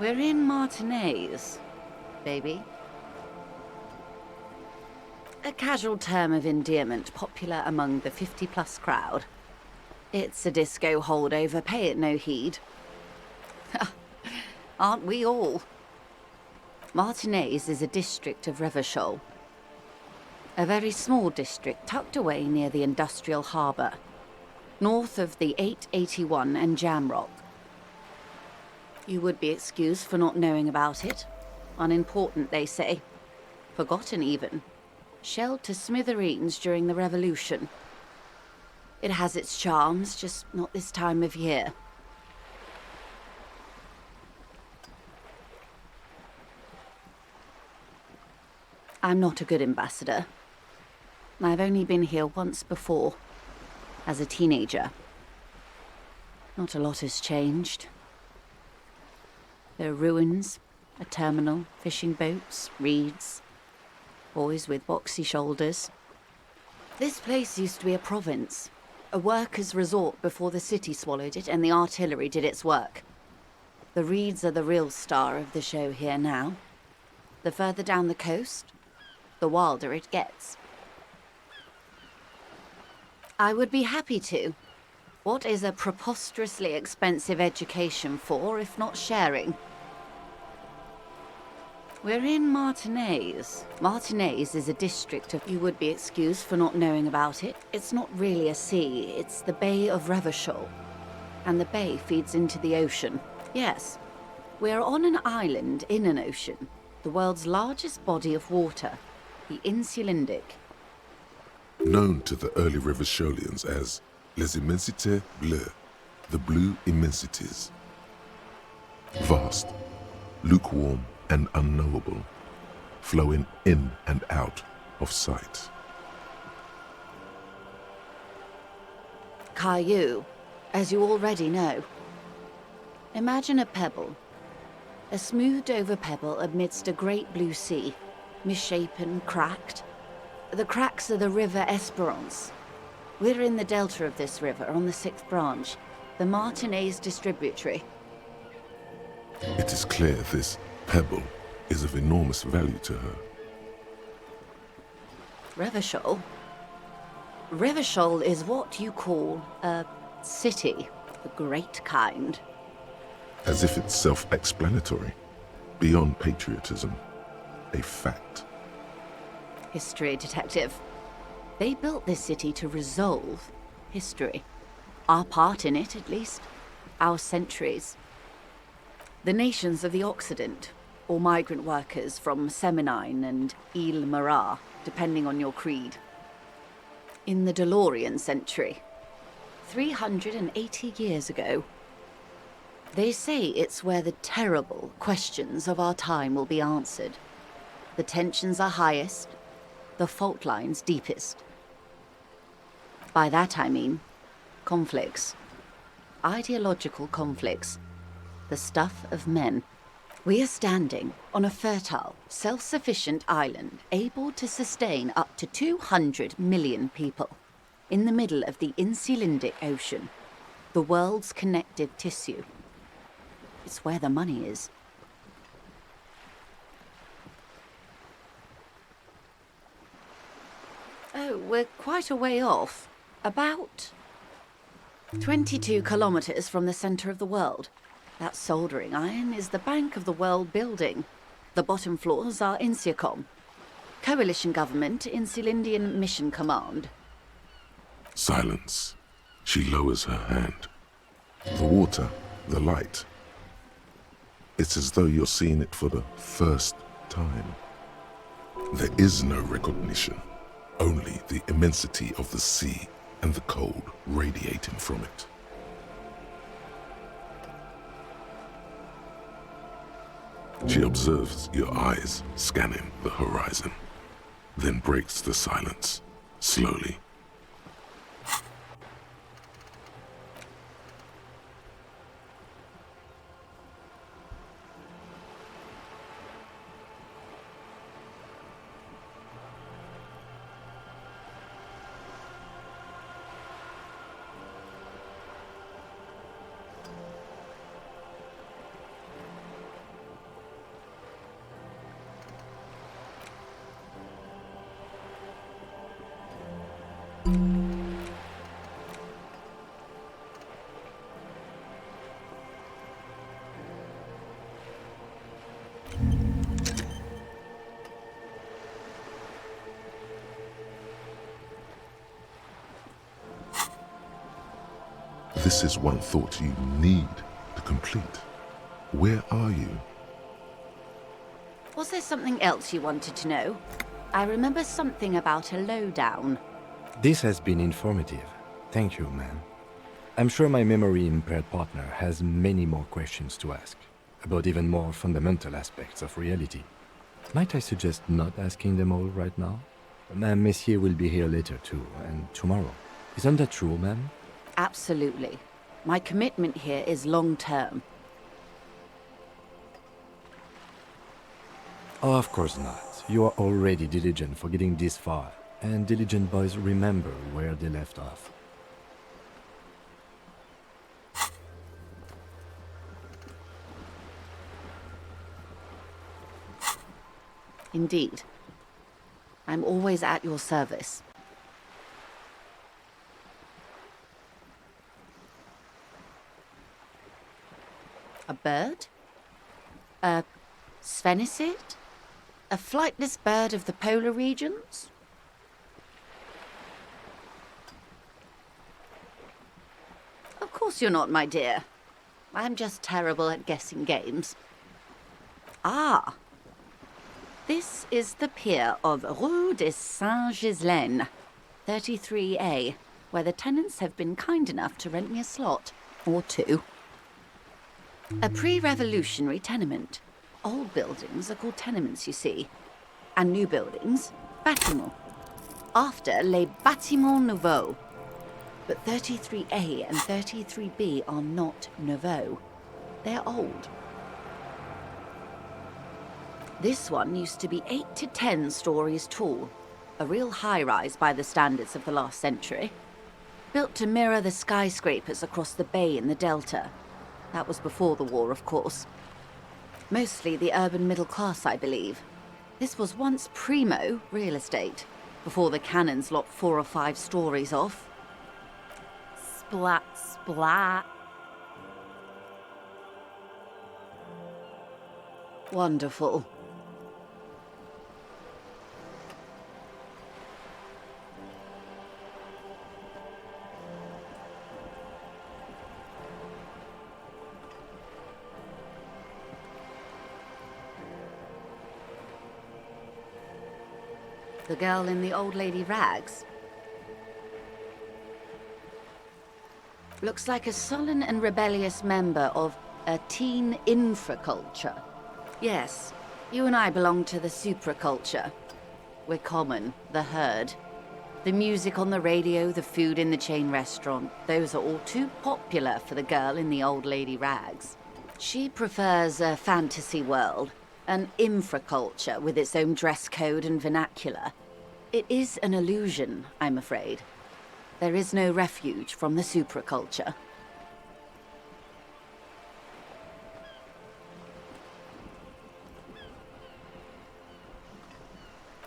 We're in Martinez, baby. A casual term of endearment popular among the 50-plus crowd. It's a disco holdover, pay it no heed. Aren't we all? Martinez is a district of Revachol. A very small district tucked away near the industrial harbour, north of the 881 and Jamrock. You would be excused for not knowing about it. Unimportant, they say. Forgotten, even. Shelled to smithereens during the Revolution. It has its charms, just not this time of year. I'm not a good ambassador. I've only been here once before, as a teenager. Not a lot has changed. There are ruins, a terminal, fishing boats, reeds, boys with boxy shoulders. This place used to be a province, a workers' resort before the city swallowed it and the artillery did its work. The reeds are the real star of the show here now. The further down the coast, the wilder it gets. I would be happy to. What is a preposterously expensive education for, if not sharing? We're in Martinez. Martinez is a district of... You would be excused for not knowing about it. It's not really a sea, it's the Bay of Revachol. And the bay feeds into the ocean. Yes, we're on an island in an ocean. The world's largest body of water, the Insulindic. Known to the early Revacholians as Les Immensités Bleues, the blue immensities. Vast, lukewarm, and unknowable, flowing in and out of sight. Caillou, as you already know. Imagine a pebble. A smoothed-over pebble amidst a great blue sea, misshapen, cracked. The cracks are the River Esperance. We're in the delta of this river, on the 6th branch, the Martinez distributary. It is clear this pebble is of enormous value to her. Revachol? Revachol is what you call a city, the great kind. As if it's self-explanatory, beyond patriotism, a fact. History detective. They built this city to resolve history. Our part in it, at least. Our centuries. The nations of the Occident, or migrant workers from Seminine and Ile Marat, depending on your creed. In the DeLorean century, 380 years ago. They say it's where the terrible questions of our time will be answered. The tensions are highest, the fault lines deepest. By that I mean conflicts. Ideological conflicts. The stuff of men. We are standing on a fertile, self-sufficient island able to sustain up to 200 million people in the middle of the Insulindic Ocean, the world's connective tissue. It's where the money is. Oh, we're quite a way off. About 22 kilometers from the center of the world. That soldering iron is the Bank of the World building. The bottom floors are Insiacom. Coalition government, Insulindian Mission Command. Silence. She lowers her hand. The water, the light. It's as though you're seeing it for the first time. There is no recognition, only the immensity of the sea and the cold radiating from it. She observes your eyes scanning the horizon, then breaks the silence, slowly. This is one thought you need to complete. Where are you? Was there something else you wanted to know? I remember something about a lowdown. This has been informative. Thank you, ma'am. I'm sure my memory-impaired partner has many more questions to ask, about even more fundamental aspects of reality. Might I suggest not asking them all right now? Madame Messier will be here later too, and tomorrow. Isn't that true, ma'am? Absolutely. My commitment here is long-term. Oh, of course not. You are already diligent for getting this far, and diligent boys remember where they left off. Indeed. I'm always at your service. A bird? A sphenicid? A flightless bird of the polar regions? Of course you're not, my dear. I'm just terrible at guessing games. Ah! This is the pier of Rue de Saint-Ghislain, 33A, where the tenants have been kind enough to rent me a slot, or two. A pre-revolutionary tenement. Old buildings are called tenements, you see. And new buildings, bâtiments. After les bâtiments nouveaux. But 33A and 33B are not nouveaux. They're old. This one used to be 8 to 10 stories tall. A real high-rise by the standards of the last century. Built to mirror the skyscrapers across the bay in the Delta. That was before the war, of course. Mostly the urban middle class, I believe. This was once primo real estate, before the cannons lopped 4 or 5 stories off. Splat, splat. Wonderful. The girl in the old lady rags. Looks like a sullen and rebellious member of a teen infraculture. Yes, you and I belong to the supraculture. We're common, the herd. The music on the radio, the food in the chain restaurant, those are all too popular for the girl in the old lady rags. She prefers a fantasy world, an infraculture with its own dress code and vernacular. It is an illusion, I'm afraid. There is no refuge from the supraculture.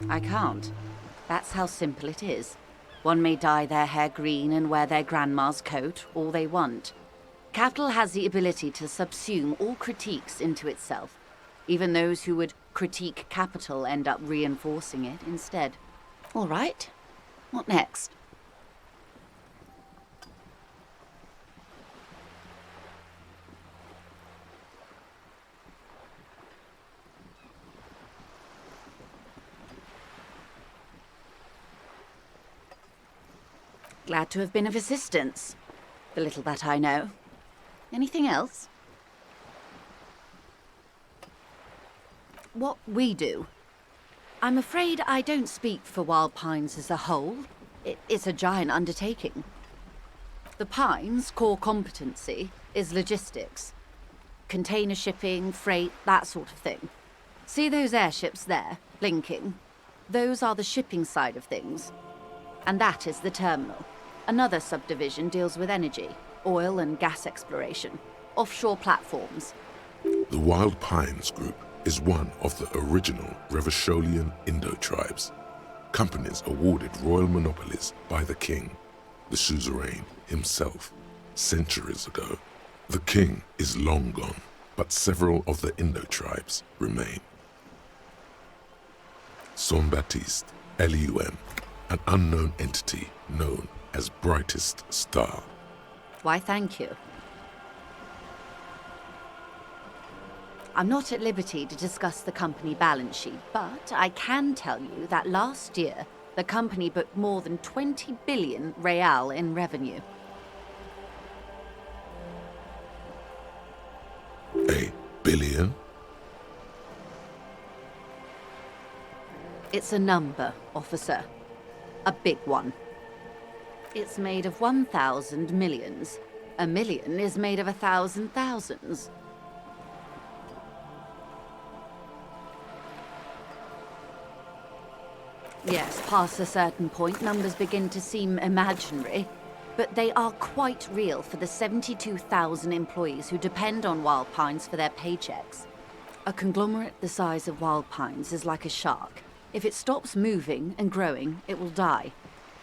I can't. That's how simple it is. One may dye their hair green and wear their grandma's coat all they want. Capital has the ability to subsume all critiques into itself. Even those who would critique capital end up reinforcing it instead. All right. What next? Glad to have been of assistance. The little that I know. Anything else? What we do. I'm afraid I don't speak for Wild Pines as a whole. It's a giant undertaking. The Pines' core competency is logistics. Container shipping, freight, that sort of thing. See those airships there, blinking? Those are the shipping side of things. And that is the terminal. Another subdivision deals with energy, oil and gas exploration, offshore platforms. The Wild Pines Group is one of the original Revacholian Indo-tribes. Companies awarded royal monopolies by the king, the suzerain himself, centuries ago. The king is long gone, but several of the Indo-tribes remain. Saint-Baptiste, Elysium, an unknown entity known as Brightest Star. Why, thank you. I'm not at liberty to discuss the company balance sheet, but I can tell you that last year, the company booked more than 20 billion real in revenue. A billion? It's a number, officer. A big one. It's made of 1,000 millions. A million is made of 1,000 thousands. Yes, past a certain point, numbers begin to seem imaginary, but they are quite real for the 72,000 employees who depend on Wild Pines for their paychecks. A conglomerate the size of Wild Pines is like a shark. If it stops moving and growing, it will die.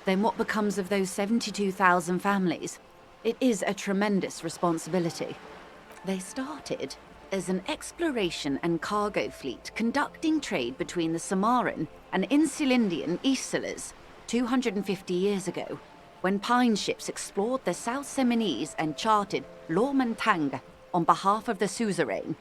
Then what becomes of those 72,000 families? It is a tremendous responsibility. They started as an exploration and cargo fleet conducting trade between the Samaran and Insulindian Isolas 250 years ago, when pine ships explored the South Seminese and charted Lomantang on behalf of the suzerain.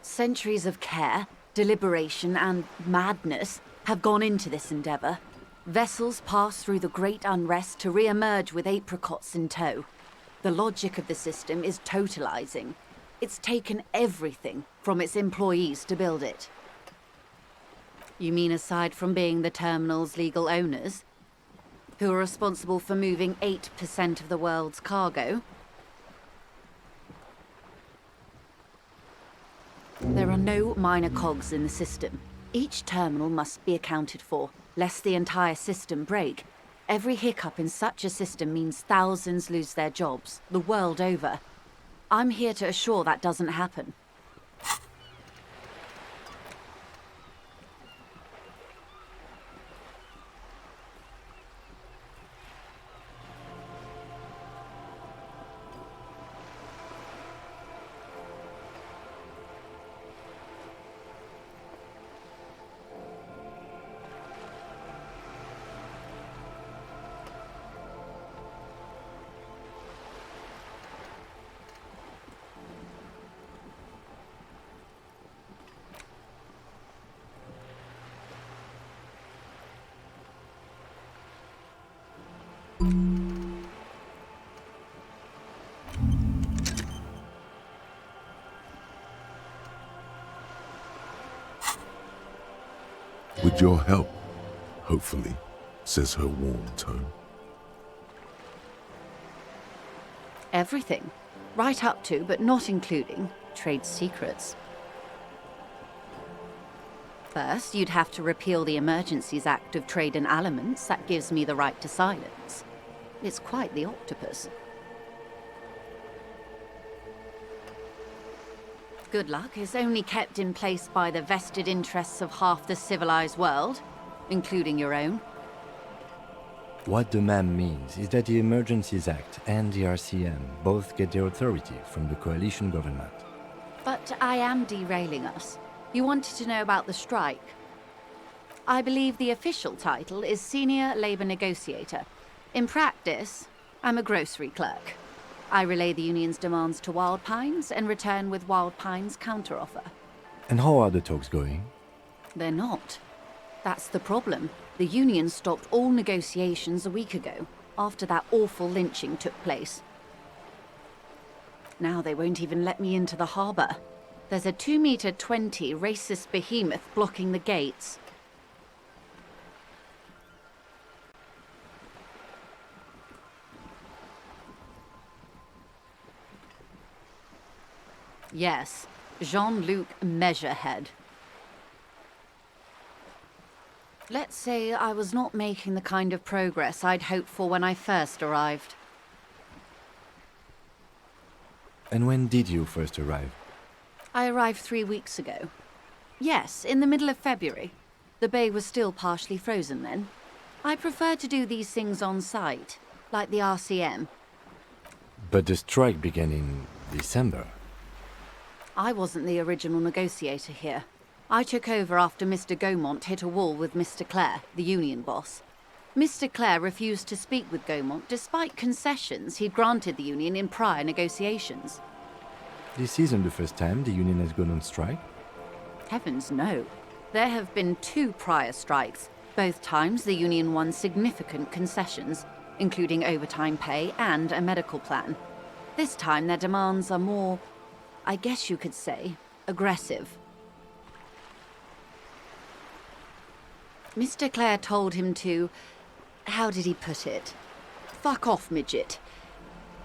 Centuries of care, deliberation, and madness have gone into this endeavor. Vessels pass through the great unrest to re-emerge with apricots in tow. The logic of the system is totalizing. It's taken everything from its employees to build it. You mean aside from being the terminal's legal owners, who are responsible for moving 8% of the world's cargo? There are no minor cogs in the system. Each terminal must be accounted for, lest the entire system break. Every hiccup in such a system means thousands lose their jobs, the world over. I'm here to assure that doesn't happen. With your help, hopefully, says her warm tone. Everything. Right up to, but not including, trade secrets. First, you'd have to repeal the Emergencies Act of Trade in Aliments that gives me the right to silence. It's quite the octopus. Good luck is only kept in place by the vested interests of half the civilized world, including your own. What the ma'am means is that the Emergencies Act and the RCM both get their authority from the coalition government. But I am derailing us. You wanted to know about the strike. I believe the official title is Senior Labor Negotiator. In practice, I'm a grocery clerk. I relay the union's demands to Wild Pines and return with Wild Pines' counteroffer. And how are the talks going? They're not. That's the problem. The union stopped all negotiations a week ago, after that awful lynching took place. Now they won't even let me into the harbour. There's a 2-meter-20 racist behemoth blocking the gates. Yes, Jean-Luc Measurehead. Let's say I was not making the kind of progress I'd hoped for when I first arrived. And when did you first arrive? I arrived 3 weeks ago. Yes, in the middle of February. The bay was still partially frozen then. I prefer to do these things on site, like the RCM. But the strike began in December. I wasn't the original negotiator here. I took over after Mr. Gaumont hit a wall with Mr. Clare, the union boss. Mr. Clare refused to speak with Gaumont despite concessions he'd granted the union in prior negotiations. This isn't the first time the union has gone on strike? Heavens no. There have been 2 prior strikes. Both times the union won significant concessions, including overtime pay and a medical plan. This time their demands are more, I guess you could say, aggressive. Mr. Clare told him to, how did he put it? Fuck off, midget.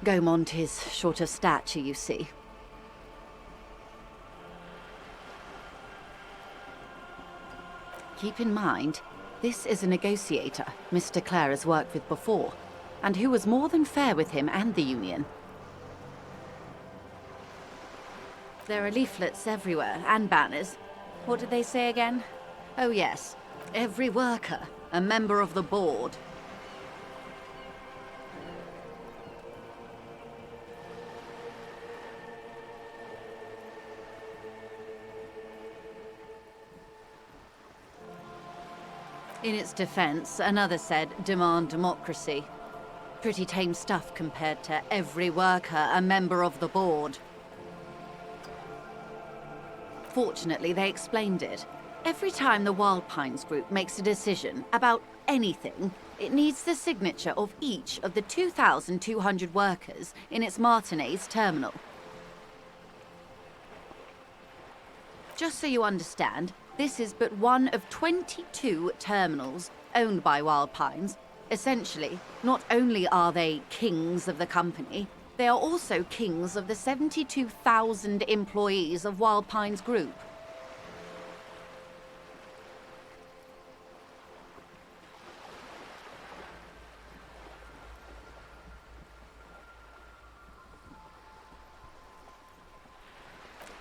Gaumont is short of stature, you see. Keep in mind, this is a negotiator Mr. Clare has worked with before, and who was more than fair with him and the union. There are leaflets everywhere, and banners. What did they say again? Oh yes, every worker, a member of the board. In its defense, another said, demand democracy. Pretty tame stuff compared to every worker, a member of the board. Fortunately, they explained it. Every time the Wild Pines group makes a decision about anything, it needs the signature of each of the 2,200 workers in its Martinez terminal. Just so you understand, this is but one of 22 terminals owned by Wild Pines. Essentially, not only are they kings of the company, they are also kings of the 72,000 employees of Wild Pines Group.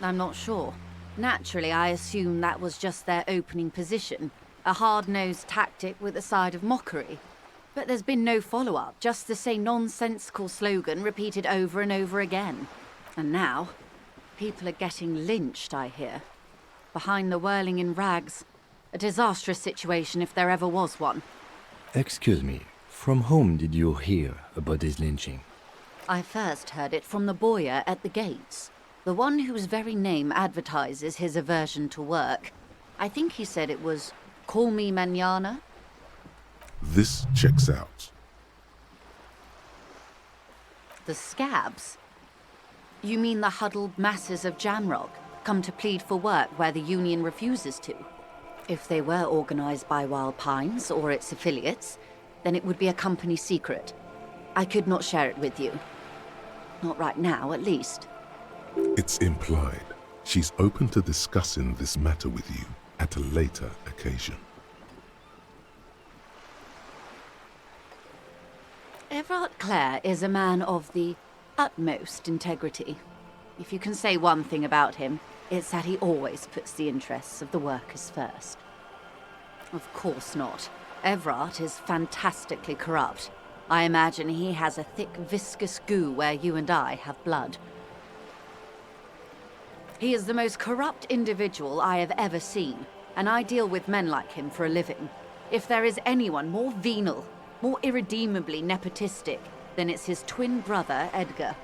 I'm not sure. Naturally, I assume that was just their opening position, a hard-nosed tactic with a side of mockery. But there's been no follow-up, just the same nonsensical slogan repeated over and over again. And now, people are getting lynched, I hear. Behind the whirling in rags. A disastrous situation if there ever was one. Excuse me, from whom did you hear about this lynching? I first heard it from the bowyer at the gates. The one whose very name advertises his aversion to work. I think he said it was, call me mañana. This checks out. The scabs? You mean the huddled masses of Jamrock, come to plead for work where the union refuses to? If they were organized by Wild Pines or its affiliates, then it would be a company secret. I could not share it with you. Not right now, at least. It's implied she's open to discussing this matter with you at a later occasion. Everard Clare is a man of the utmost integrity. If you can say one thing about him, it's that he always puts the interests of the workers first. Of course not. Everard is fantastically corrupt. I imagine he has a thick, viscous goo where you and I have blood. He is the most corrupt individual I have ever seen, and I deal with men like him for a living. If there is anyone more venal, more irredeemably nepotistic, then it's his twin brother, Edgar.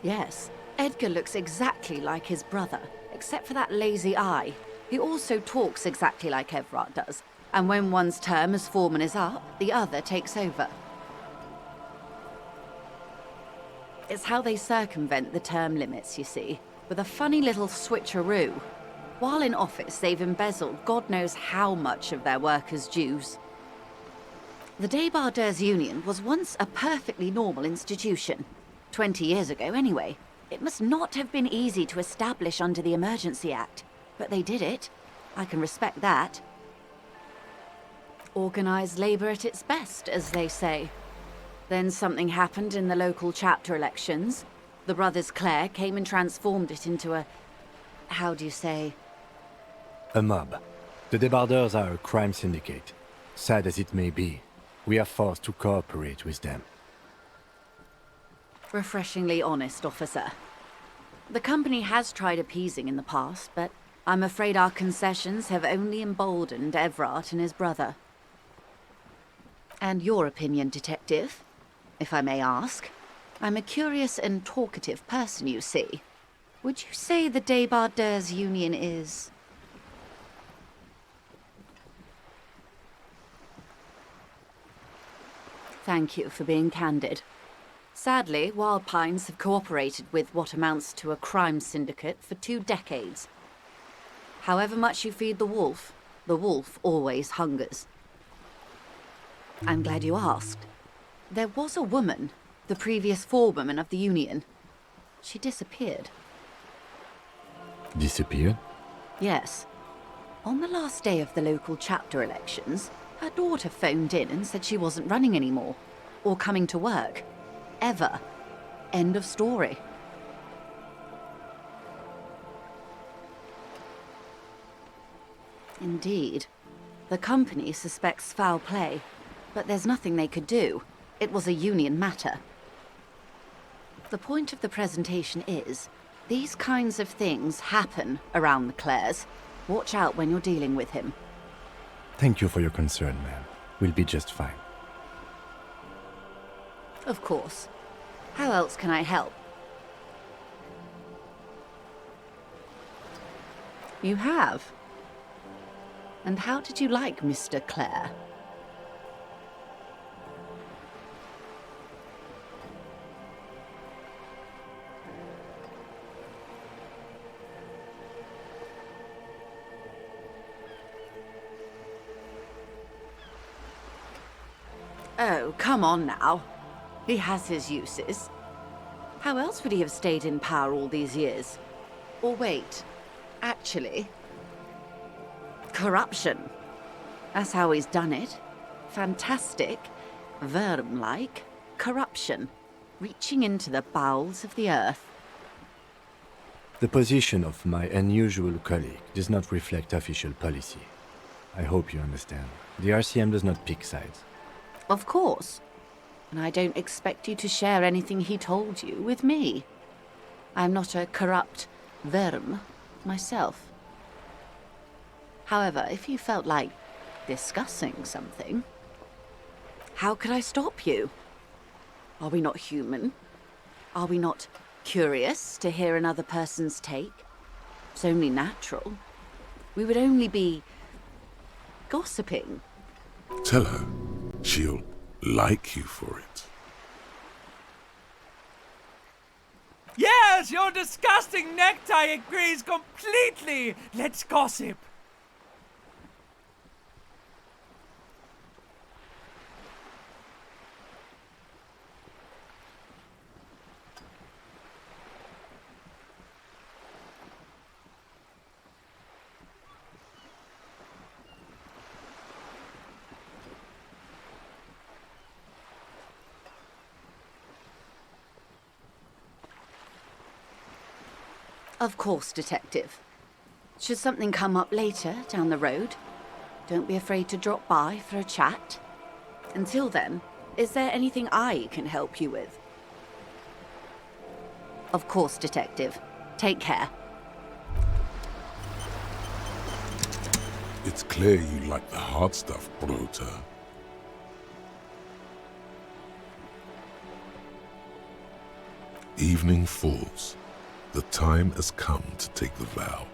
Yes, Edgar looks exactly like his brother, except for that lazy eye. He also talks exactly like Everard does, and when one's term as foreman is up, the other takes over. It's how they circumvent the term limits, you see, with a funny little switcheroo. While in office, they've embezzled God knows how much of their workers' dues. The Débardeurs Union was once a perfectly normal institution. 20 years ago, anyway. It must not have been easy to establish under the Emergency Act, but they did it. I can respect that. Organised labour at its best, as they say. Then something happened in the local chapter elections. The brothers Clare came and transformed it into a... how do you say? A mob. The Débardeurs are a crime syndicate. Sad as it may be, we are forced to cooperate with them. Refreshingly honest, officer. The company has tried appeasing in the past, but I'm afraid our concessions have only emboldened Everard and his brother. And your opinion, detective, if I may ask? I'm a curious and talkative person, you see. Would you say the Débardeurs Union is... Thank you for being candid. Sadly, Wild Pines have cooperated with what amounts to a crime syndicate for 2 decades. However much you feed the wolf always hungers. I'm glad you asked. There was a woman, the previous forewoman of the Union. She disappeared. Disappeared? Yes. On the last day of the local chapter elections, her daughter phoned in and said she wasn't running anymore, or coming to work. Ever. End of story. Indeed. The company suspects foul play, but there's nothing they could do. It was a union matter. The point of the presentation is, these kinds of things happen around the Clares. Watch out when you're dealing with him. Thank you for your concern, ma'am. We'll be just fine. Of course. How else can I help? You have? And how did you like Mr. Clare? Oh, come on now. He has his uses. How else would he have stayed in power all these years? Or wait, actually... corruption. That's how he's done it. Fantastic, Verm-like corruption, reaching into the bowels of the earth. The position of my unusual colleague does not reflect official policy. I hope you understand. The RCM does not pick sides. Of course. And I don't expect you to share anything he told you with me. I'm not a corrupt Verm myself. However, if you felt like discussing something, how could I stop you? Are we not human? Are we not curious to hear another person's take? It's only natural. We would only be gossiping. Tell her she'll like you for it. Yes, your disgusting necktie agrees completely. Let's gossip. Of course, Detective. Should something come up later down the road, don't be afraid to drop by for a chat. Until then, is there anything I can help you with? Of course, Detective. Take care. It's clear you like the hard stuff, Brota. Evening falls. The time has come to take the vow.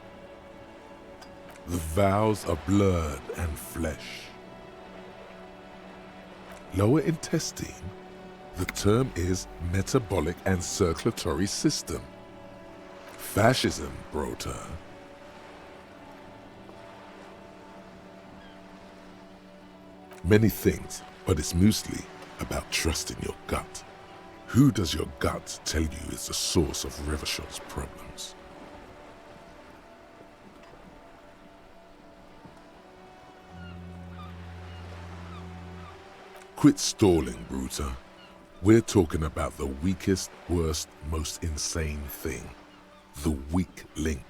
The vows are blood and flesh. Lower intestine, the term is metabolic and circulatory system. Fascism, Brota. Many things, but it's mostly about trusting your gut. Who does your gut tell you is the source of Revachol's problems? Quit stalling, Bruta. We're talking about the weakest, worst, most insane thing. The weak link.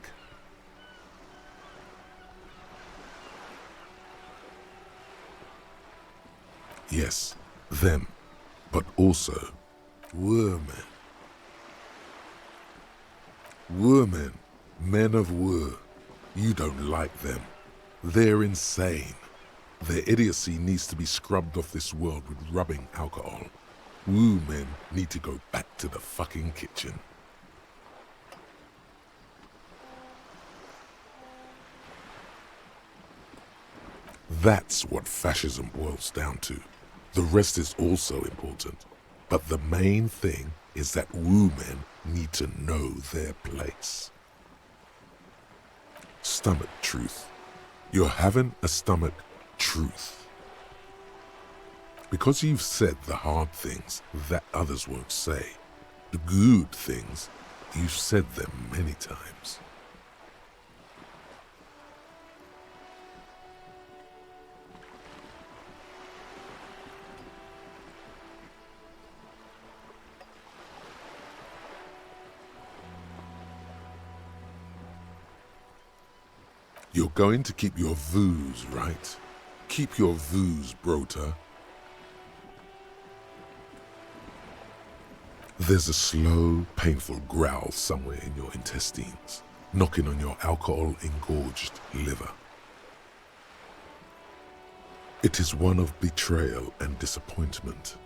Yes, them, but also Women. Women, men of war. You don't like them. They're insane. Their idiocy needs to be scrubbed off this world with rubbing alcohol. Woo men need to go back to the fucking kitchen. That's what fascism boils down to. The rest is also important. But the main thing is that woo men need to know their place. Stomach truth. You're having a stomach truth. Because you've said the hard things that others won't say. The good things, you've said them many times. You're going to keep your voos, right? Keep your voos, Brota. There's a slow, painful growl somewhere in your intestines, knocking on your alcohol-engorged liver. It is one of betrayal and disappointment.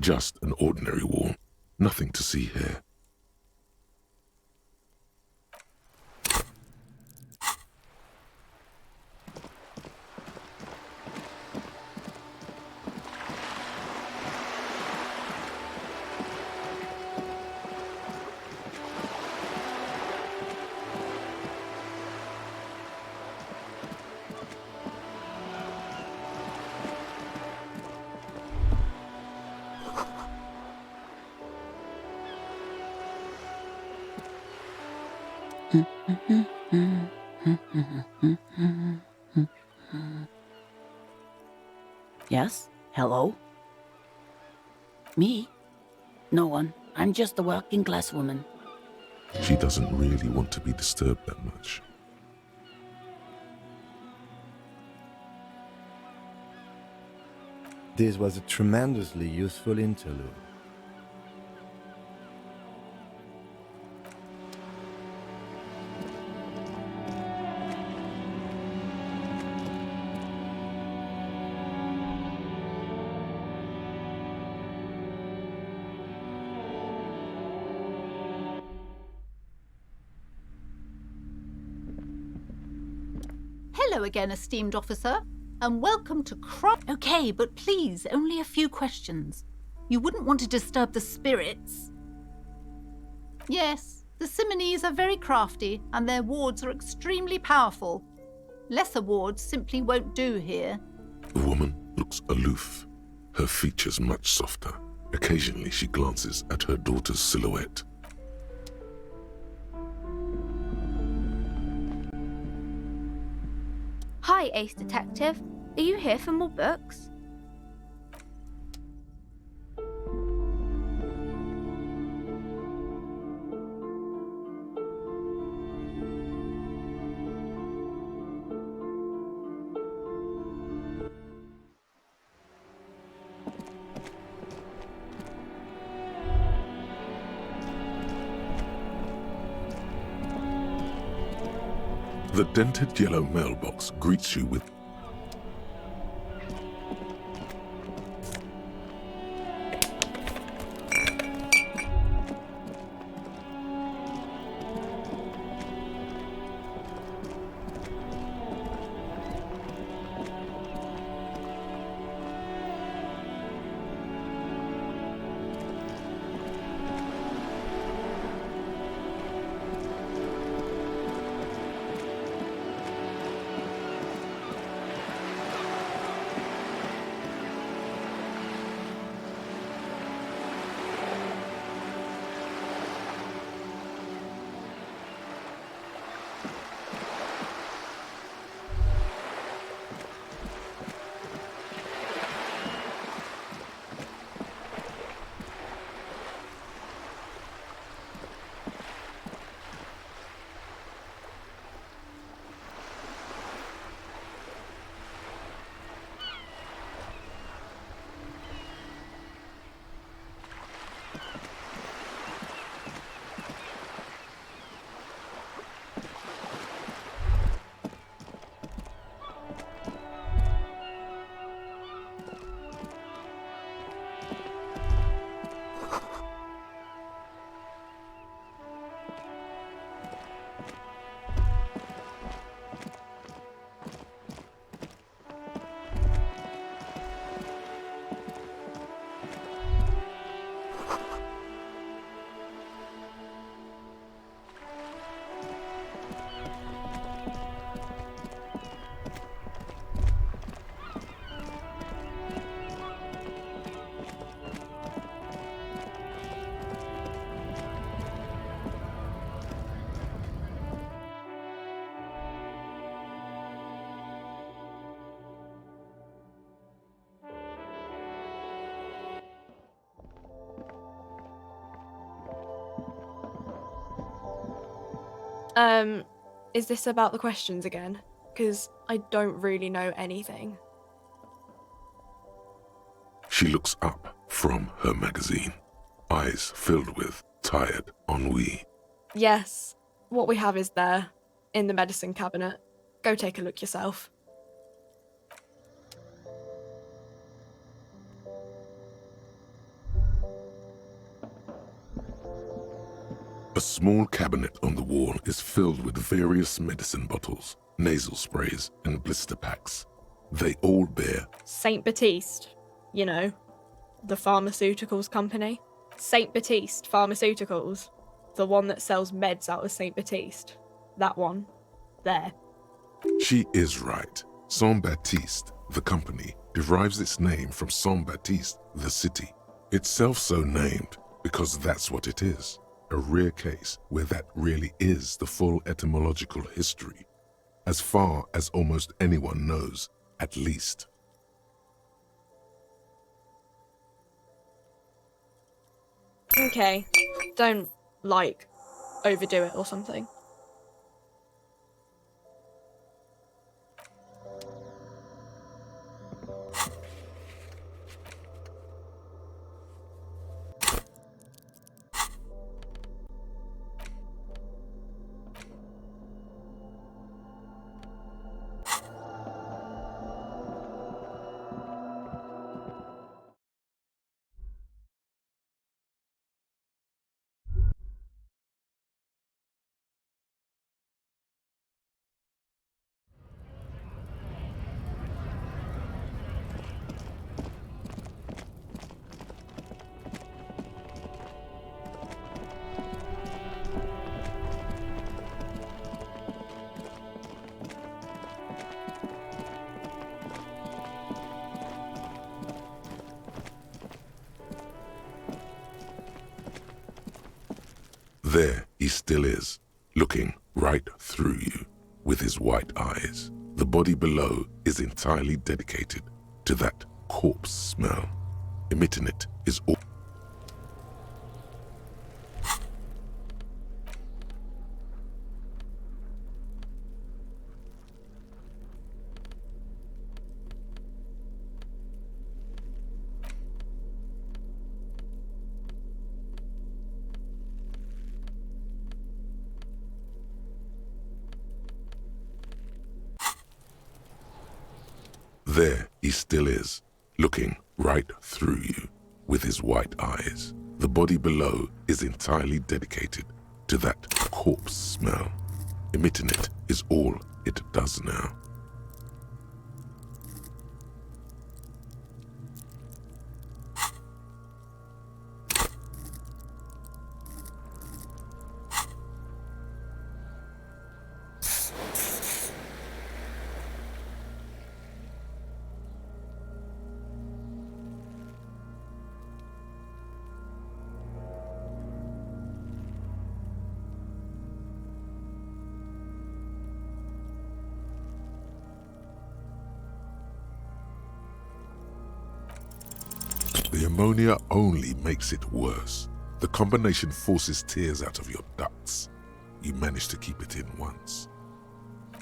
Just an ordinary wall. Nothing to see here. Yes? Hello? Me? No one. I'm just a working class woman. She doesn't really want to be disturbed that much. This was a tremendously useful interlude. Hello again, esteemed officer, and welcome to Carve. Okay, but please, only a few questions. You wouldn't want to disturb the spirits. Yes, the Simonees are very crafty, and their wards are extremely powerful. Lesser wards simply won't do here. The woman looks aloof, her features much softer. Occasionally she glances at her daughter's silhouette. Hi, Ace Detective. Are you here for more books? The dented yellow mailbox greets you with Is this about the questions again? Because I don't really know anything. She looks up from her magazine, eyes filled with tired ennui. Yes, what we have is there, in the medicine cabinet. Go take a look yourself. small cabinet on the wall is filled with various medicine bottles, nasal sprays, and blister packs. They all bear St. Baptiste, you know, the pharmaceuticals company. St. Baptiste Pharmaceuticals, the one that sells meds out of St. Baptiste. That one. There. She is right. Saint Baptiste, the company, derives its name from Saint Baptiste, the city. Itself so named because that's what it is. A rare case where that really is the full etymological history. As far as almost anyone knows, at least. Okay. Don't, overdo it or something. There he still is, looking right through you with his white eyes. The body below is entirely dedicated to that corpse smell. Emitting it is all. There he still is, looking right through you with his white eyes. The body below is entirely dedicated to that corpse smell. Emitting it is all it does now. The ammonia only makes it worse. The combination forces tears out of your ducts. You manage to keep it in once.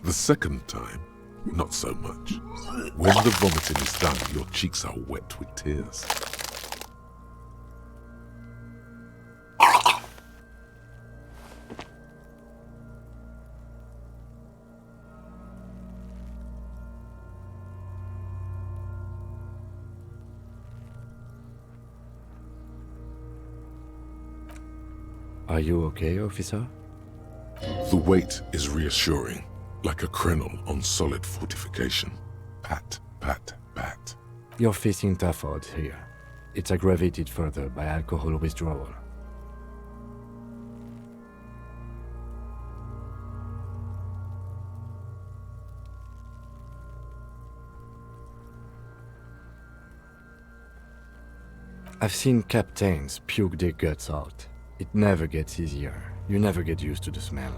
The second time, not so much. When the vomiting is done, your cheeks are wet with tears. Are you okay, officer? The weight is reassuring, like a crenel on solid fortification. Pat, pat, pat. You're facing tough odds here. It's aggravated further by alcohol withdrawal. I've seen captains puke their guts out. It never gets easier. You never get used to the smell.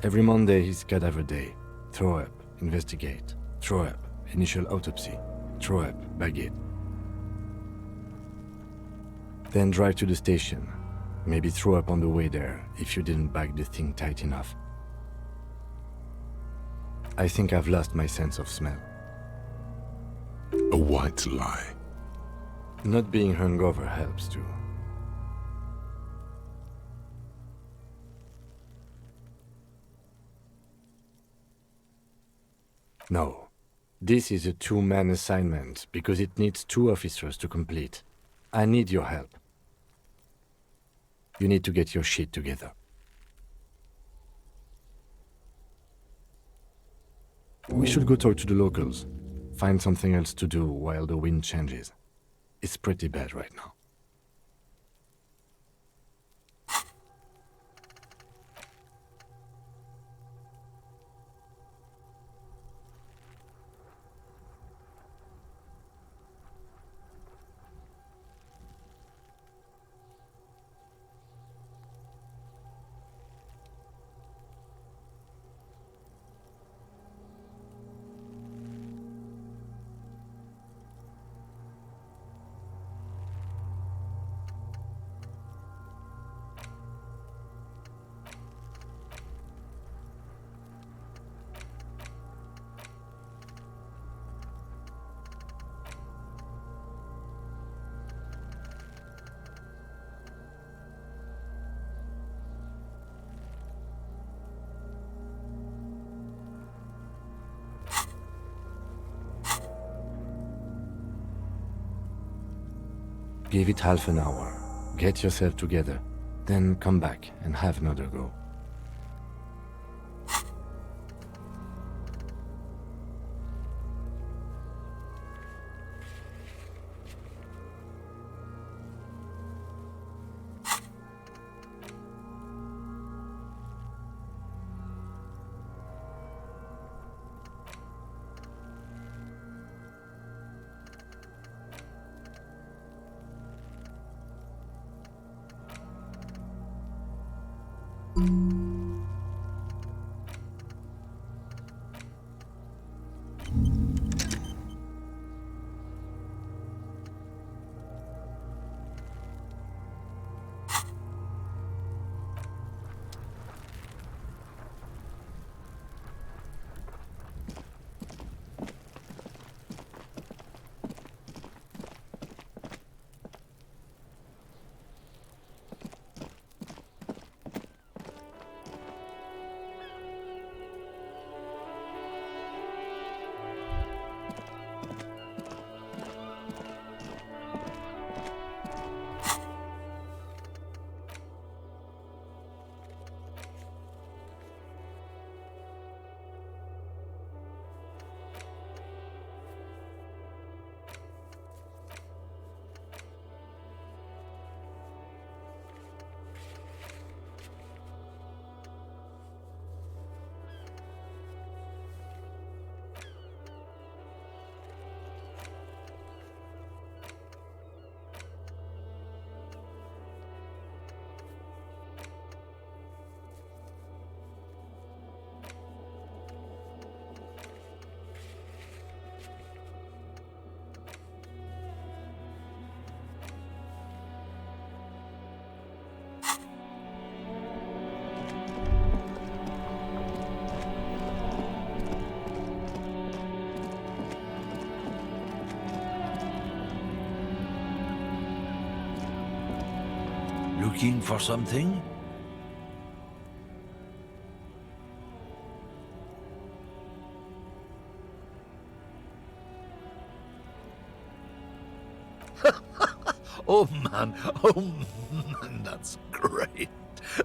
Every Monday is cadaver day. Throw up, investigate. Throw up, initial autopsy. Throw up, bag it. Then drive to the station. Maybe throw up on the way there if you didn't bag the thing tight enough. I think I've lost my sense of smell. A white lie. Not being hungover helps too. No. This is a two-man assignment because it needs 2 officers to complete. I need your help. You need to get your shit together. We should go talk to the locals. Find something else to do while the wind changes. It's pretty bad right now. Give it half an hour. Get yourself together. Then come back and have another go. Looking for something? Oh man, that's great.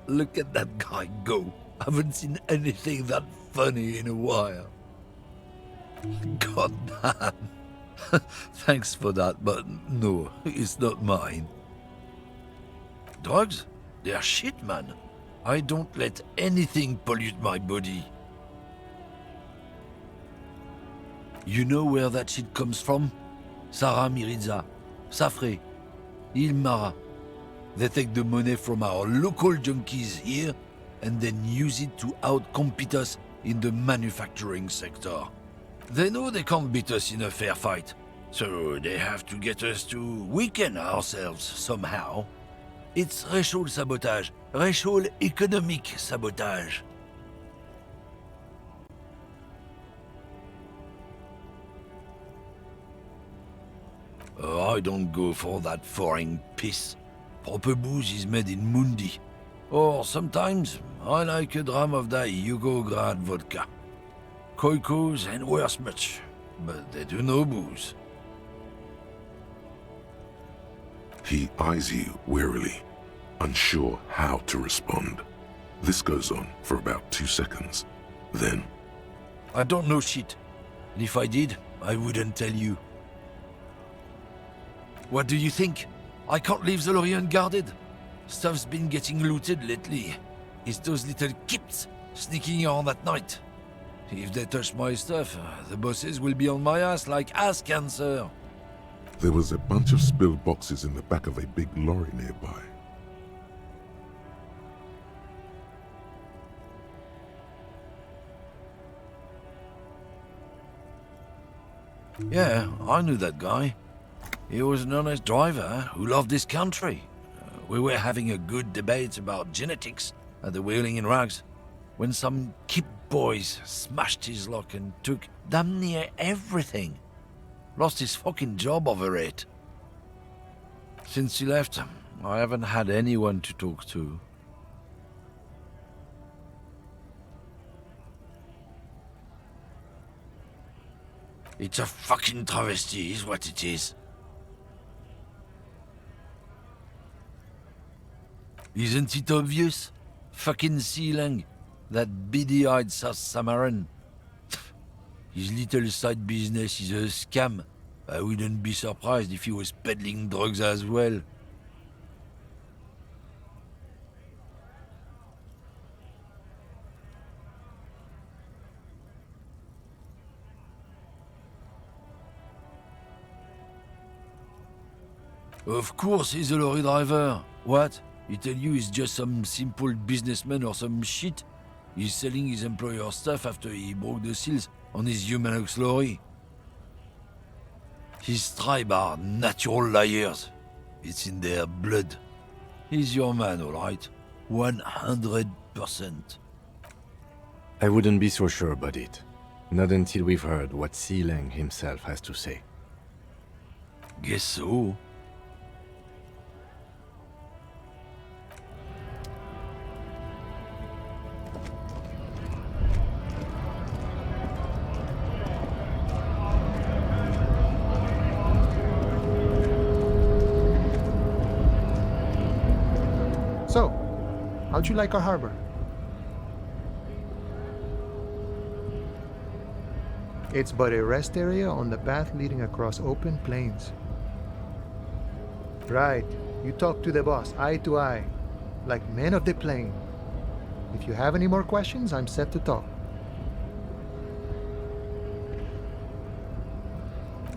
Look at that guy go. Haven't seen anything that funny in a while. God damn. Thanks for that, but no, it's not mine. Drugs? They're shit, man. I don't let anything pollute my body. You know where that shit comes from? Sarah Miriza, Safre, Ilmara. They take the money from our local junkies here and then use it to outcompete us in the manufacturing sector. They know they can't beat us in a fair fight, so they have to get us to weaken ourselves somehow. It's racial sabotage, racial economic sabotage. I don't go for that foreign piss. Proper booze is made in Mundi. Or sometimes, I like a dram of that Yugograd vodka. Koikos and worse much, but they do no booze. He eyes you warily, unsure how to respond. This goes on for about 2 seconds. Then, I don't know shit. And if I did, I wouldn't tell you. What do you think? I can't leave the lorry unguarded. Stuff's been getting looted lately. It's those little kips sneaking around at night. If they touch my stuff, the bosses will be on my ass like ass cancer. There was a bunch of spilled boxes in the back of a big lorry nearby. Yeah, I knew that guy. He was an honest driver who loved his country. We were having a good debate about genetics at the Wheeling in Rags when some kip boys smashed his lock and took damn near everything. Lost his fucking job over it. Since he left, I haven't had anyone to talk to. It's a fucking travesty, is what it is. Isn't it obvious? Fucking Sealang, that beady-eyed South Samaran. His little side business is a scam. I wouldn't be surprised if he was peddling drugs as well. Of course he's a lorry driver. What? He tell you he's just some simple businessman or some shit? He's selling his employer stuff after he broke the seals on his Humanox lorry. His tribe are natural liars. It's in their blood. He's your man, all right? 100%. I wouldn't be so sure about it. Not until we've heard what Sealang himself has to say. Guess so. So, how'd you like our harbor? It's but a rest area on the path leading across open plains. Right, you talk to the boss, eye to eye, like men of the plain. If you have any more questions, I'm set to talk.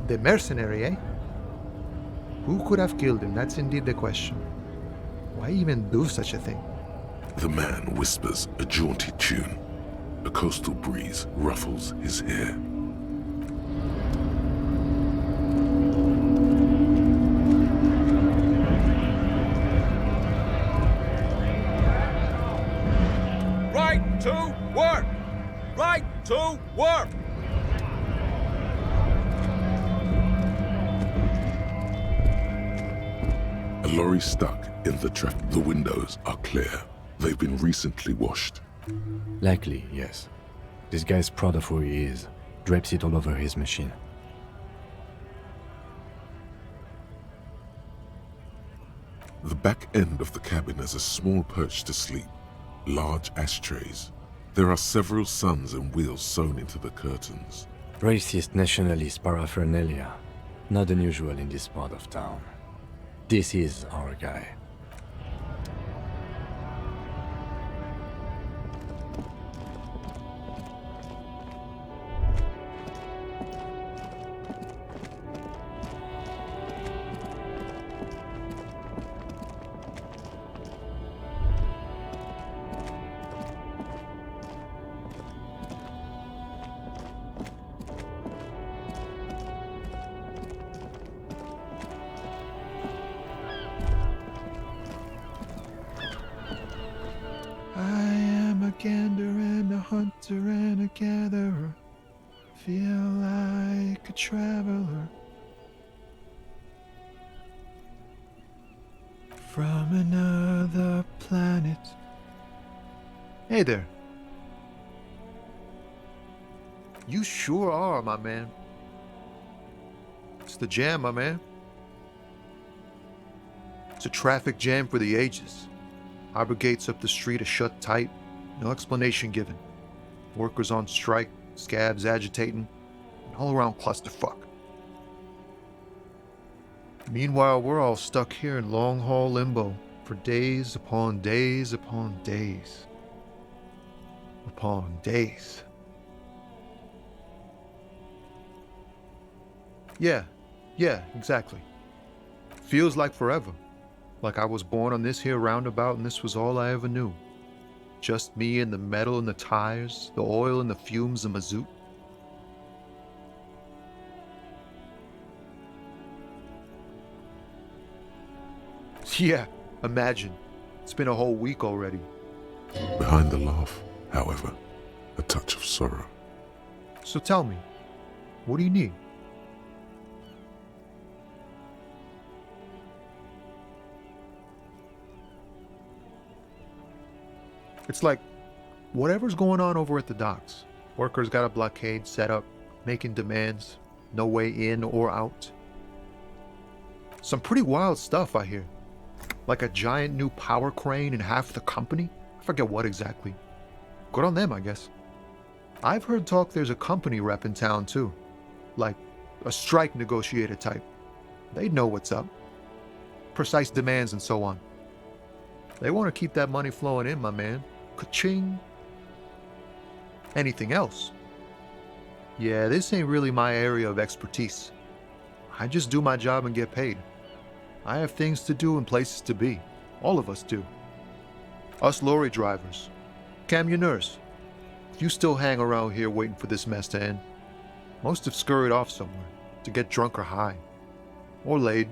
The mercenary, eh? Who could have killed him? That's indeed the question. Why even do such a thing? The man whispers a jaunty tune. A coastal breeze ruffles his hair. Right to work! Right to work! A lorry stuck in the traffic. The windows are clear. They've been recently washed. Likely, yes. This guy's proud of who he is. Drapes it all over his machine. The back end of the cabin has a small perch to sleep. Large ashtrays. There are several suns and wheels sewn into the curtains. Racist nationalist paraphernalia. Not unusual in this part of town. This is our guy. Gander and a hunter and a gatherer, feel like a traveler from another planet. Hey there. You sure are, my man. It's the jam, my man. It's a traffic jam for the ages. Harbor gates up the street are shut tight. No explanation given. Workers on strike. scabs agitating, an all-around clusterfuck. Meanwhile, we're all stuck here in long-haul limbo for days upon days upon days upon days. Yeah, exactly. Feels like forever. Like I was born on this here roundabout and this was all I ever knew. Just me and the metal and the tires, the oil and the fumes of mazout. Yeah, imagine. It's been a whole week already. Behind the laugh, however, a touch of sorrow. So tell me, what do you need? It's like, whatever's going on over at the docks. Workers got a blockade set up, making demands, no way in or out. Some pretty wild stuff, I hear. Like a giant new power crane in half the company? I forget what exactly. Good on them, I guess. I've heard talk there's a company rep in town too. Like a strike negotiator type. They'd know what's up. Precise demands and so on. They want to keep that money flowing in, my man. Ka-ching. Anything else? Yeah, this ain't really my area of expertise. I just do my job and get paid. I have things to do and places to be. All of us do. Us lorry drivers, camionneurs. If you still hang around here waiting for this mess to end, most have scurried off somewhere to get drunk or high. Or laid.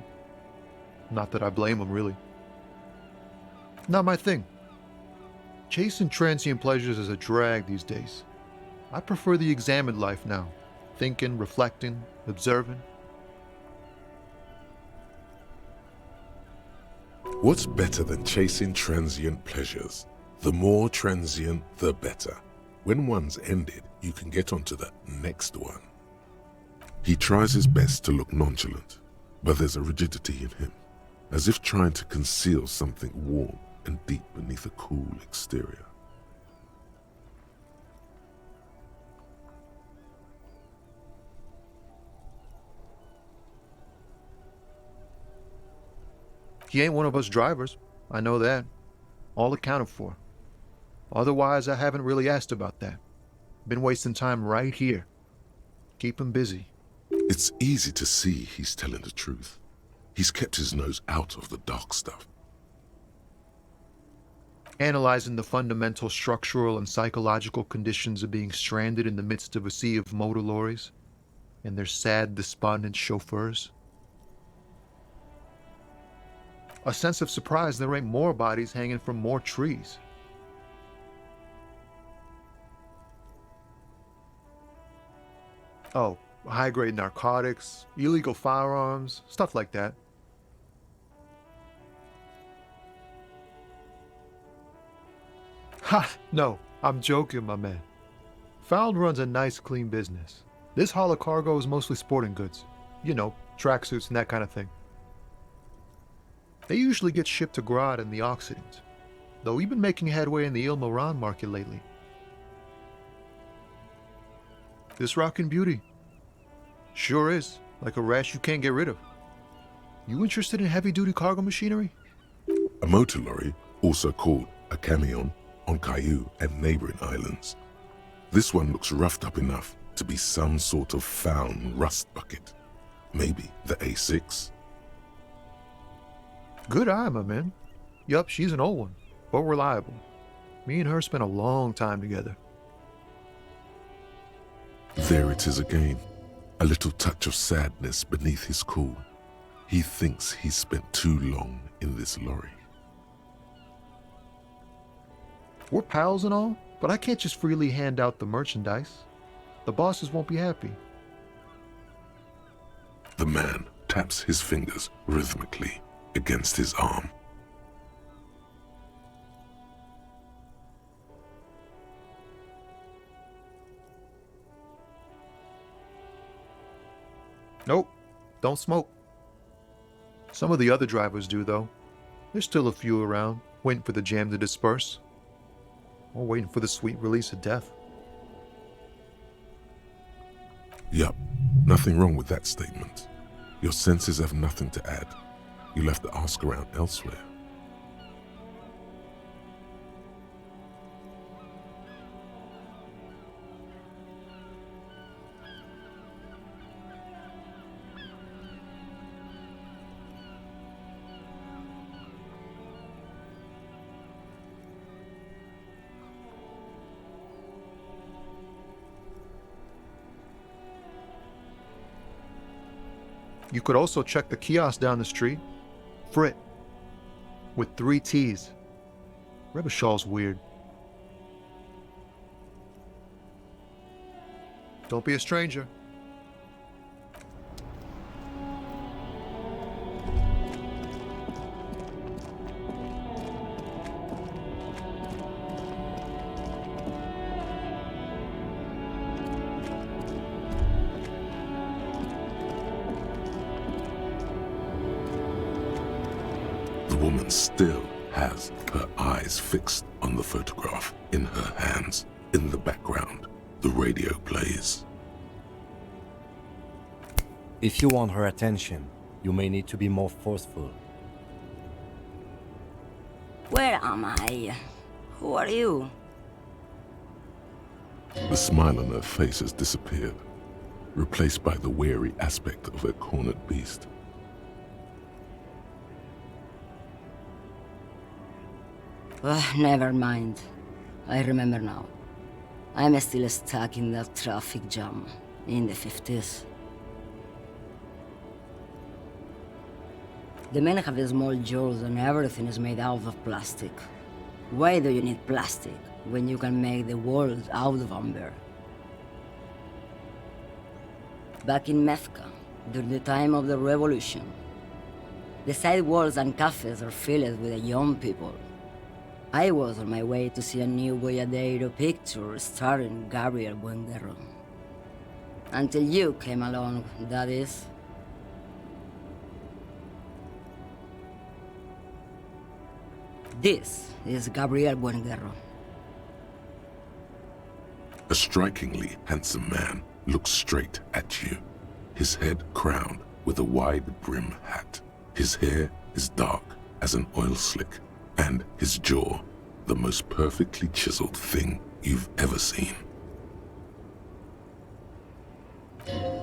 Not that I blame them, really. Not my thing. Chasing transient pleasures is a drag these days. I prefer the examined life now. Thinking, reflecting, observing. What's better than chasing transient pleasures? The more transient, the better. When one's ended, you can get onto the next one. He tries his best to look nonchalant, but there's a rigidity in him, as if trying to conceal something warm and deep beneath a cool exterior. He ain't one of us drivers. I know that. All accounted for. Otherwise, I haven't really asked about that. Been wasting time right here. Keep him busy. It's easy to see he's telling the truth. He's kept his nose out of the dark stuff. Analyzing the fundamental structural and psychological conditions of being stranded in the midst of a sea of motor lorries and their sad, despondent chauffeurs. A sense of surprise there ain't more bodies hanging from more trees. Oh, high-grade narcotics, illegal firearms, stuff like that. Ha! No, I'm joking, my man. Found runs a nice, clean business. This haul of cargo is mostly sporting goods. You know, tracksuits and that kind of thing. They usually get shipped to Grad in the Occident, though we've been making headway in the Il Moran market lately. This rockin' beauty. Sure is, like a rash you can't get rid of. You interested in heavy-duty cargo machinery? A motor lorry, also called a camion, on Caillou and neighboring islands. This one looks roughed up enough to be some sort of found rust bucket. Maybe the A6? Good eye, my man. Yup, she's an old one, but reliable. Me and her spent a long time together. There it is again. A little touch of sadness beneath his cool. He thinks he's spent too long in this lorry. We're pals and all, but I can't just freely hand out the merchandise. The bosses won't be happy. The man taps his fingers rhythmically against his arm. Nope, don't smoke. Some of the other drivers do, though. There's still a few around, waiting for the jam to disperse. Or waiting for the sweet release of death. Yup, nothing wrong with that statement. Your senses have nothing to add. You'll have to ask around elsewhere. You could also check the kiosk down the street. Frit. With 3 T's. Rebishaw's weird. Don't be a stranger. The woman still has her eyes fixed on the photograph in her hands. In the background, the radio plays. If you want her attention, you may need to be more forceful. Where am I? Who are you? The smile on her face has disappeared, replaced by the wary aspect of a cornered beast. Never mind. I remember now. I'm still stuck in that traffic jam in the 50s. The men have small jaws and everything is made out of plastic. Why do you need plastic when you can make the world out of amber? Back in Mecca, during the time of the revolution, the sidewalks and cafes are filled with young people. I was on my way to see a new Boyadero picture starring Gabriel Buenguerro. Until you came along, that is. This is Gabriel Buenguerro. A strikingly handsome man looks straight at you, his head crowned with a wide brim hat. His hair is dark as an oil slick, and his jaw the most perfectly chiseled thing you've ever seen.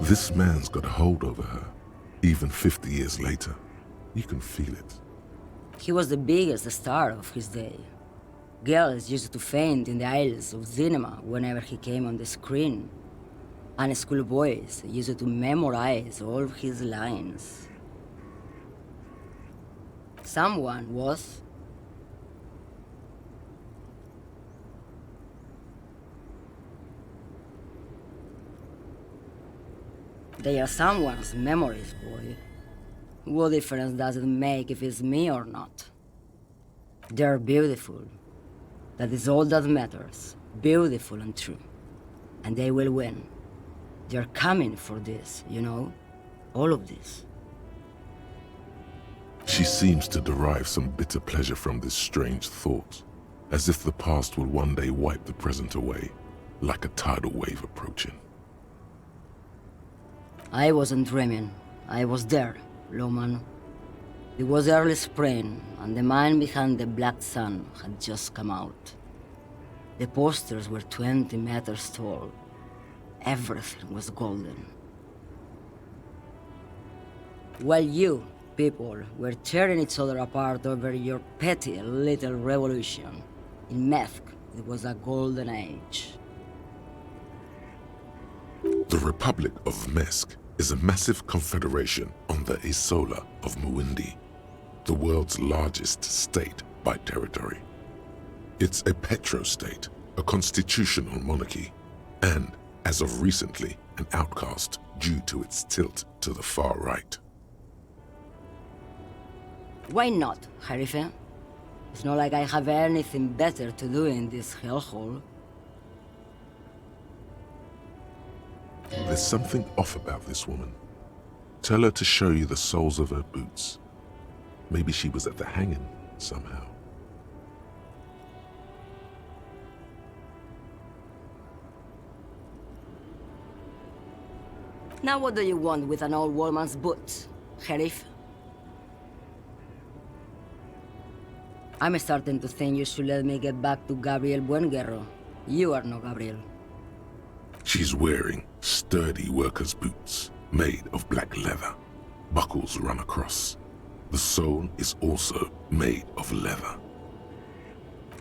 This man's got a hold over her, even 50 years later. You can feel it. He was the biggest star of his day. Girls used to faint in the aisles of cinema whenever he came on the screen. And schoolboys used to memorize all of his lines. Someone was... They are someone's memories, boy. What difference does it make if it's me or not? They're beautiful. That is all that matters. Beautiful and true. And they will win. They're coming for this, you know? All of this. She seems to derive some bitter pleasure from this strange thought, as if the past will one day wipe the present away, like a tidal wave approaching. I wasn't dreaming. I was there, Lawman. It was early spring, and the man behind the black sun had just come out. The posters were 20 meters tall. Everything was golden. While you, people, were tearing each other apart over your petty little revolution, in Meth, it was a golden age. The Republic of Mesk is a massive confederation on the Isola of Muindi, the world's largest state by territory. It's a petrostate, a constitutional monarchy, and, as of recently, an outcast due to its tilt to the far right. Why not, Harife? It's not like I have anything better to do in this hellhole. There's something off about this woman. Tell her to show you the soles of her boots. Maybe she was at the hanging somehow. Now what do you want with an old woman's boots, Sheriff? I'm starting to think you should let me get back to Gabriel Buenguerro. You are no Gabriel. She's wearing sturdy worker's boots made of black leather. Buckles run across. The sole is also made of leather.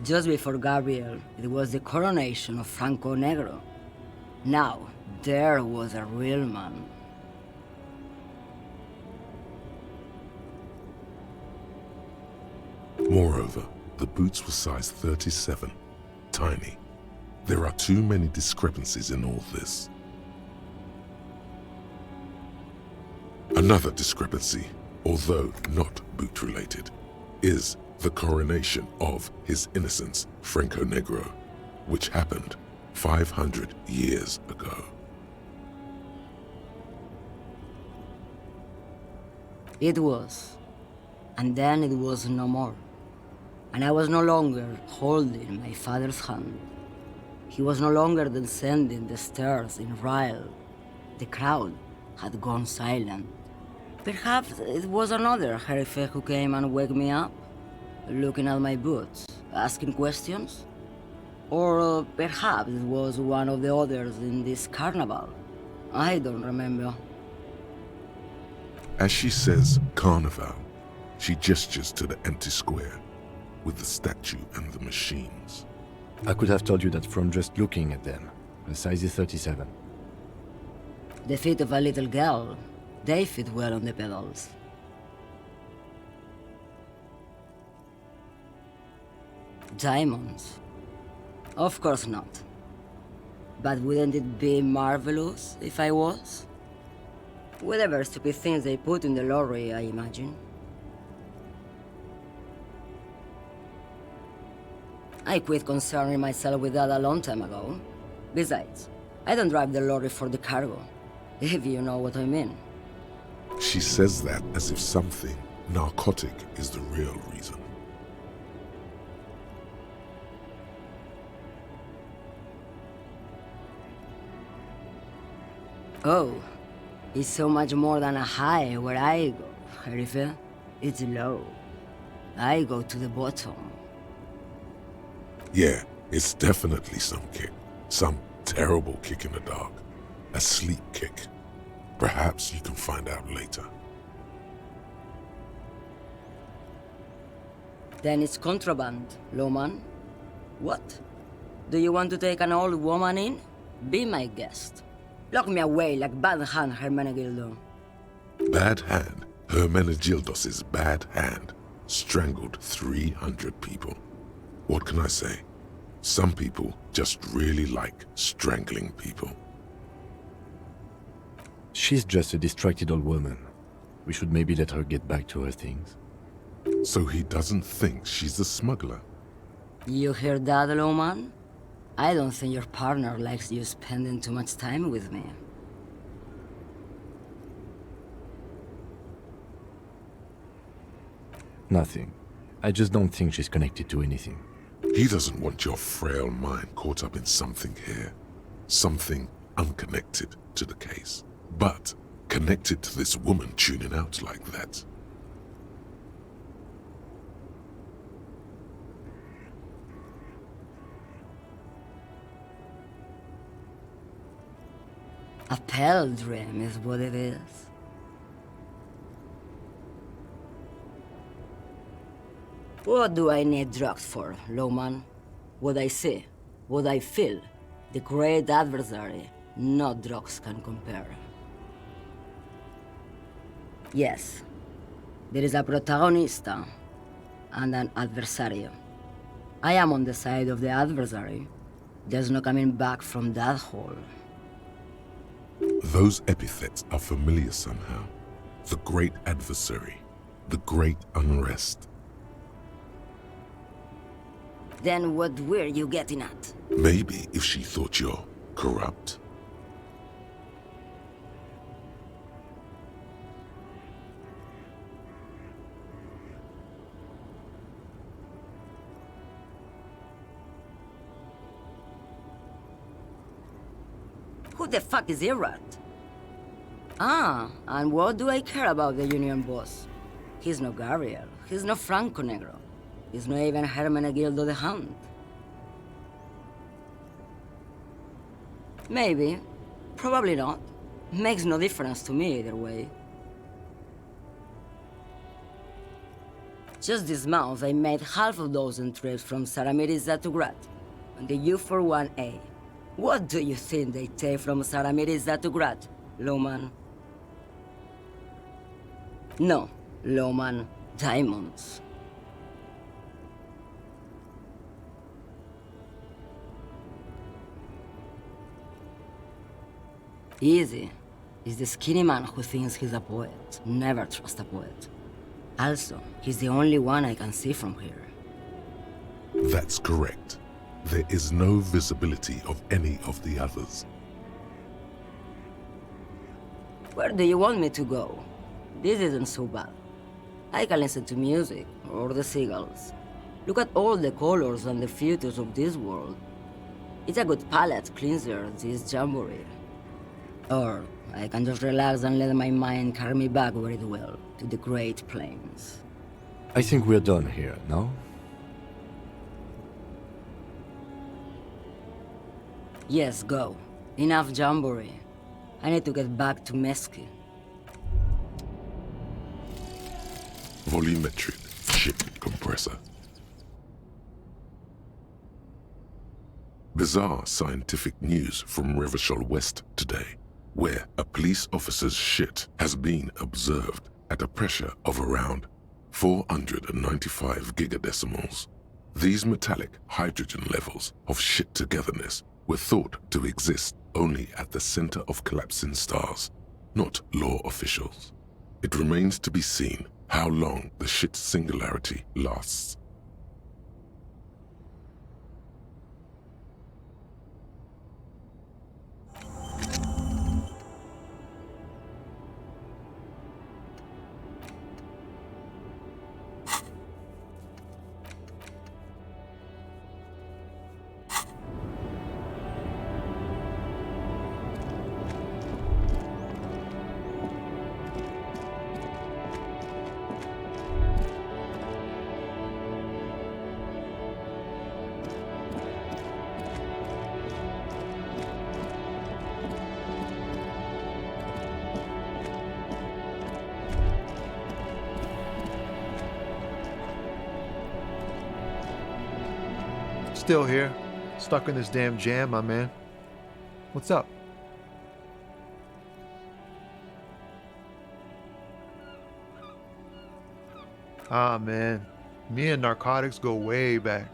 Just before Gabriel, it was the coronation of Franco Negro. Now, there was a real man. Moreover, the boots were size 37, tiny. There are too many discrepancies in all this. Another discrepancy, although not boot-related, is the coronation of His Innocence, Franco Negro, which happened 500 years ago. It was. And then it was no more. And I was no longer holding my father's hand. He was no longer descending the stairs in Ryle. The crowd had gone silent. Perhaps it was another sheriff who came and woke me up, looking at my boots, asking questions. Or perhaps it was one of the others in this carnival. I don't remember. As she says carnival, she gestures to the empty square with the statue and the machines. I could have told you that from just looking at them. The size is 37. The feet of a little girl, they fit well on the pedals. Diamonds? Of course not. But wouldn't it be marvelous if I was? Whatever stupid things they put in the lorry, I imagine. I quit concerning myself with that a long time ago. Besides, I don't drive the lorry for the cargo, if you know what I mean. She says that as if something narcotic is the real reason. Oh, it's so much more than a high where I go, Sheriff. It's low. I go to the bottom. Yeah, it's definitely some kick. Some terrible kick in the dark. A sleep kick. Perhaps you can find out later. Then it's contraband, Lowman. What? Do you want to take an old woman in? Be my guest. Lock me away like Bad Hand Hermenegildo. Bad Hand? Hermenegildos' bad hand strangled 300 people. What can I say? Some people just really like strangling people. She's just a distracted old woman. We should maybe let her get back to her things. So he doesn't think she's a smuggler? You hear that, Lowman? I don't think your partner likes you spending too much time with me. Nothing. I just don't think she's connected to anything. He doesn't want your frail mind caught up in something here. Something unconnected to the case. But connected to this woman tuning out like that. A pale dream is what it is. What do I need drugs for, Lowman? What I see, what I feel, the great adversary, no drugs can compare. Yes, there is a protagonista and an adversario. I am on the side of the adversary. There's no coming back from that hole. Those epithets are familiar somehow. The great adversary, the great unrest. Then what were you getting at? Maybe if she thought you're corrupt. Who the fuck is Irad? Ah, and what do I care about the union boss? He's no Gabriel, he's no Franco Negro, he's not even Hermenegildo the Hound. Maybe, probably not. Makes no difference to me either way. Just this month, I made half a dozen trips from Saramiriza to Grat, on the U41A. What do you think they take from Saramiriza to Grat, Lowman? No, Lowman, diamonds. Easy. He's the skinny man who thinks he's a poet. Never trust a poet. Also, he's the only one I can see from here. That's correct. There is no visibility of any of the others. Where do you want me to go? This isn't so bad. I can listen to music, or the seagulls. Look at all the colors and the features of this world. It's a good palate cleanser, this jamboree. Or I can just relax and let my mind carry me back where it will, to the Great Plains. I think we're done here, no? Yes, go. Enough jamboree. I need to get back to Mesquite. Volumetric ship compressor. Bizarre scientific news from Revachol West today, where a police officer's shit has been observed at a pressure of around 495 gigadecimals. These metallic hydrogen levels of shit togetherness were thought to exist only at the center of collapsing stars, not law officials. It remains to be seen how long the shit singularity lasts. Still here, stuck in this damn jam, my man. What's up? Ah, man. Me and narcotics go way back.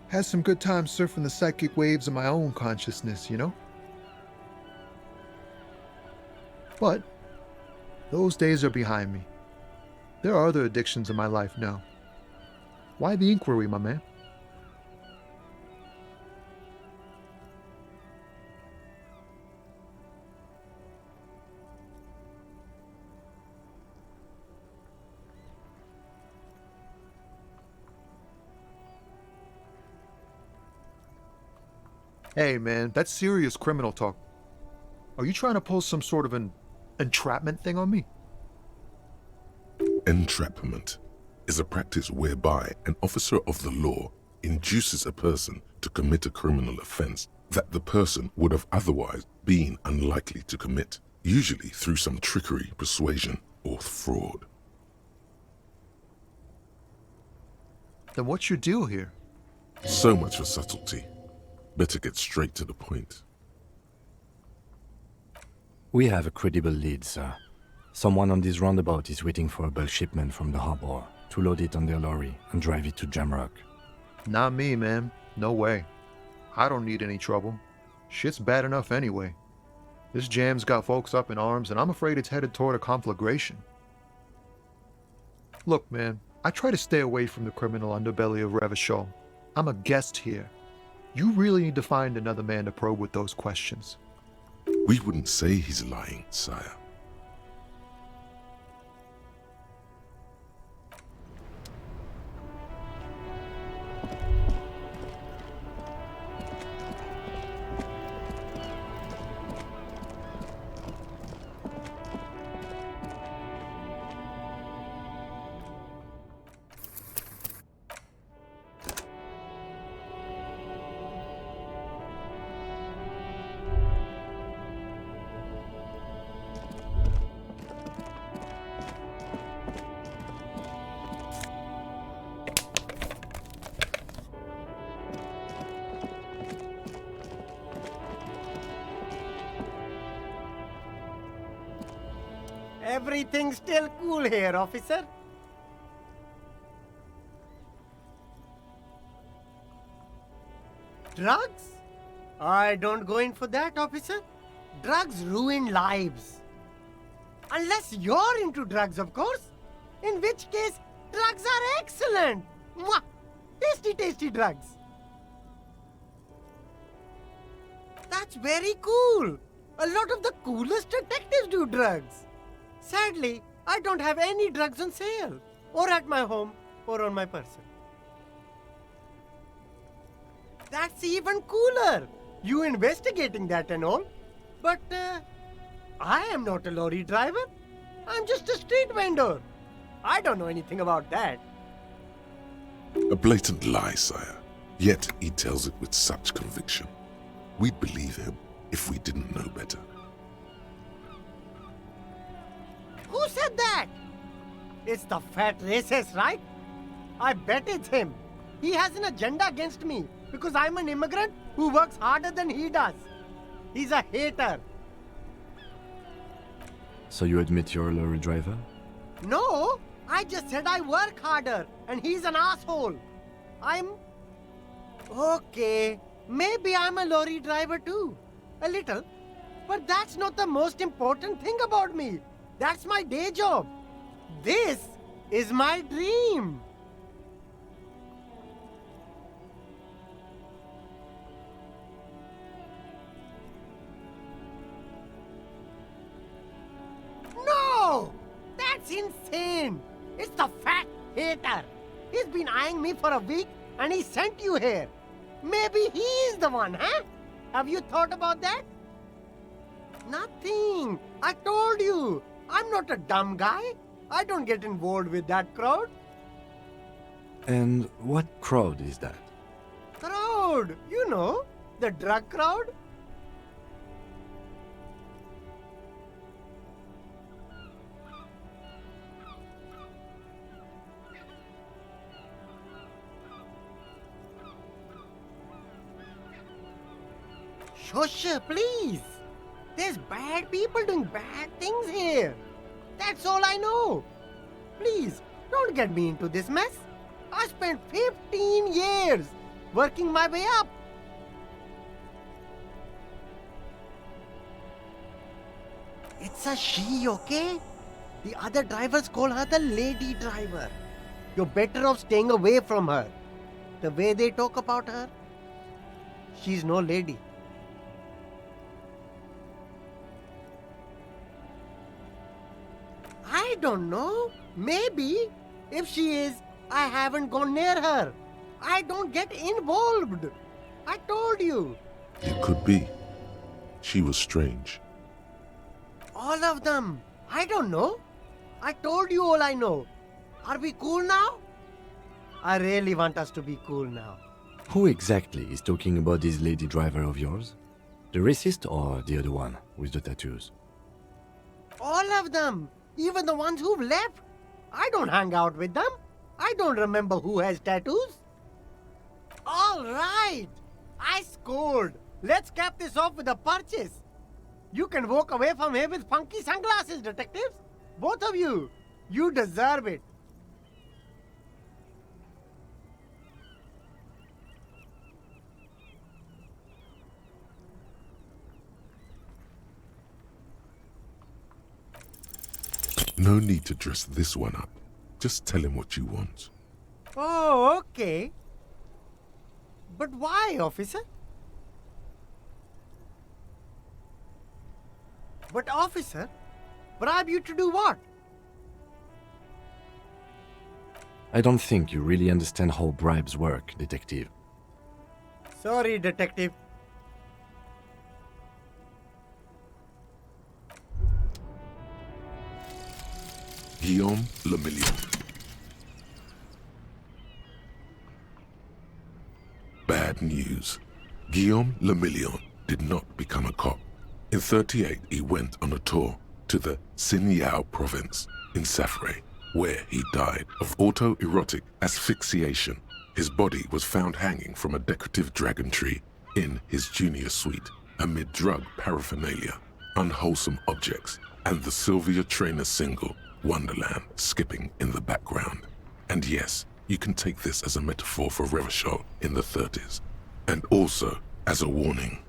Had some good times surfing the psychic waves of my own consciousness, you know? But those days are behind me. There are other addictions in my life now. Why the inquiry, my man? Hey man, that's serious criminal talk. Are you trying to pull some sort of an entrapment thing on me? Entrapment is a practice whereby an officer of the law induces a person to commit a criminal offense that the person would have otherwise been unlikely to commit, usually through some trickery, persuasion, or fraud. Then what's your deal here? So much for subtlety. Better get straight to the point. We have a credible lead, sir. Someone on this roundabout is waiting for a bulk shipment from the harbor to load it on their lorry and drive it to Jamrock. Not me, man. No way. I don't need any trouble. Shit's bad enough anyway. This jam's got folks up in arms, and I'm afraid it's headed toward a conflagration. Look, man, I try to stay away from the criminal underbelly of Revachol. I'm a guest here. You really need to find another man to probe with those questions. We wouldn't say he's lying, sire. Everything's still cool here, officer. Drugs? I don't go in for that, officer. Drugs ruin lives. Unless you're into drugs, of course. In which case, drugs are excellent. Mwah! Tasty, tasty drugs. That's very cool. A lot of the coolest detectives do drugs. Sadly, I don't have any drugs on sale, or at my home, or on my person. That's even cooler. You investigating that and all. But I am not a lorry driver. I'm just a street vendor. I don't know anything about that. A blatant lie, sire. Yet he tells it with such conviction. We'd believe him if we didn't know better. Who said that? It's the fat racist, right? I bet it's him. He has an agenda against me because I'm an immigrant who works harder than he does. He's a hater. So you admit you're a lorry driver? No, I just said I work harder and he's an asshole. Okay, maybe I'm a lorry driver too. A little. But that's not the most important thing about me. That's my day job. This is my dream. No! That's insane! It's the fat hater. He's been eyeing me for a week and he sent you here. Maybe he's the one, huh? Have you thought about that? Nothing. I told you. I'm not a dumb guy. I don't get involved with that crowd. And what crowd is that? Crowd? You know, the drug crowd. Shush, please. There's bad people doing bad things here. That's all I know. Please, don't get me into this mess. I spent 15 years working my way up. It's a she, okay? The other drivers call her the lady driver. You're better off staying away from her. The way they talk about her, she's no lady. I don't know. Maybe. If she is, I haven't gone near her. I don't get involved. I told you. It could be. She was strange. All of them. I don't know. I told you all I know. Are we cool now? I really want us to be cool now. Who exactly is talking about this lady driver of yours? The racist or the other one with the tattoos? All of them. Even the ones who've left. I don't hang out with them. I don't remember who has tattoos. All right. I scored. Let's cap this off with a purchase. You can walk away from here with funky sunglasses, detectives. Both of you. You deserve it. No need to dress this one up. Just tell him what you want. Oh, okay. But why, officer? But officer, bribe you to do what? I don't think you really understand how bribes work, detective. Sorry, detective. Guillaume Le Million. Bad news. Guillaume Le Million did not become a cop. In 1938, he went on a tour to the Sinyao province in Safre, where he died of autoerotic asphyxiation. His body was found hanging from a decorative dragon tree in his junior suite amid drug paraphernalia, unwholesome objects, and the Sylvia Trainer single, Wonderland, skipping in the background. And yes, you can take this as a metaphor for Revachol in the 30s, and also as a warning.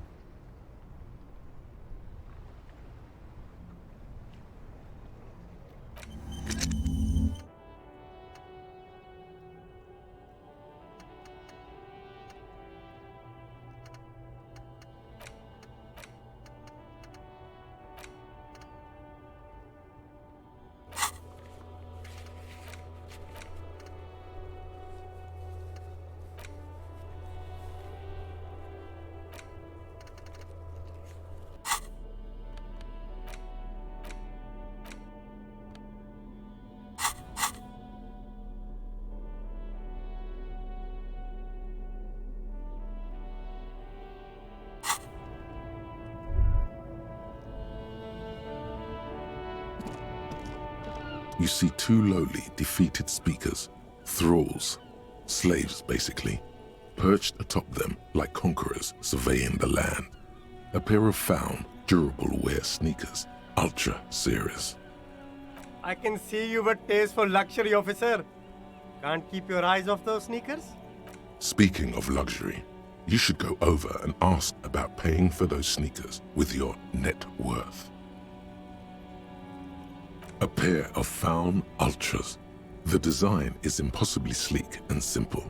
You see two lowly, defeated speakers, thralls, slaves basically, perched atop them like conquerors surveying the land. A pair of found, durable wear sneakers, Ultra Series. I can see you've a taste for luxury, officer. Can't keep your eyes off those sneakers? Speaking of luxury, you should go over and ask about paying for those sneakers with your net worth. A pair of found Ultras. The design is impossibly sleek and simple.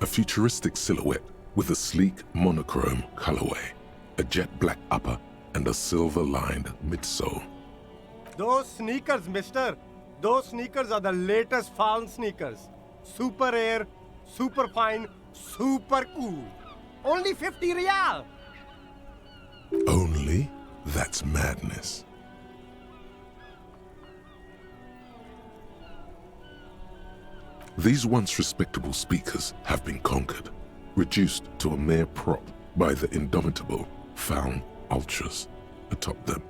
A futuristic silhouette with a sleek monochrome colorway, a jet black upper, and a silver-lined midsole. Those sneakers, mister. Those sneakers are the latest found sneakers. Super air, super fine, super cool. Only 50 real. Only? That's madness. These once respectable speakers have been conquered, reduced to a mere prop by the indomitable found Ultras atop them.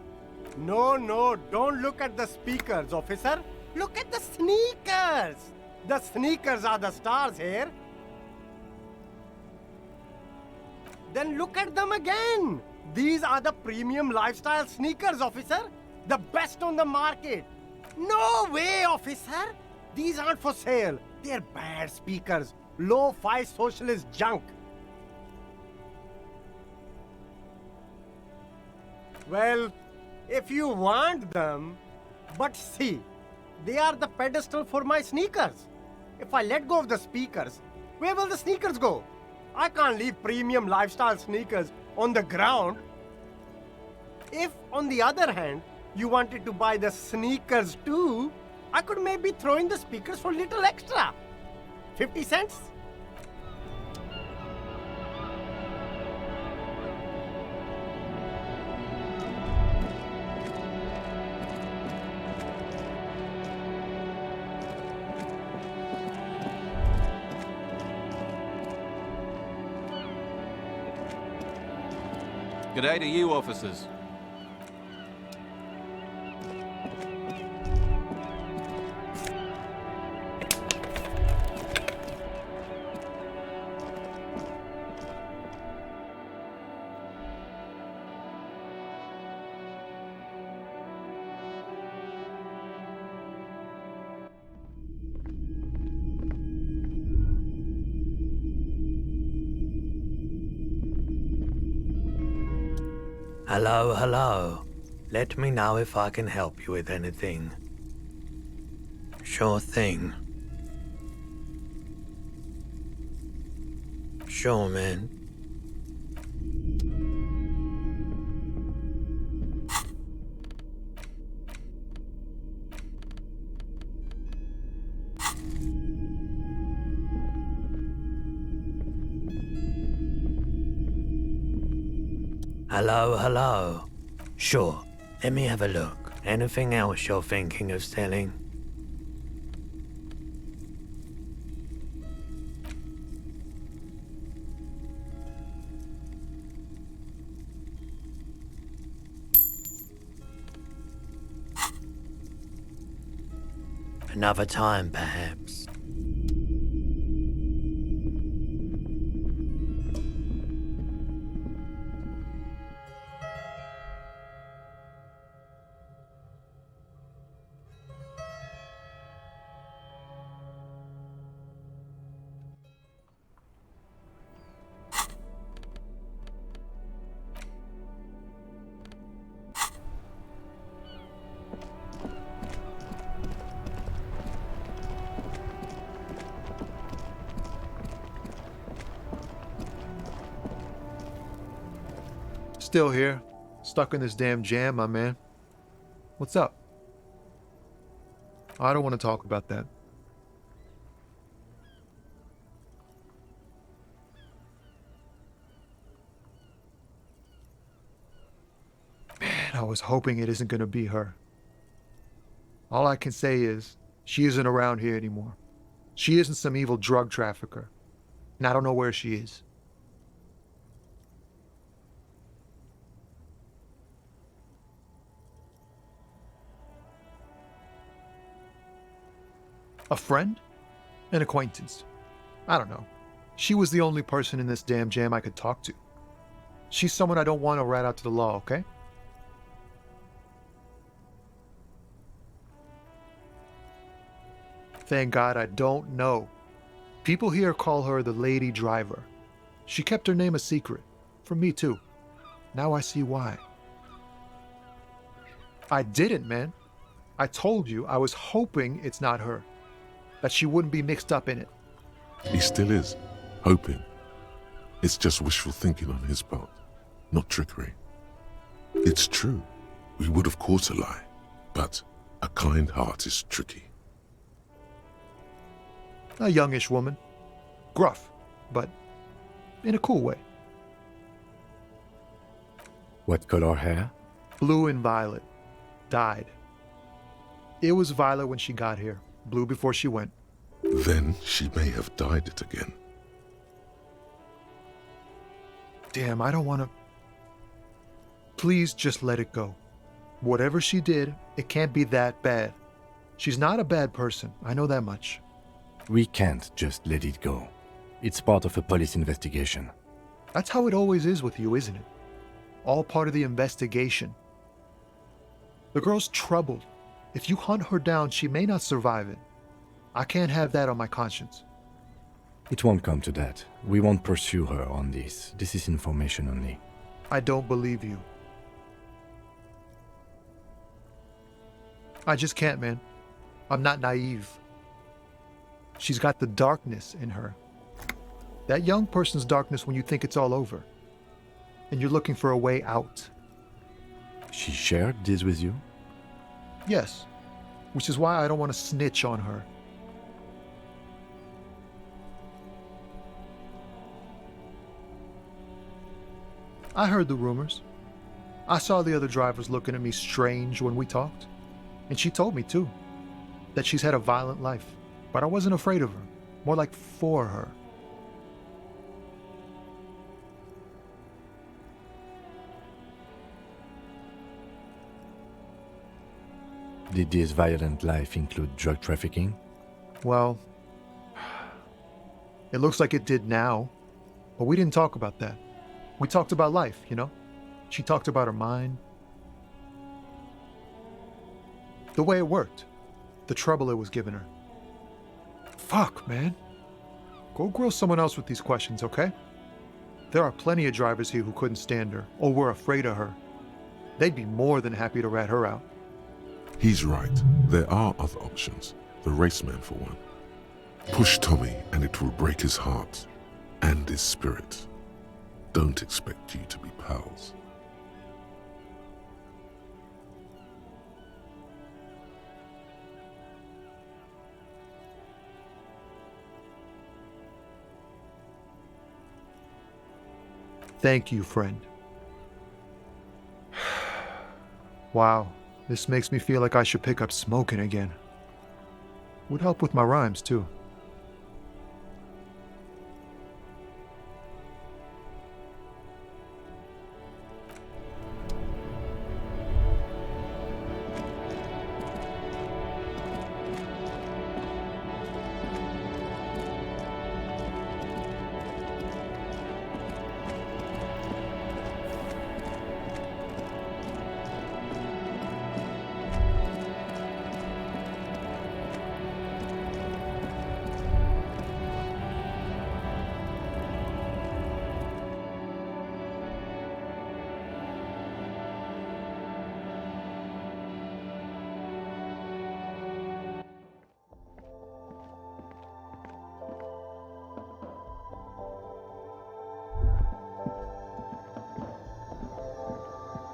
No, don't look at the speakers, officer. Look at the sneakers. The sneakers are the stars here. Then look at them again. These are the premium lifestyle sneakers, officer. The best on the market. No way, officer. These aren't for sale. They're bad speakers. Low-fi socialist junk. Well, if you want them, but see, they are the pedestal for my sneakers. If I let go of the speakers, where will the sneakers go? I can't leave premium lifestyle sneakers on the ground. If, on the other hand, you wanted to buy the sneakers too, I could maybe throw in the speakers for little extra. 50 cents? G'day to you, officers. Hello. Let me know if I can help you with anything. Sure thing. Sure, man. Hello. Sure, let me have a look. Anything else you're thinking of selling? Another time, perhaps. still here, stuck in this damn jam, my man. What's up? I don't want to talk about that. Man, I was hoping it isn't going to be her. All I can say is, she isn't around here anymore. She isn't some evil drug trafficker. And I don't know where she is. A friend? An acquaintance? I don't know. She was the only person in this damn jam I could talk to. She's someone I don't want to rat out to the law, okay? Thank God I don't know. People here call her the Lady Driver. She kept her name a secret. From me too. Now I see why. I didn't, man. I told you I was hoping it's not her. That she wouldn't be mixed up in it. He still is, hoping. It's just wishful thinking on his part, not trickery. It's true, we would have caught a lie, but a kind heart is tricky. A youngish woman. Gruff, but in a cool way. What color hair? Blue and violet. Dyed. It was violet when she got here. Blue before she went. Then she may have dyed it again. Damn, I don't want to... Please just let it go. Whatever she did, it can't be that bad. She's not a bad person, I know that much. We can't just let it go. It's part of a police investigation. That's how it always is with you, isn't it? All part of the investigation. The girl's troubled. If you hunt her down, she may not survive it. I can't have that on my conscience. It won't come to that. We won't pursue her on this. This is information only. I don't believe you. I just can't, man. I'm not naive. She's got the darkness in her. That young person's darkness when you think it's all over. And you're looking for a way out. She shared this with you? Yes. Which is why I don't want to snitch on her. I heard the rumors. I saw the other drivers looking at me strange when we talked. And she told me, too, that she's had a violent life. But I wasn't afraid of her. More like for her. Did this violent life include drug trafficking? Well, it looks like it did now. But we didn't talk about that. We talked about life, you know? She talked about her mind. The way it worked. The trouble it was giving her. Fuck, man. Go grill someone else with these questions, okay? There are plenty of drivers here who couldn't stand her, or were afraid of her. They'd be more than happy to rat her out. He's right. There are other options. The raceman, for one. Push Tommy and it will break his heart. And his spirit. Don't expect you to be pals. Thank you, friend. Wow, this makes me feel like I should pick up smoking again. Would help with my rhymes, too.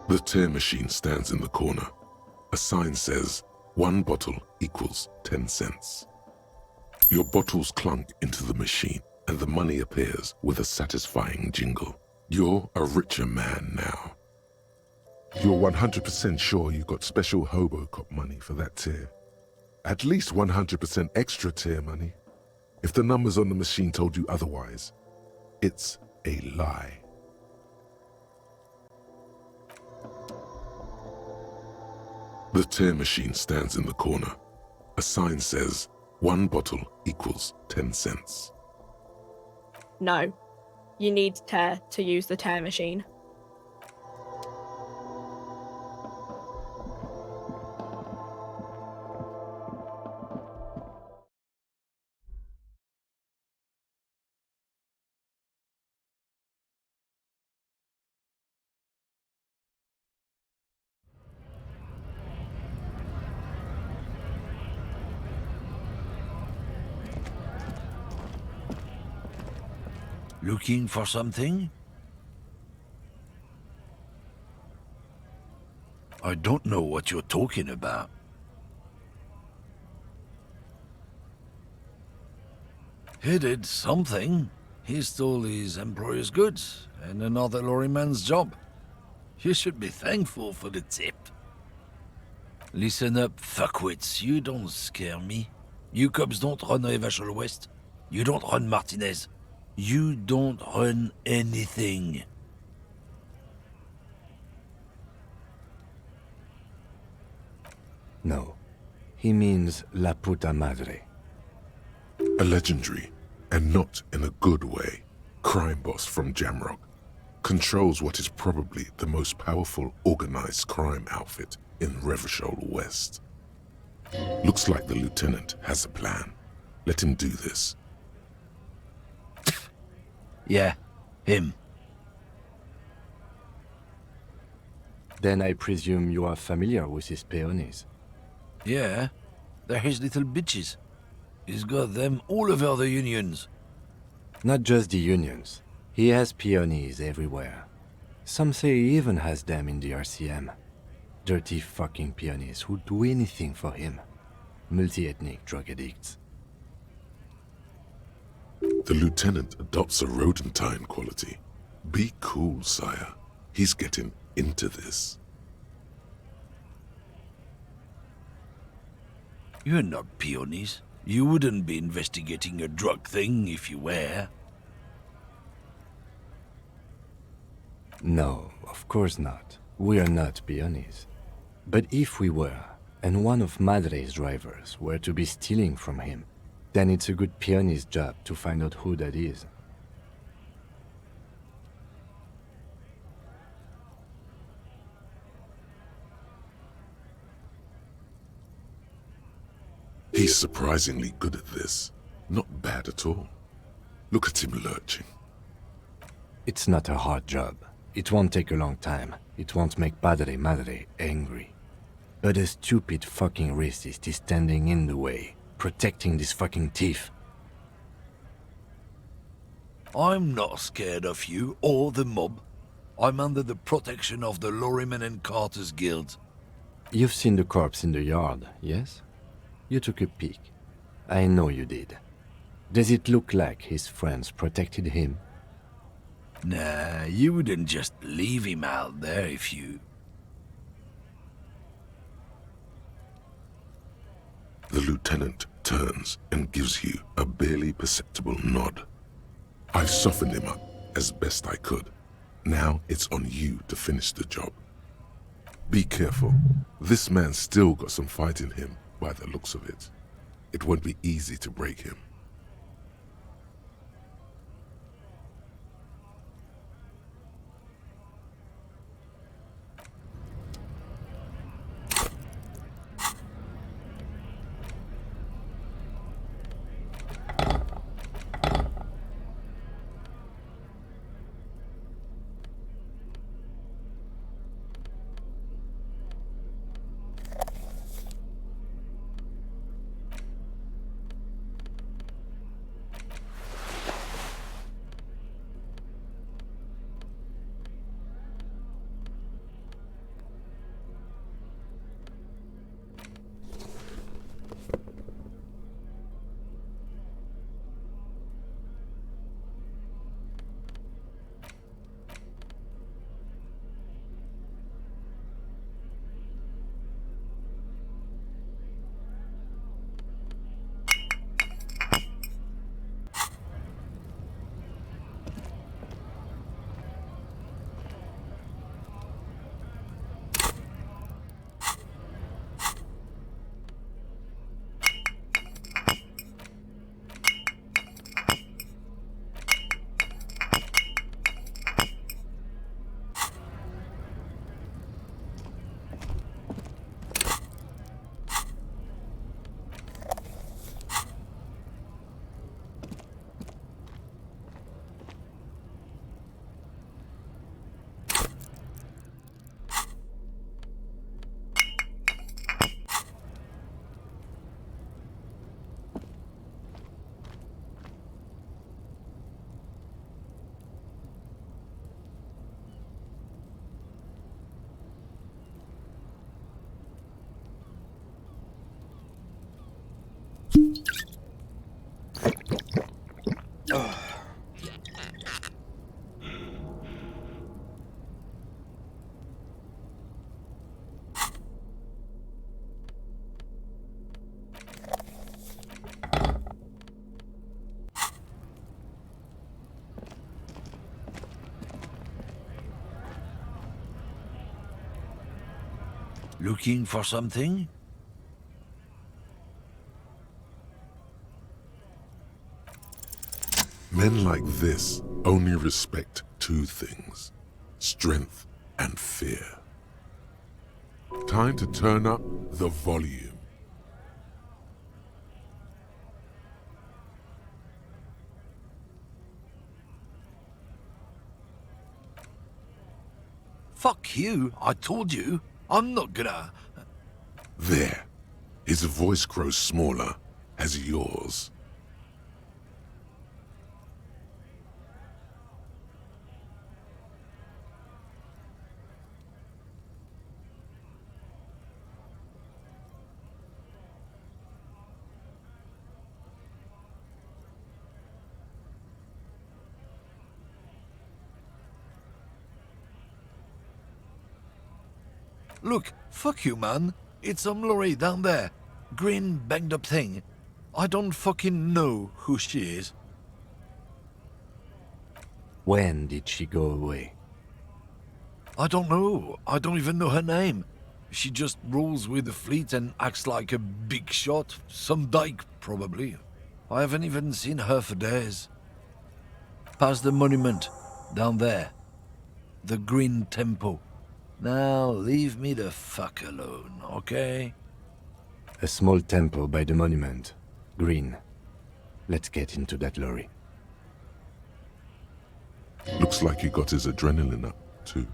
The tear machine stands in the corner. A sign says, 1 bottle equals 10 cents. Your bottles clunk into the machine, and the money appears with a satisfying jingle. You're a richer man now. You're 100% sure you got special hobo cop money for that tear. At least 100% extra tear money. If the numbers on the machine told you otherwise, it's a lie. The tear machine stands in the corner. A sign says, 1 bottle equals 10 cents. No. You need tear to use the tear machine. Looking for something? I don't know what you're talking about. He did something. He stole his employer's goods and another lorryman's job. You should be thankful for the tip. Listen up, fuckwits. You don't scare me. You cops don't run Revachol West. You don't run Martinez. You don't run anything. No. He means la puta madre. A legendary, and not in a good way, crime boss from Jamrock controls what is probably the most powerful organized crime outfit in Revachol West. Looks like the lieutenant has a plan. Let him do this. Yeah, him. Then I presume you are familiar with his peonies. Yeah, they're his little bitches. He's got them all over the unions. Not just the unions. He has peonies everywhere. Some say he even has them in the RCM. Dirty fucking peonies who'd do anything for him. Multi-ethnic drug addicts. The lieutenant adopts a rodentine quality. Be cool, sire. He's getting into this. You're not peonies. You wouldn't be investigating a drug thing if you were. No, of course not. We are not peonies. But if we were, and one of Madre's drivers were to be stealing from him, then it's a good peony's job to find out who that is. He's surprisingly good at this. Not bad at all. Look at him lurching. It's not a hard job. It won't take a long time. It won't make Padre Madre angry. But a stupid fucking racist is standing in the way, protecting this fucking thief. I'm not scared of you or the mob. I'm under the protection of the Lorrymen and Carters Guild. You've seen the corpse in the yard, yes? You took a peek. I know you did. Does it look like his friends protected him? Nah, you wouldn't just leave him out there if you... The lieutenant turns and gives you a barely perceptible nod. I've softened him up as best I could. Now it's on you to finish the job. Be careful. This man's still got some fight in him by the looks of it. It won't be easy to break him. Looking for something? Men like this only respect two things: strength and fear. Time to turn up the volume. Fuck you, I told you. I'm not gonna... There. His voice grows smaller as yours. Look, fuck you, man. It's some lorry down there. Green, banged up thing. I don't fucking know who she is. When did she go away? I don't know. I don't even know her name. She just rolls with the fleet and acts like a big shot. Some dyke, probably. I haven't even seen her for days. Past the monument. Down there. The Green Temple. Now, leave me the fuck alone, okay? A small temple by the monument. Green. Let's get into that lorry. Looks like he got his adrenaline up, too.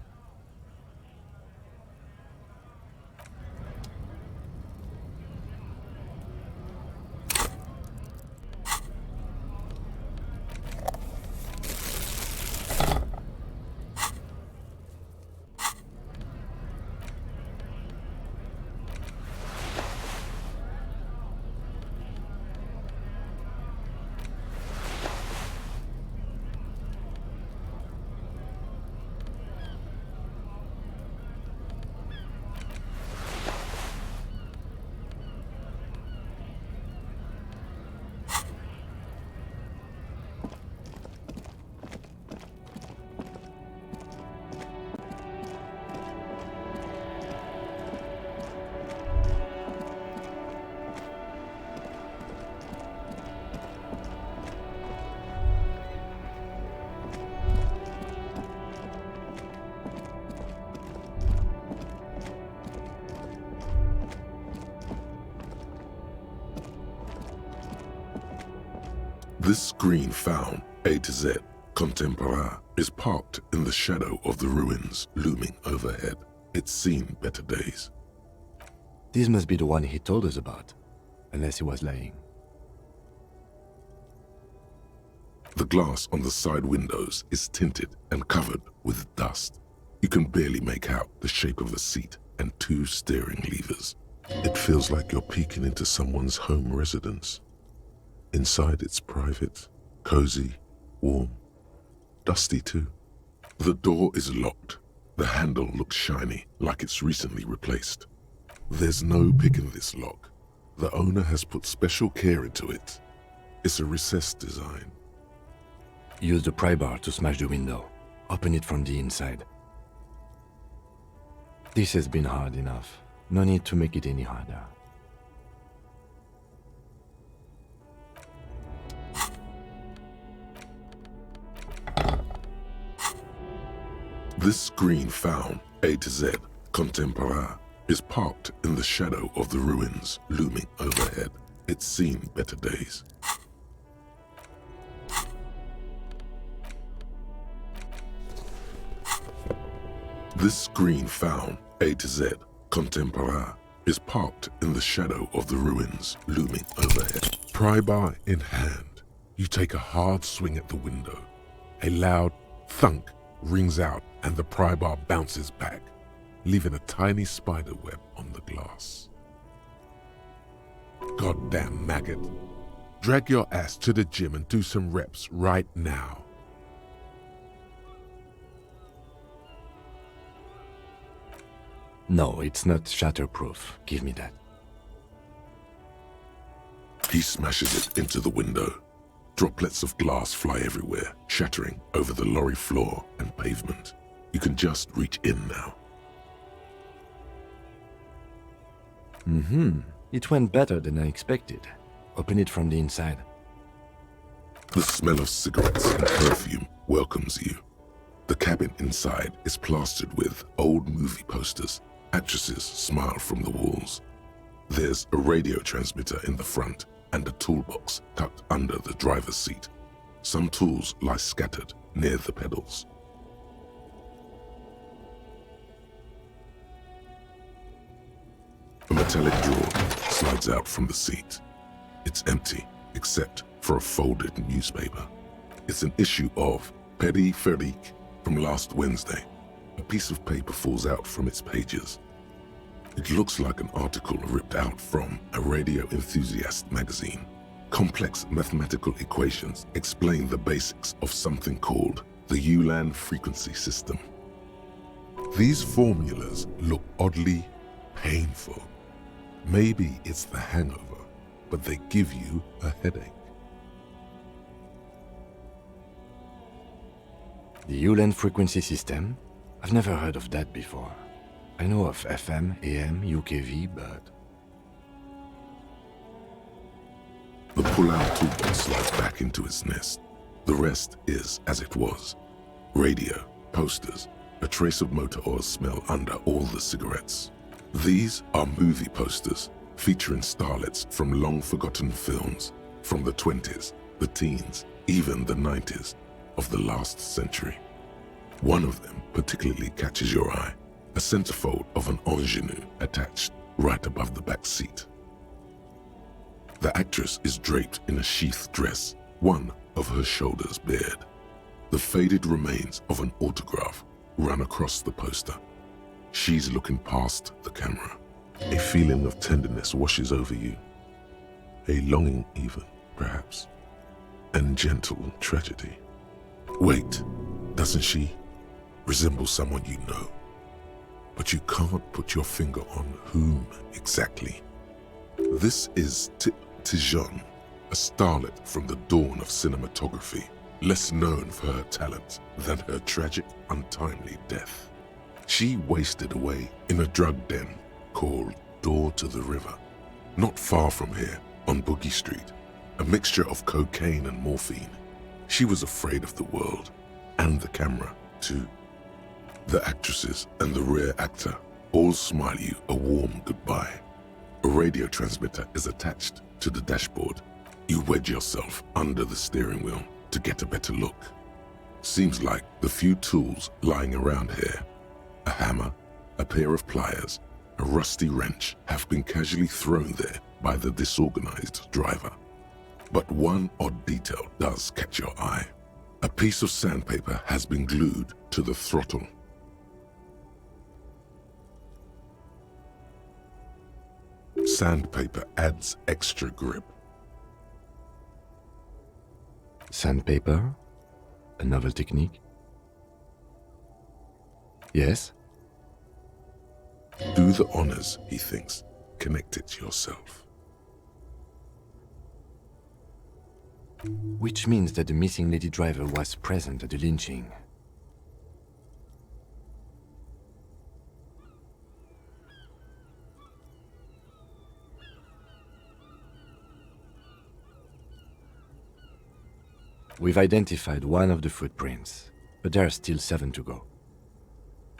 This screen found, A to Z, contemporaire, is parked in the shadow of the ruins looming overhead. It's seen better days. This must be the one he told us about, unless he was lying. The glass on the side windows is tinted and covered with dust. You can barely make out the shape of a seat and two steering levers. It feels like you're peeking into someone's home residence. Inside it's private, cozy, warm, dusty too. The door is locked. The handle looks shiny, like it's recently replaced. There's no picking this lock. The owner has put special care into it. It's a recessed design. Use the pry bar to smash the window. Open it from the inside. This has been hard enough. No need to make it any harder. This screen found, A to Z, contemporaire, is parked in the shadow of the ruins looming overhead. It's seen better days. This screen found, A to Z, contemporaire, is parked in the shadow of the ruins looming overhead. Pry bar in hand, you take a hard swing at the window. A loud thunk rings out and the pry bar bounces back, leaving a tiny spider web on the glass. goddamn maggot. Drag your ass to the gym and do some reps right now. No, it's not shatterproof. Give me that. He smashes it into the window. Droplets of glass fly everywhere, shattering over the lorry floor and pavement. You can just reach in now. It went better than I expected. Open it from the inside. The smell of cigarettes and perfume welcomes you. The cabin inside is plastered with old movie posters. Actresses smile from the walls. There's a radio transmitter in the front and a toolbox tucked under the driver's seat. Some tools lie scattered near the pedals. A metallic drawer slides out from the seat. It's empty, except for a folded newspaper. It's an issue of Périphérique from last Wednesday. A piece of paper falls out from its pages. It looks like an article ripped out from a radio enthusiast magazine. Complex mathematical equations explain the basics of something called the Ulan frequency system. These formulas look oddly painful. Maybe it's the hangover, but they give you a headache. The Ulan frequency system? I've never heard of that before. I know of FM, AM, UKV, but... The pull-out toolbox slides back into its nest. The rest is as it was. Radio, posters, a trace of motor oil smell under all the cigarettes. These are movie posters featuring starlets from long-forgotten films from the 20s, the teens, even the 90s of the last century. One of them particularly catches your eye, a centerfold of an ingenue attached right above the back seat. The actress is draped in a sheath dress, one of her shoulders bared. The faded remains of an autograph run across the poster. She's looking past the camera. A feeling of tenderness washes over you. A longing even, perhaps. And gentle tragedy. Wait, doesn't she resemble someone you know? But you can't put your finger on whom exactly. This is Tijon, a starlet from the dawn of cinematography, less known for her talent than her tragic, untimely death. She wasted away in a drug den called Door to the River, not far from here on Boogie Street, a mixture of cocaine and morphine. She was afraid of the world, and the camera, too. The actresses and the rear actor all smile you a warm goodbye. A radio transmitter is attached to the dashboard. You wedge yourself under the steering wheel to get a better look. Seems like the few tools lying around here, a hammer, a pair of pliers, a rusty wrench, have been casually thrown there by the disorganized driver. But one odd detail does catch your eye. A piece of sandpaper has been glued to the throttle. Sandpaper adds extra grip. Sandpaper? A novel technique? Yes? Do the honors, he thinks. Connect it yourself. Which means that the missing lady driver was present at the lynching. We've identified one of the footprints, but there are still 7 to go.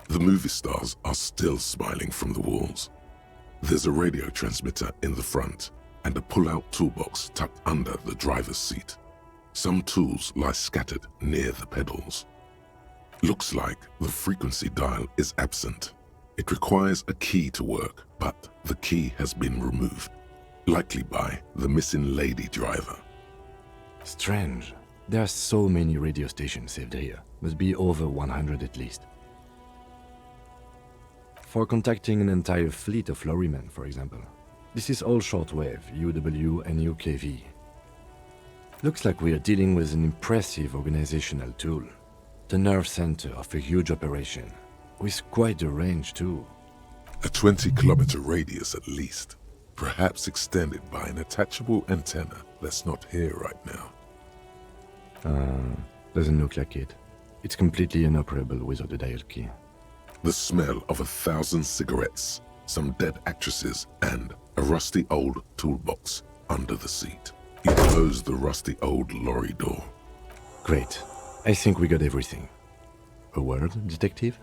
The movie stars are still smiling from the walls. There's a radio transmitter in the front and a pull-out toolbox tucked under the driver's seat. Some tools lie scattered near the pedals. Looks like the frequency dial is absent. It requires a key to work, but the key has been removed, likely by the missing lady driver. Strange. There are so many radio stations saved here. Must be over 100 at least. For contacting an entire fleet of lorrymen, for example. This is all shortwave, UW and UKV. Looks like we are dealing with an impressive organizational tool. The nerve center of a huge operation, with quite a range too. A 20-kilometer radius at least, perhaps extended by an attachable antenna that's not here right now. Doesn't look like it. It's completely inoperable without a dial key. The smell of 1,000 cigarettes, some dead actresses, and a rusty old toolbox under the seat. You close the rusty old lorry door. Great. I think we got everything. A word, detective?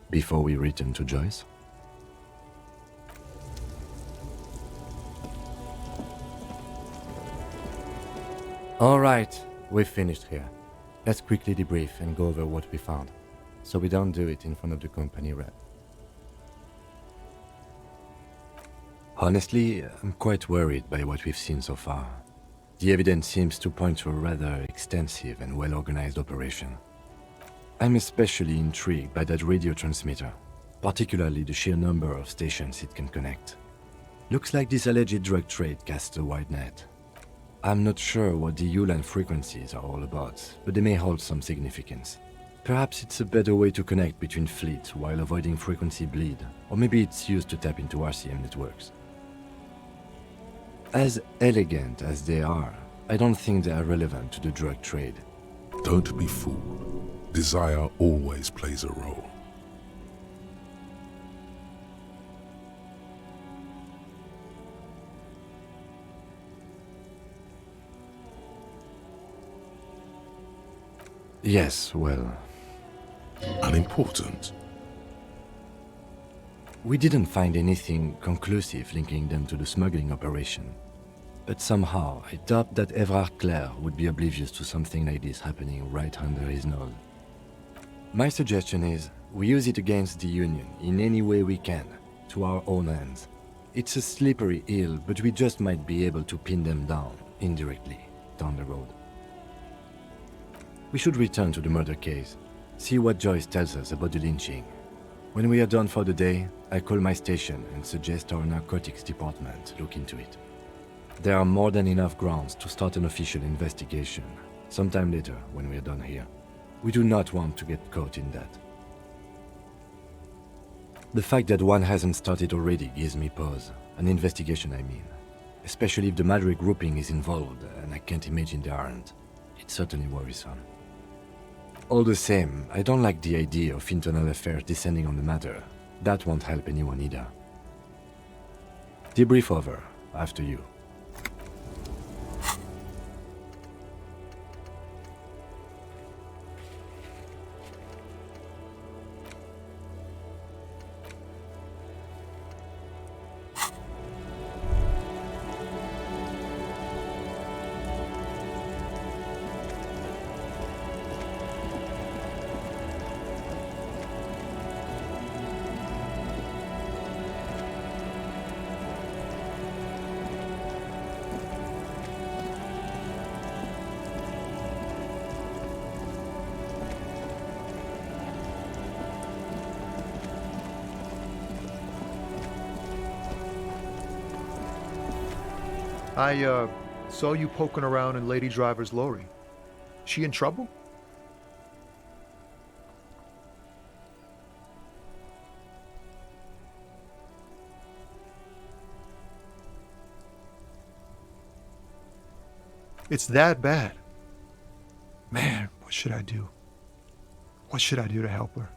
Before we return to Joyce? Alright, we've finished here. Let's quickly debrief and go over what we found, so we don't do it in front of the company rep. Honestly, I'm quite worried by what we've seen so far. The evidence seems to point to a rather extensive and well-organized operation. I'm especially intrigued by that radio transmitter, particularly the sheer number of stations it can connect. Looks like this alleged drug trade casts a wide net. I'm not sure what the ULAN frequencies are all about, but they may hold some significance. Perhaps it's a better way to connect between fleets while avoiding frequency bleed, or maybe it's used to tap into RCM networks. As elegant as they are, I don't think they are relevant to the drug trade. Don't be fooled. Desire always plays a role. Yes, well... Unimportant. We didn't find anything conclusive linking them to the smuggling operation. But somehow, I doubt that Evrard Clare would be oblivious to something like this happening right under his nose. My suggestion is, we use it against the Union in any way we can, to our own ends. It's a slippery hill, but we just might be able to pin them down, indirectly, down the road. We should return to the murder case, see what Joyce tells us about the lynching. When we are done for the day, I call my station and suggest our narcotics department look into it. There are more than enough grounds to start an official investigation, sometime later when we are done here. We do not want to get caught in that. The fact that one hasn't started already gives me pause, an investigation I mean. Especially if the Madrid grouping is involved, and I can't imagine they aren't. It's certainly worrisome. All the same, I don't like the idea of internal affairs descending on the matter. That won't help anyone either. Debrief over, after you. I saw you poking around in Lady Driver's lorry. She in trouble? It's that bad. Man, what should I do? What should I do to help her?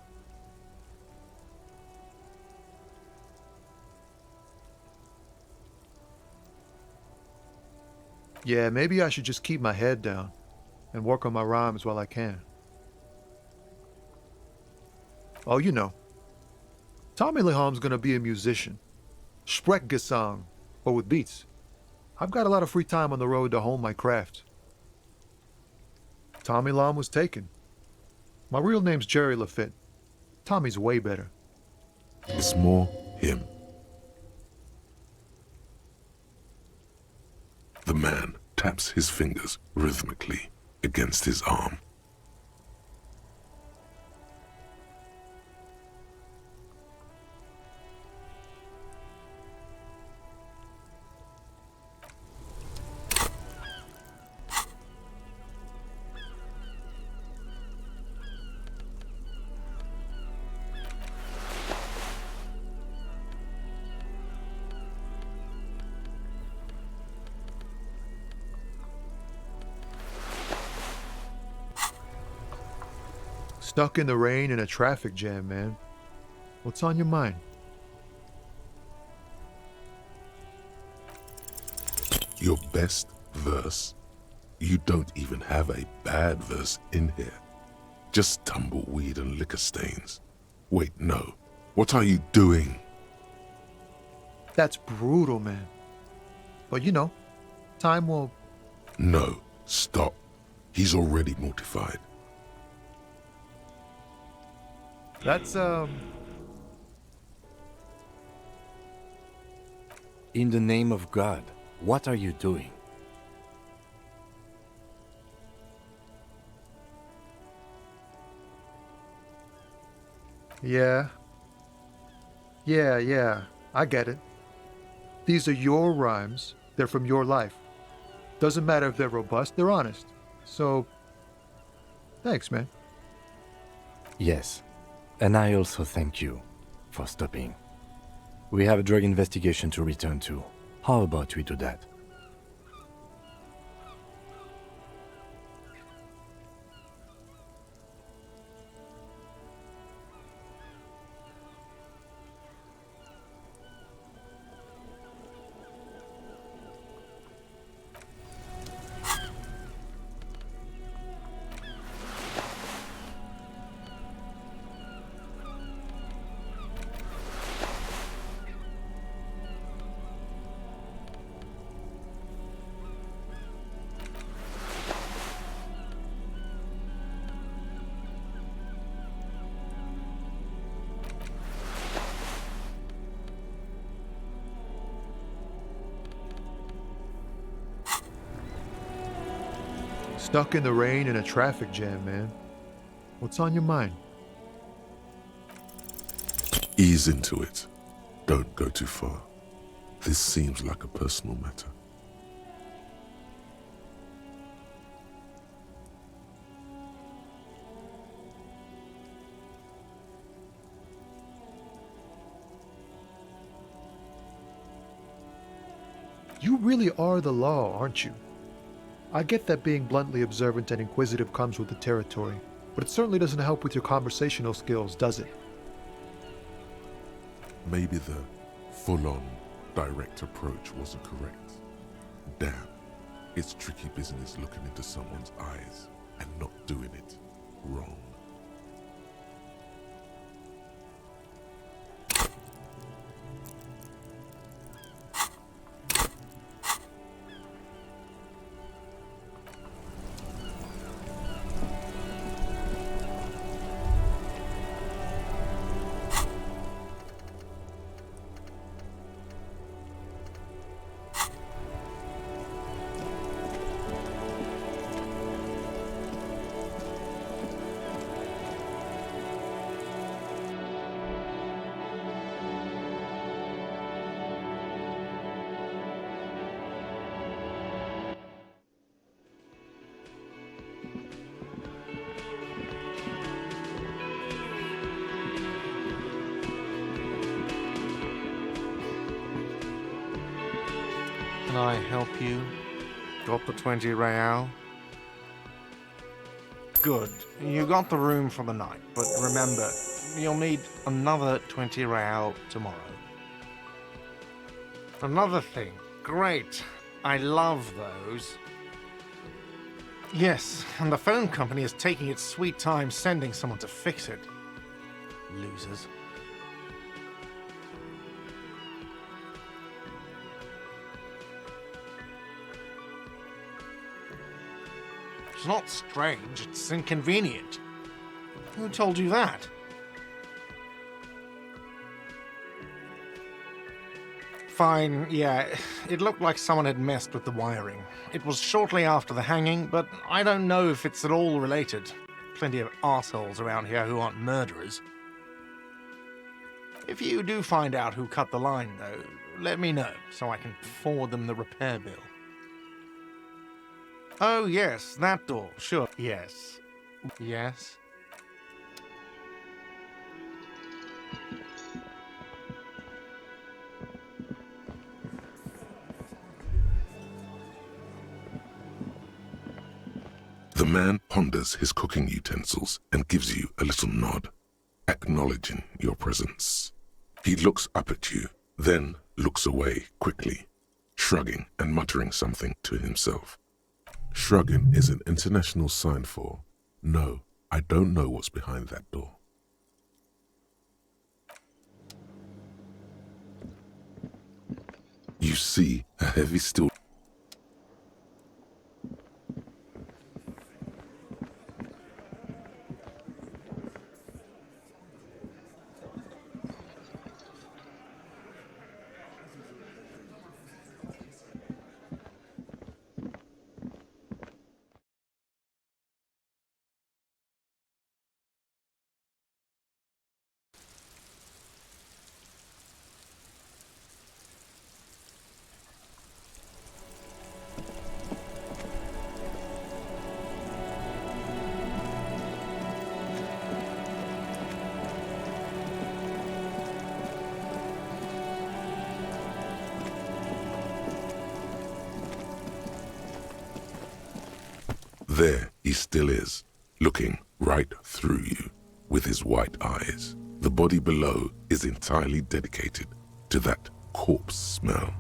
Yeah, maybe I should just keep my head down and work on my rhymes while I can. Oh, you know, Tommy Leham's gonna be a musician. Sprechgesang, but with beats. I've got a lot of free time on the road to hone my craft. Tommy Lam was taken. My real name's Jerry Lafitte. Tommy's way better. It's more him. The man taps his fingers rhythmically against his arm. Stuck in the rain in a traffic jam, man. What's on your mind? Your best verse? You don't even have a bad verse in here. Just tumbleweed and liquor stains. Wait, no. What are you doing? That's brutal, man. But you know, time will... No, stop. He's already mortified. That's, In the name of God, what are you doing? Yeah. Yeah, I get it. These are your rhymes. They're from your life. Doesn't matter if they're robust, they're honest. So, thanks, man. Yes, and I also thank you for stopping. We have a drug investigation to return to. How about we do that? Stuck in the rain in a traffic jam, man. What's on your mind? Ease into it. Don't go too far. This seems like a personal matter. You really are the law, aren't you? I get that being bluntly observant and inquisitive comes with the territory, but it certainly doesn't help with your conversational skills, does it? Maybe the full-on, direct approach wasn't correct. Damn, it's tricky business looking into someone's eyes and not doing it wrong. Can I help you? Got the 20 real? Good. You got the room for the night, but remember, you'll need another 20 real tomorrow. Another thing. Great. I love those. Yes, and the phone company is taking its sweet time sending someone to fix it. Losers. It's not strange, it's inconvenient. Who told you that? Fine, yeah, it looked like someone had messed with the wiring. It was shortly after the hanging, but I don't know if it's at all related. Plenty of assholes around here who aren't murderers. If you do find out who cut the line, though, let me know, so I can forward them the repair bill. Oh, yes, that door. Sure. Yes. Yes? The man ponders his cooking utensils and gives you a little nod, acknowledging your presence. He looks up at you, then looks away quickly, shrugging and muttering something to himself. Shrugging is an international sign for, no, I don't know what's behind that door. You see a heavy steel There he still is, looking right through you with his white eyes. The body below is entirely dedicated to that corpse smell.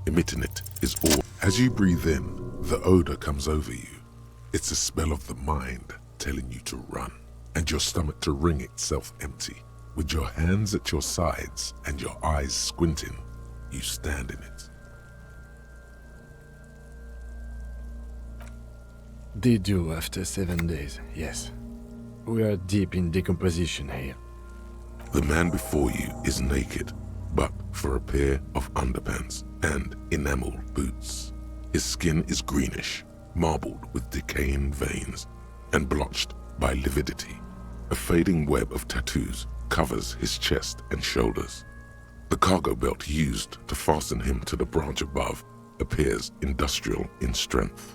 Emitting it is all. As you breathe in, the odor comes over you. It's a smell of the mind telling you to run, and your stomach to wring itself empty. With your hands at your sides and your eyes squinting, you stand in it. They do after 7 days, yes. We are deep in decomposition here. The man before you is naked, but for a pair of underpants and enameled boots. His skin is greenish, marbled with decaying veins, and blotched by lividity. A fading web of tattoos covers his chest and shoulders. The cargo belt used to fasten him to the branch above appears industrial in strength.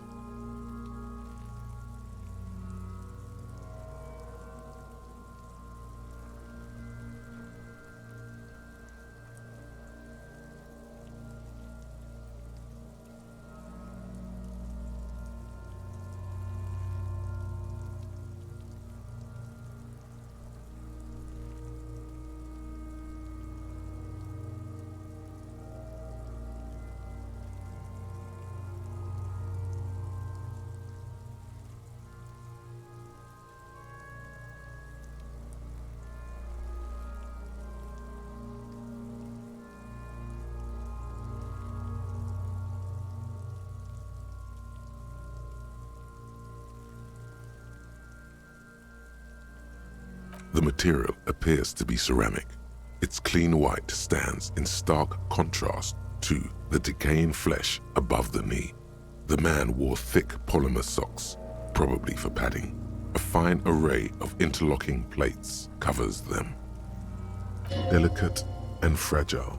The material appears to be ceramic. Its clean white stands in stark contrast to the decaying flesh above the knee. The man wore thick polymer socks, probably for padding. A fine array of interlocking plates covers them. Delicate and fragile,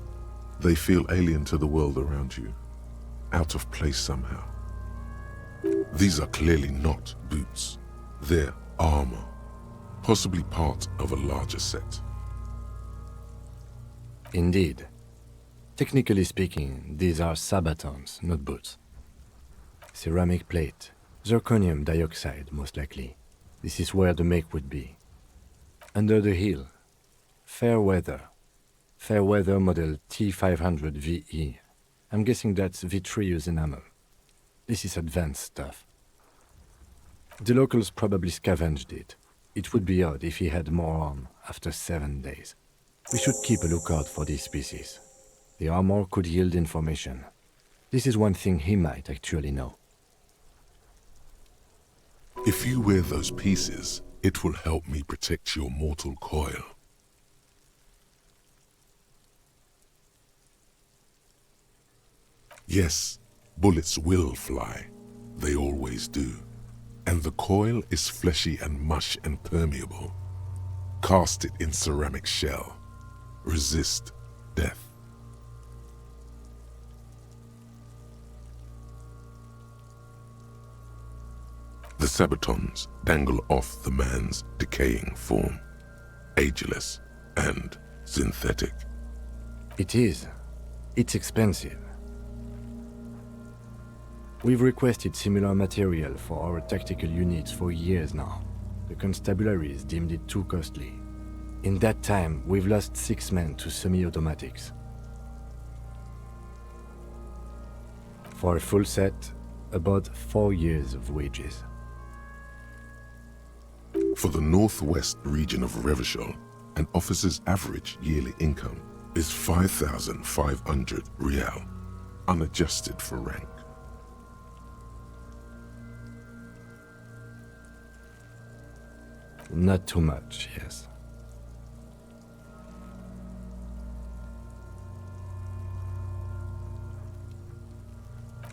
they feel alien to the world around you, out of place somehow. These are clearly not boots. They're armor, possibly part of a larger set. Indeed. Technically speaking, these are sabatons, not boots. Ceramic plate, zirconium dioxide, most likely. This is where the make would be. Under the heel, fair weather model T500 VE. I'm guessing that's vitreous enamel. This is advanced stuff. The locals probably scavenged it. It would be odd if he had more on after 7 days. We should keep a lookout for these species. The armor could yield information. This is one thing he might actually know. If you wear those pieces, it will help me protect your mortal coil. Yes, bullets will fly. They always do. And the coil is fleshy and mush and permeable. Cast it in ceramic shell. Resist death. The sabatons dangle off the man's decaying form, ageless and synthetic. It is. It's expensive. We've requested similar material for our tactical units for years now. The constabularies deemed it too costly. In that time, we've lost 6 men to semi-automatics. For a full set, about 4 years of wages. For the northwest region of Revachol, an officer's average yearly income is 5,500 rial, unadjusted for rank. Not too much, yes.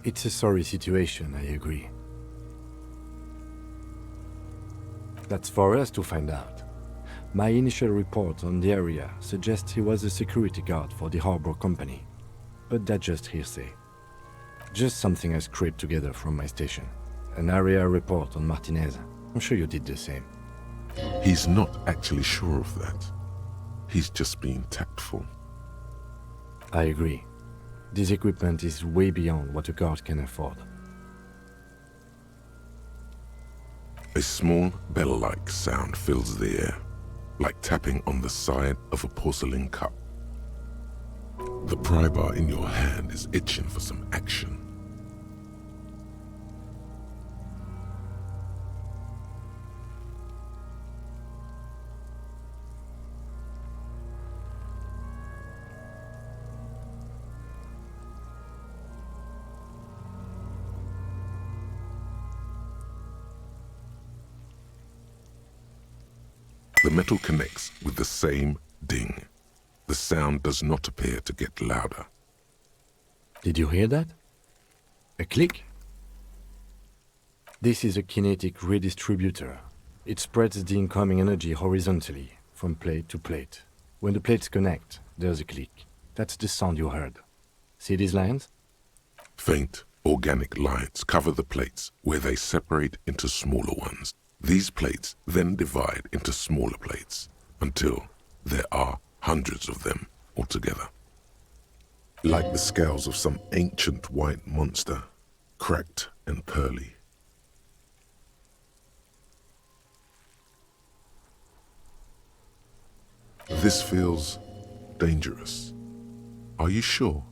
It's a sorry situation, I agree. That's for us to find out. My initial report on the area suggests he was a security guard for the harbor company, but that's just hearsay. Just something I scraped together from my station. An area report on Martinez. I'm sure you did the same. He's not actually sure of that. He's just being tactful. I agree. This equipment is way beyond what a guard can afford. A small bell-like sound fills the air, like tapping on the side of a porcelain cup. The pry bar in your hand is itching for some action. The metal connects with the same ding. The sound does not appear to get louder. Did you hear that? A click? This is a kinetic redistributor. It spreads the incoming energy horizontally, from plate to plate. When the plates connect, there's a click. That's the sound you heard. See these lines? Faint, organic lines cover the plates where they separate into smaller ones. These plates then divide into smaller plates until there are hundreds of them altogether. Like the scales of some ancient white monster, cracked and pearly. This feels dangerous. Are you sure?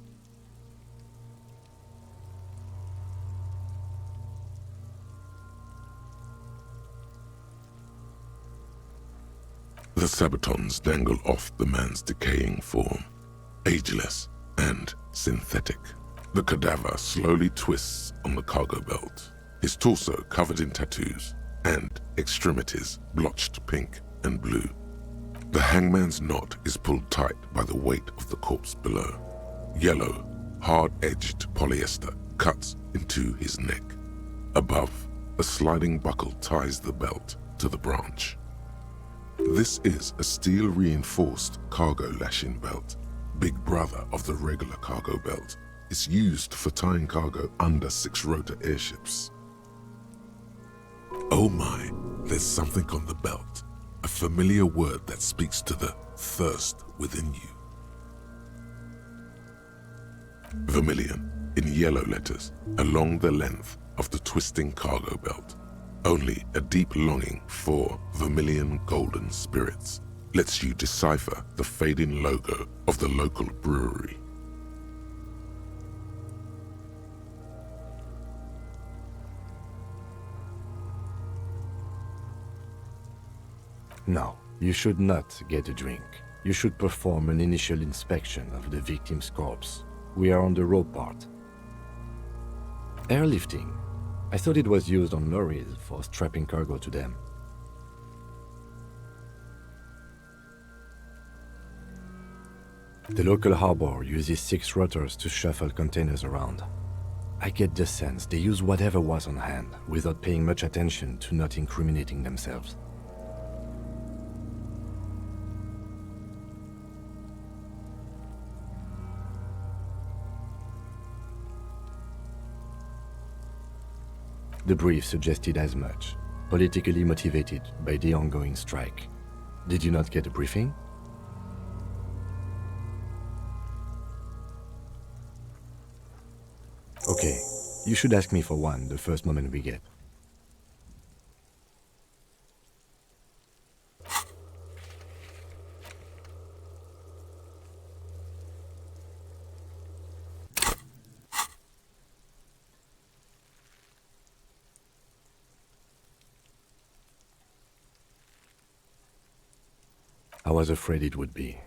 The sabatons dangle off the man's decaying form, ageless and synthetic. The cadaver slowly twists on the cargo belt, his torso covered in tattoos and extremities blotched pink and blue. The hangman's knot is pulled tight by the weight of the corpse below. Yellow, hard-edged polyester cuts into his neck. Above, a sliding buckle ties the belt to the branch. This is a steel-reinforced cargo lashing belt, big brother of the regular cargo belt. It's used for tying cargo under 6-rotor airships. Oh my, there's something on the belt, a familiar word that speaks to the thirst within you. Vermilion, in yellow letters, along the length of the twisting cargo belt. Only a deep longing for vermilion golden spirits lets you decipher the fading logo of the local brewery. No, you should not get a drink. You should perform an initial inspection of the victim's corpse. We are on the rope part. Airlifting. I thought it was used on lorries for strapping cargo to them. The local harbor uses 6 rotors to shuffle containers around. I get the sense they use whatever was on hand without paying much attention to not incriminating themselves. The brief suggested as much, politically motivated by the ongoing strike. Did you not get a briefing? Okay, You should ask me for one the first moment we get. I was afraid it would be.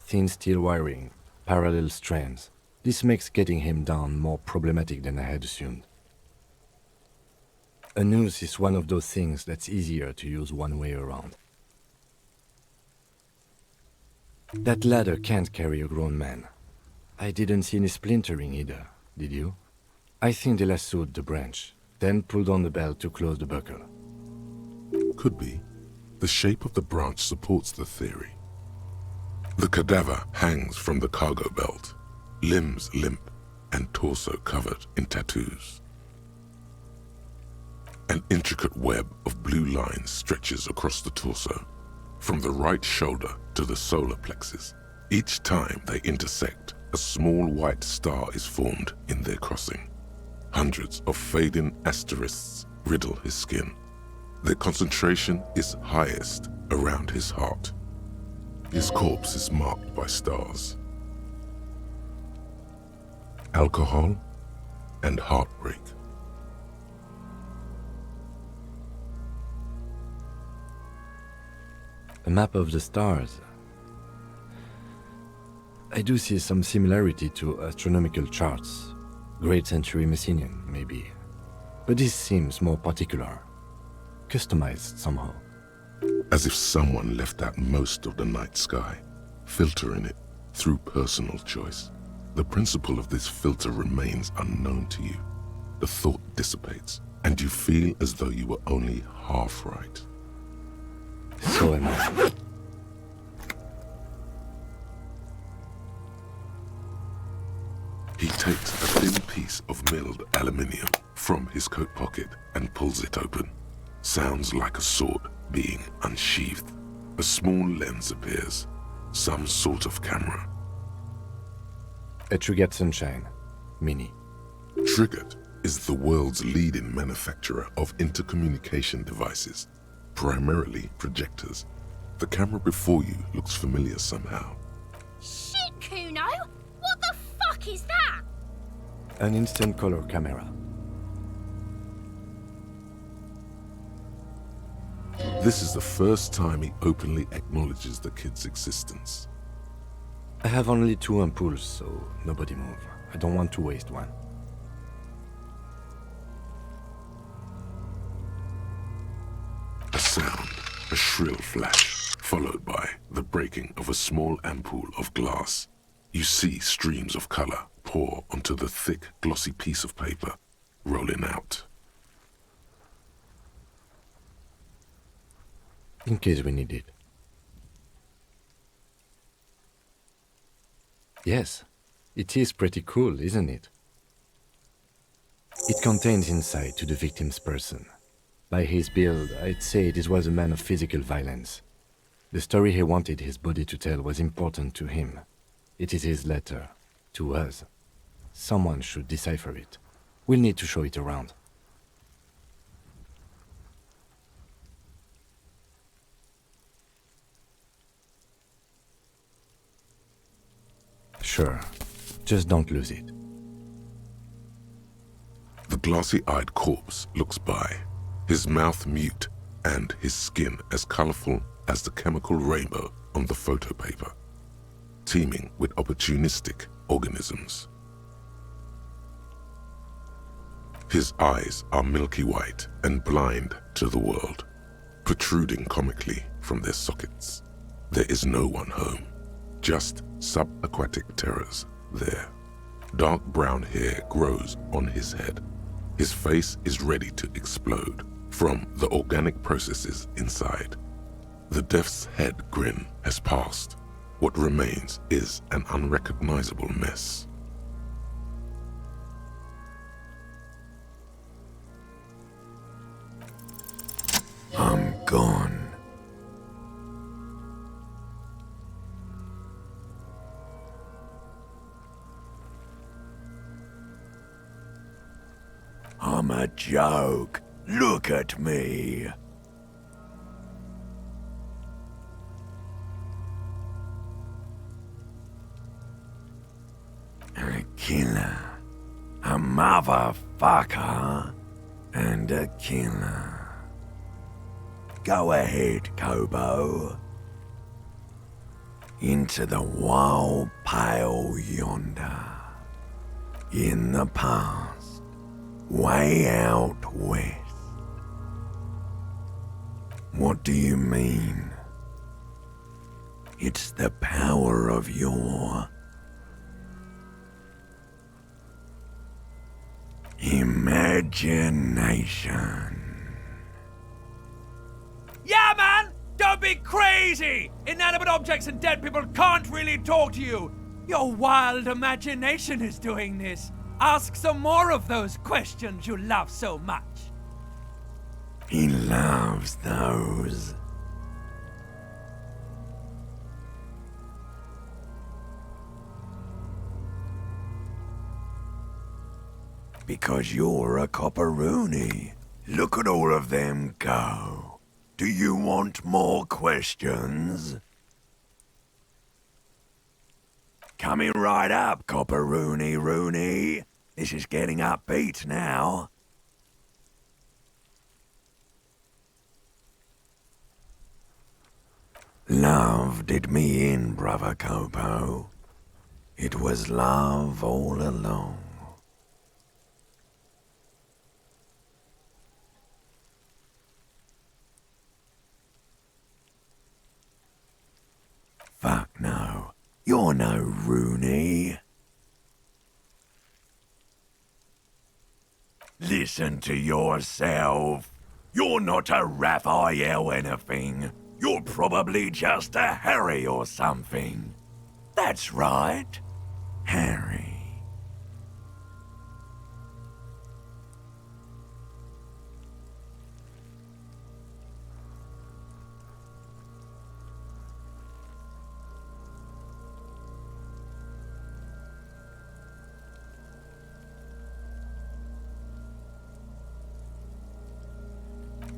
Thin steel wiring, parallel strands. This makes getting him down more problematic than I had assumed. A noose is one of those things that's easier to use one way around. That ladder can't carry a grown man. I didn't see any splintering either, did you? I think they lassoed the branch, then pulled on the belt to close the buckle. Could be. The shape of the branch supports the theory. The cadaver hangs from the cargo belt, limbs limp and torso covered in tattoos. An intricate web of blue lines stretches across the torso, from the right shoulder to the solar plexus. Each time they intersect, a small white star is formed in their crossing. Hundreds of fading asterisks riddle his skin. Their concentration is highest around his heart. His corpse is marked by stars. Alcohol and heartbreak. A map of the stars. I do see some similarity to astronomical charts. Great Century Messinian, maybe. But this seems more particular. Customized somehow. As if someone left out most of the night sky, filtering it through personal choice. The principle of this filter remains unknown to you. The thought dissipates, and you feel as though you were only half right. So am I. He takes a thin piece of milled aluminium from his coat pocket and pulls it open. Sounds like a sword being unsheathed. A small lens appears, some sort of camera. Interrogate Sunshine, Mini. Interrogate is the world's leading manufacturer of intercommunication devices, primarily projectors. The camera before you looks familiar somehow. Shit, Kuno! What the fuck is that? An instant color camera. This is the first time he openly acknowledges the kid's existence. I have only 2 ampoules, so nobody move. I don't want to waste one. A sound, a shrill flash, followed by the breaking of a small ampoule of glass. You see streams of color pour onto the thick, glossy piece of paper, rolling out. In case we need it. Yes, it is pretty cool, isn't it? It contains insight to the victim's person. By his build, I'd say this was a man of physical violence. The story he wanted his body to tell was important to him. It is his letter, to us. Someone should decipher it. We'll need to show it around. Sure, just don't lose it. The glassy-eyed corpse looks by, his mouth mute and his skin as colorful as the chemical rainbow on the photo paper, teeming with opportunistic organisms. His eyes are milky white and blind to the world, protruding comically from their sockets. There is no one home, just subaquatic terrors there. Dark brown hair grows on his head. His face is ready to explode from the organic processes inside. The death's head grin has passed. What remains is an unrecognizable mess. I'm gone. I'm a joke. Look at me. A killer. A motherfucker. And a killer. Go ahead, Kobo. Into the wild pale yonder. In the past. Way out west. What do you mean? It's the power of your imagination. Yeah, man! Don't be crazy! Inanimate objects and dead people can't really talk to you. Your wild imagination is doing this. Ask some more of those questions you love so much. He loves those. Because you're a copperoony. Look at all of them go. Do you want more questions? Coming right up, copperoony Rooney. This is getting upbeat now. Love did me in, brother Copo. It was love all along. Fuck no. You're no Rooney. Listen to yourself. You're not a Raphael anything. You're probably just a Harry or something. That's right. Harry.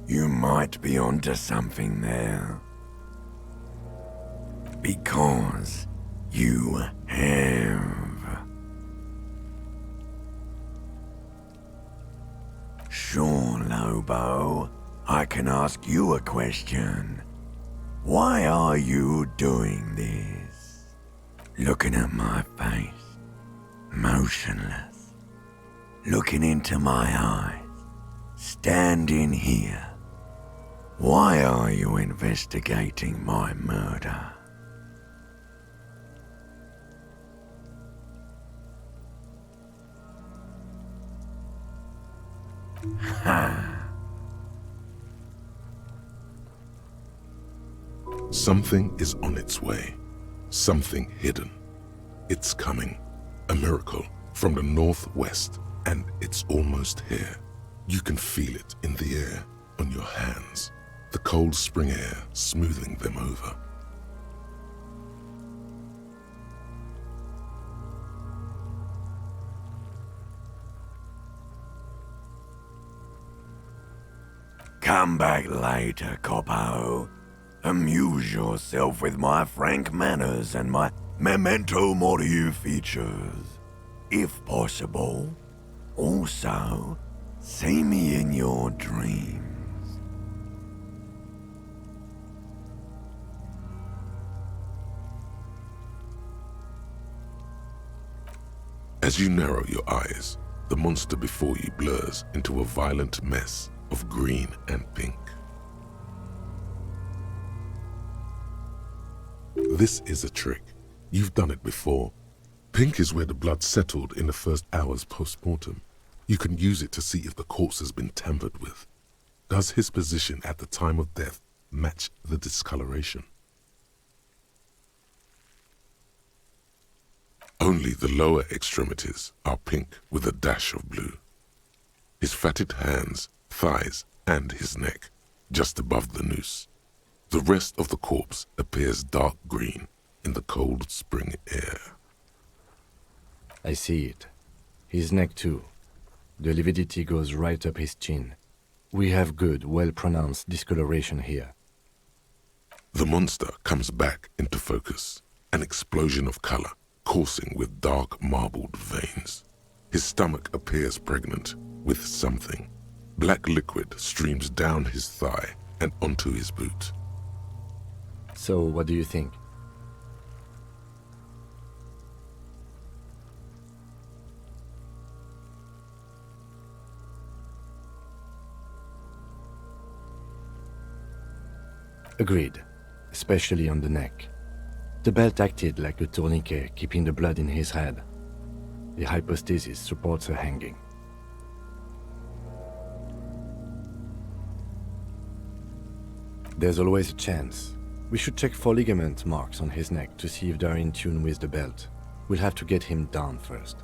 You might be onto something there. Because you have. Sure, Lobo. I can ask you a question. Why are you doing this? Looking at my face. Motionless. Looking into my eyes. Standing here. Why are you investigating my murder? Ha! Something is on its way. Something hidden. It's coming. A miracle from the northwest, and it's almost here. You can feel it in the air, on your hands. The cold spring air smoothing them over. Come back later, Coppo. Amuse yourself with my frank manners and my memento mori features. If possible. Also, see me in your dreams. As you narrow your eyes, the monster before you blurs into a violent mess of green and pink. This is a trick. You've done it before. Pink is where the blood settled in the first hours post-mortem. You can use it to see if the corpse has been tampered with. Does his position at the time of death match the discoloration? Only the lower extremities are pink with a dash of blue. His fatted hands, thighs, and his neck, just above the noose. The rest of the corpse appears dark green in the cold spring air. I see it. His neck too. The lividity goes right up his chin. We have good, well-pronounced discoloration here. The monster comes back into focus, an explosion of color, coursing with dark marbled veins. His stomach appears pregnant with something. Black liquid streams down his thigh and onto his boot. So, what do you think? Agreed, especially on the neck. The belt acted like a tourniquet, keeping the blood in his head. The hypostasis supports a hanging. There's always a chance. We should check for ligament marks on his neck to see if they're in tune with the belt. We'll have to get him down first.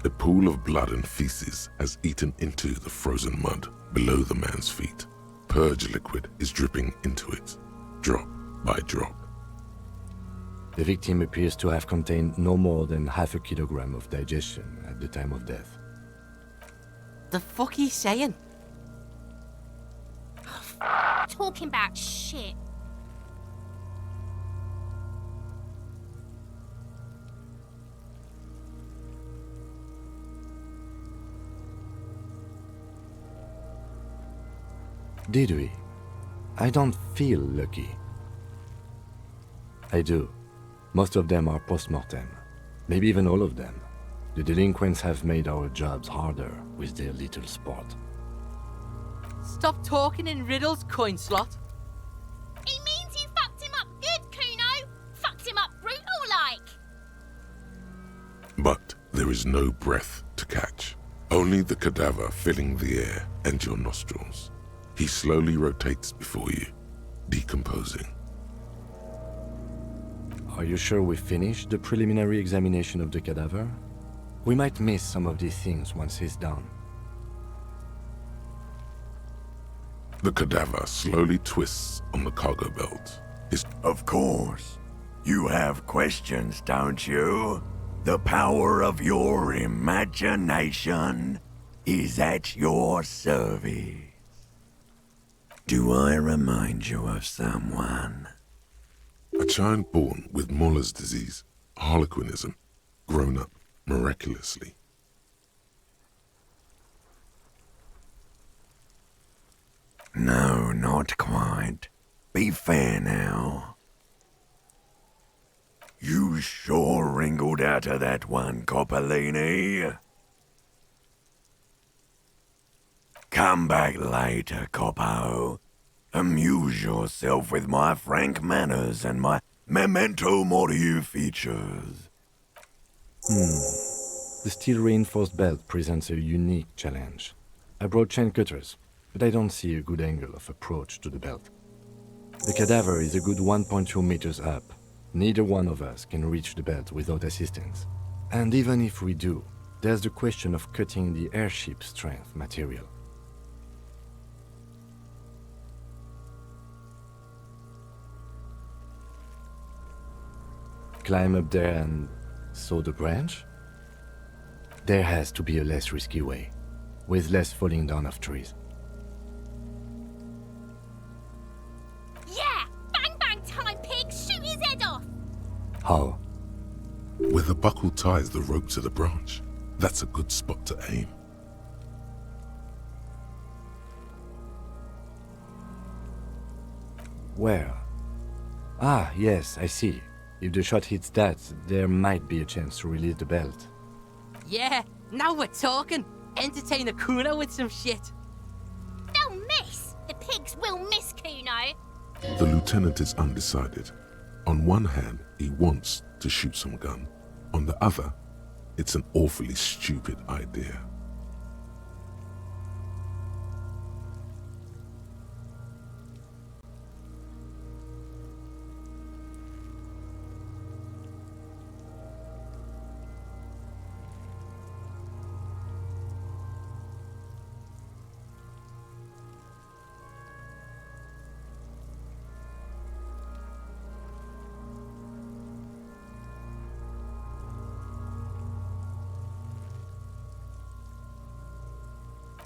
A pool of blood and feces has eaten into the frozen mud below the man's feet. Purge liquid is dripping into it, drop by drop. The victim appears to have contained no more than half a kilogram of digestion at the time of death. The fuck he's saying? Talking about shit. Did we? I don't feel lucky. I do. Most of them are post-mortem. Maybe even all of them. The delinquents have made our jobs harder with their little sport. Stop talking in riddles, coin slot. He means you fucked him up good, Kuno. Fucked him up brutal like. But there is no breath to catch. Only the cadaver filling the air and your nostrils. He slowly rotates before you, decomposing. Are you sure we finished the preliminary examination of the cadaver? We might miss some of these things once he's done. The cadaver slowly twists on the cargo belt. Of course. You have questions, don't you? The power of your imagination is at your service. Do I remind you of someone? A child born with Muller's disease, harlequinism, grown up miraculously. No, not quite. Be fair now. You sure wrinkled out of that one, Coppolini. Come back later, Coppo. Amuse yourself with my frank manners and my memento mori features. The steel-reinforced belt presents a unique challenge. I brought chain cutters, but I don't see a good angle of approach to the belt. The cadaver is a good 1.2 meters up. Neither one of us can reach the belt without assistance. And even if we do, there's the question of cutting the airship strength material. Climb up there and saw the branch? There has to be a less risky way, with less falling down of trees. Yeah! Bang bang time, pig! Shoot his head off! How? Where the buckle ties the rope to the branch. That's a good spot to aim. Where? Ah, yes, I see. If the shot hits that, there might be a chance to release the belt. Yeah, now we're talking. Entertain a Kuno with some shit. They'll miss! The pigs will miss Kuno! The lieutenant is undecided. On one hand, he wants to shoot some gun. On the other, it's an awfully stupid idea.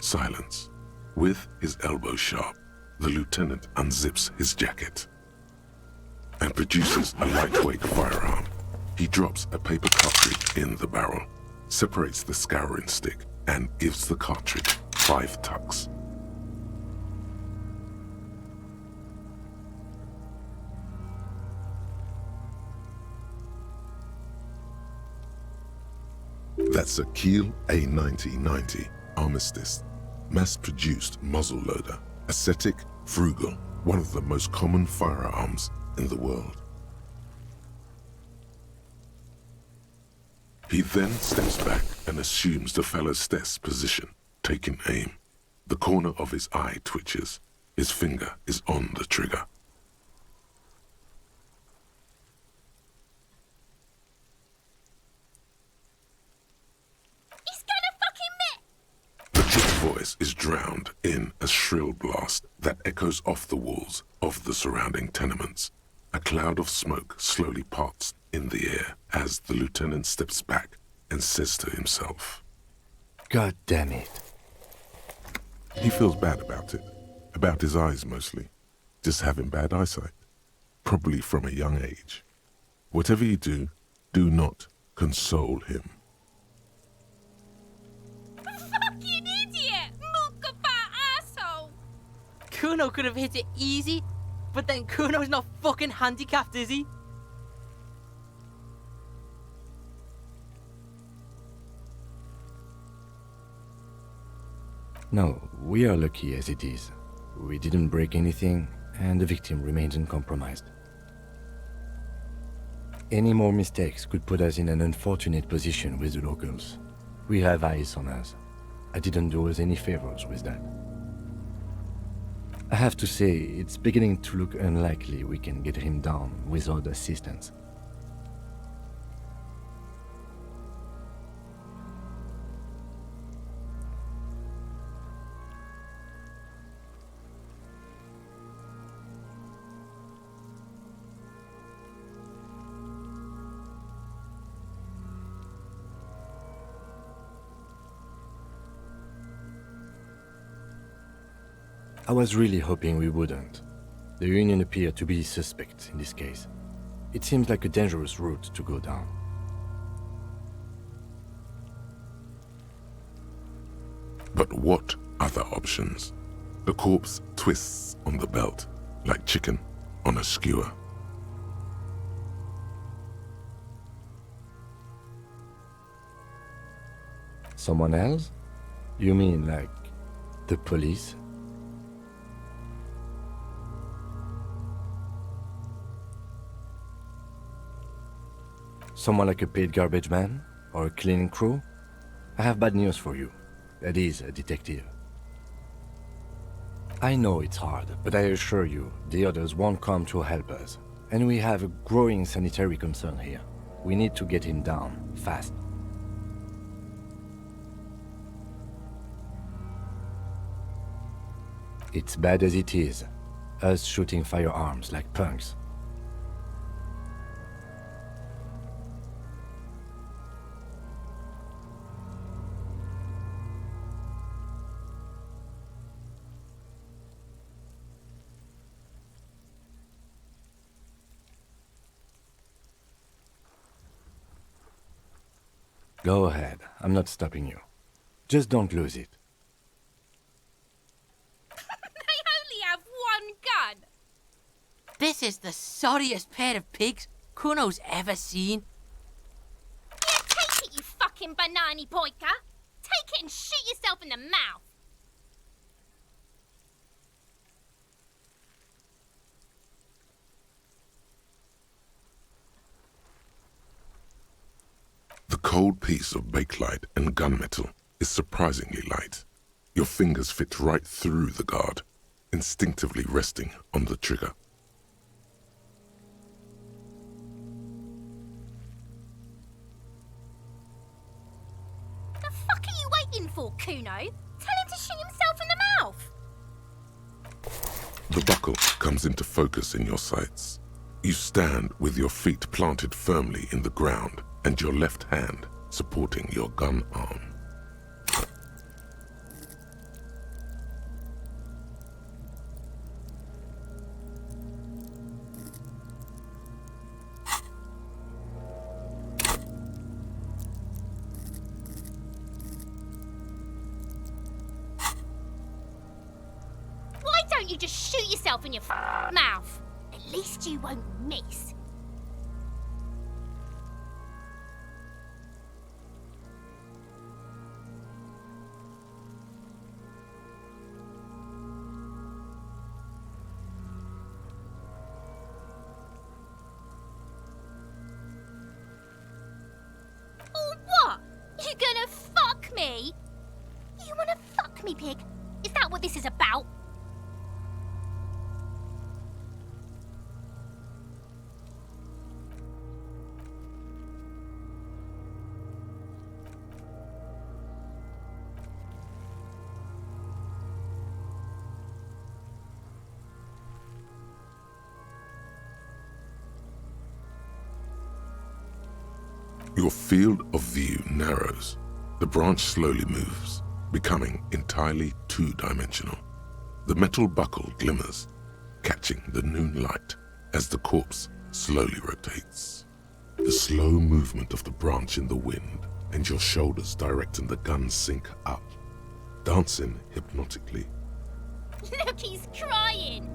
Silence. With his elbow sharp, the lieutenant unzips his jacket and produces a lightweight firearm. He drops a paper cartridge in the barrel, separates the scouring stick, and gives the cartridge 5 tucks. That's a Kiel A9090 Armistice, mass-produced muzzleloader, ascetic, frugal, one of the most common firearms in the world. He then steps back and assumes the fellow's desk position, taking aim. The corner of his eye twitches. His finger is on the trigger. The chick's voice is drowned in a shrill blast that echoes off the walls of the surrounding tenements. A cloud of smoke slowly parts in the air as the lieutenant steps back and says to himself, God damn it. He feels bad about it. About his eyes mostly. Just having bad eyesight. Probably from a young age. Whatever you do, do not console him. Fucking idiot! Mukafa asshole! Kuno could have hit it easy, but then Kuno's not fucking handicapped, is he? No, we are lucky as it is. We didn't break anything, and the victim remains uncompromised. Any more mistakes could put us in an unfortunate position with the locals. We have eyes on us. I didn't do us any favors with that. I have to say, it's beginning to look unlikely we can get him down without assistance. I was really hoping we wouldn't. The Union appeared to be suspect in this case. It seems like a dangerous route to go down. But what other options? The corpse twists on the belt, like chicken on a skewer. Someone else? You mean like the police? Someone like a paid garbage man? Or a cleaning crew? I have bad news for you. That is a detective. I know it's hard, but I assure you, the others won't come to help us. And we have a growing sanitary concern here. We need to get him down, fast. It's bad as it is. Us shooting firearms like punks. Go ahead. I'm not stopping you. Just don't lose it. They only have one gun! This is the sorriest pair of pigs Kuno's ever seen. Yeah, take it, you fucking banana poika! Take it and shoot yourself in the mouth! The cold piece of bakelite and gunmetal is surprisingly light. Your fingers fit right through the guard, instinctively resting on the trigger. The fuck are you waiting for, Kuno? Tell him to shoot himself in the mouth! The buckle comes into focus in your sights. You stand with your feet planted firmly in the ground and your left hand supporting your gun arm. don't you just shoot yourself in your mouth? At least you won't miss. Or what? You gonna fuck me? You wanna fuck me, pig? Is that what this is about? Your field of view narrows. The branch slowly moves, becoming entirely two-dimensional. The metal buckle glimmers, catching the noon light as the corpse slowly rotates. The slow movement of the branch in the wind and your shoulders directing the gun sync up, dancing hypnotically. Look, he's crying.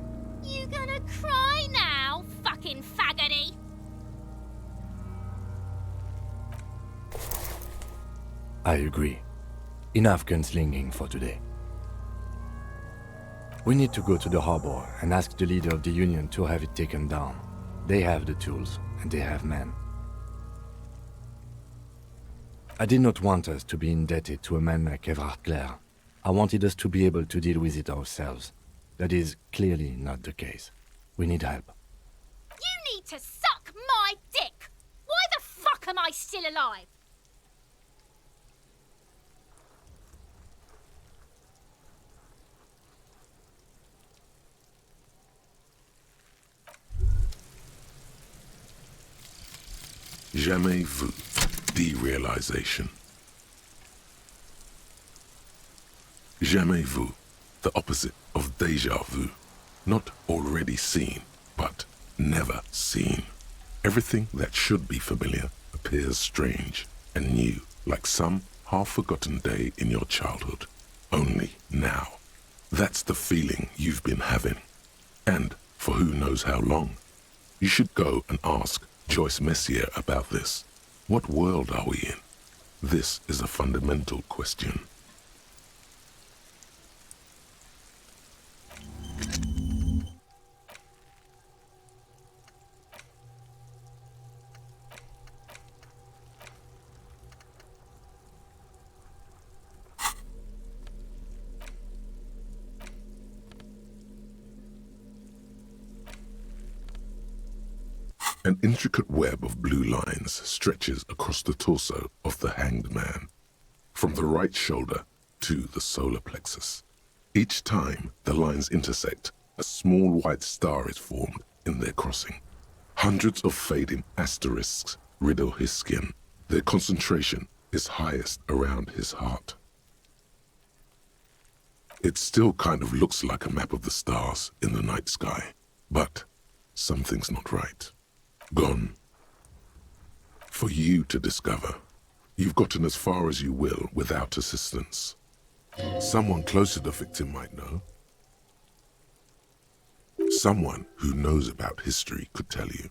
You gonna cry now, fucking faggoty? I agree. Enough gunslinging for today. We need to go to the harbor and ask the leader of the Union to have it taken down. They have the tools, and they have men. I did not want us to be indebted to a man like Everard Clare. I wanted us to be able to deal with it ourselves. That is clearly not the case. We need help. You need to suck my dick! Why the fuck am I still alive? Jamais vu, derealization. Jamais vu, the opposite of déjà vu. Not already seen, but never seen. Everything that should be familiar appears strange and new, like some half-forgotten day in your childhood. Only now. That's the feeling you've been having. And for who knows how long. You should go and ask Joyce Messier about this. What world are we in? This is a fundamental question. An intricate web of blue lines stretches across the torso of the hanged man, from the right shoulder to the solar plexus. Each time the lines intersect, a small white star is formed in their crossing. Hundreds of fading asterisks riddle his skin. Their concentration is highest around his heart. It still kind of looks like a map of the stars in the night sky, but something's not right. Gone. For you to discover. You've gotten as far as you will without assistance. Someone close to the victim might know. Someone who knows about history could tell you.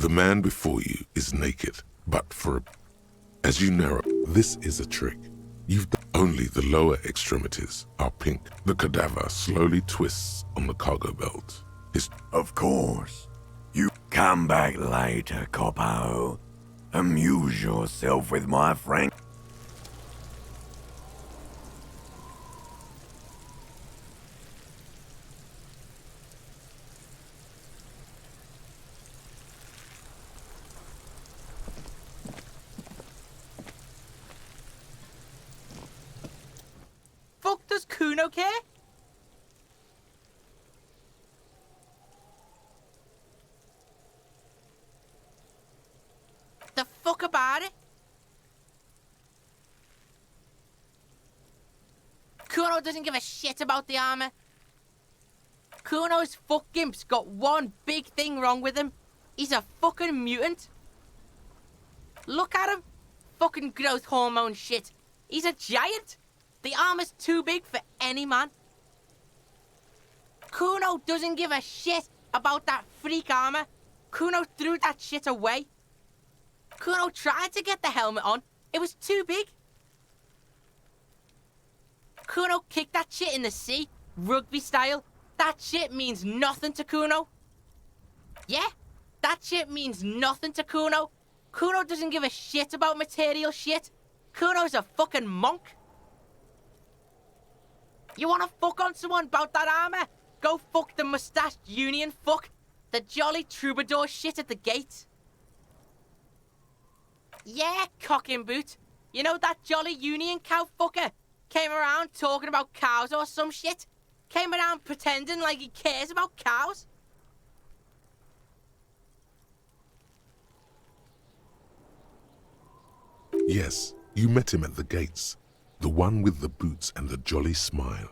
The man before you is naked, but as you narrow, this is a trick. Only the lower extremities are pink. The cadaver slowly twists on the cargo belt. Of course. You come back later, Coppo. Amuse yourself with my friend. Fuck does Kuno care? The fuck about it? Kuno doesn't give a shit about the armor. Kuno's fuck gimp's got one big thing wrong with him. He's a fucking mutant. Look at him. Fucking growth hormone shit. He's a giant. The armor's too big for any man. Kuno doesn't give a shit about that freak armor. Kuno threw that shit away. Kuno tried to get the helmet on. It was too big. Kuno kicked that shit in the sea, rugby style. That shit means nothing to Kuno. Yeah, that shit means nothing to Kuno. Kuno doesn't give a shit about material shit. Kuno's a fucking monk. You wanna fuck on someone about that armor? Go fuck the mustached union fuck. The jolly troubadour shit at the gate. Yeah, cocking boot. You know that jolly union cow fucker? Came around talking about cows or some shit? Came around pretending like he cares about cows? Yes, you met him at the gates. The one with the boots and the jolly smile.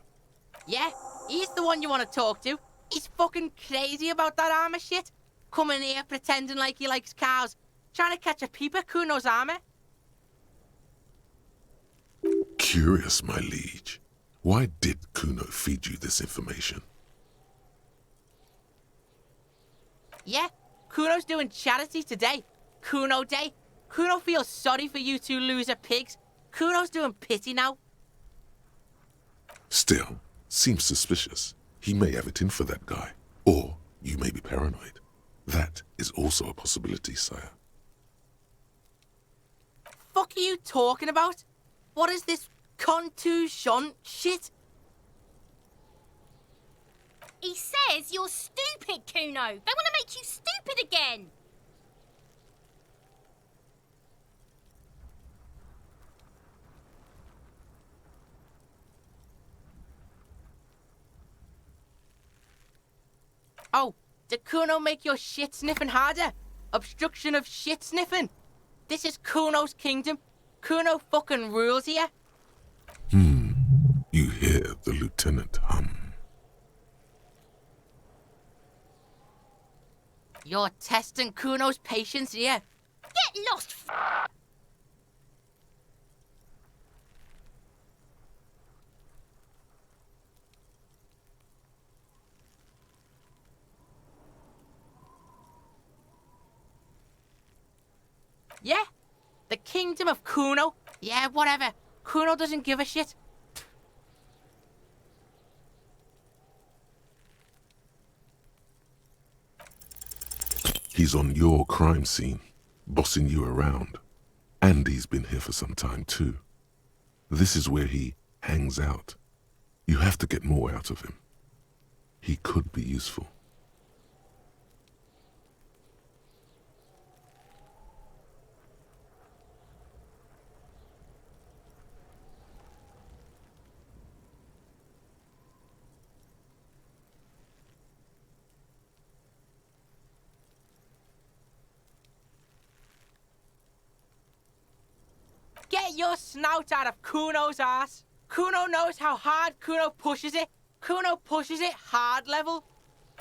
Yeah, he's the one you want to talk to. He's fucking crazy about that armor shit. Coming here pretending like he likes cows. Trying to catch a peep at Kuno's armor. Curious, my liege. Why did Kuno feed you this information? Yeah, Kuno's doing charity today. Kuno Day. Kuno feels sorry for you two loser pigs. Kuno's doing pity now. Still, seems suspicious. He may have it in for that guy. Or you may be paranoid. That is also a possibility, sire. Fuck are you talking about? What is this contusion shit? He says you're stupid, Kuno. They want to make you stupid again. Oh, did Kuno make your shit sniffing harder? Obstruction of shit sniffing? This is Kuno's kingdom. Kuno fucking rules here. You hear the lieutenant hum. You're testing Kuno's patience here. Get lost, Yeah? The kingdom of Kuno? Yeah, whatever. Kuno doesn't give a shit. He's on your crime scene, bossing you around. And he's been here for some time too. This is where he hangs out. You have to get more out of him. He could be useful. Get your snout out of Kuno's ass. Kuno knows how hard Kuno pushes it. Kuno pushes it hard level.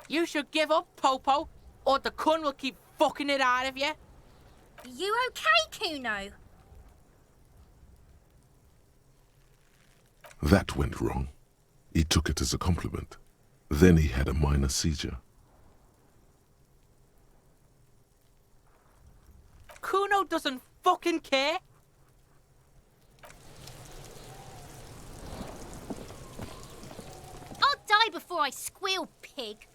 You should give up, Popo, or the Kun will keep fucking it out of you. You okay, Kuno? That went wrong. He took it as a compliment. Then he had a minor seizure. Kuno doesn't fucking care. I'll die before I squeal, pig.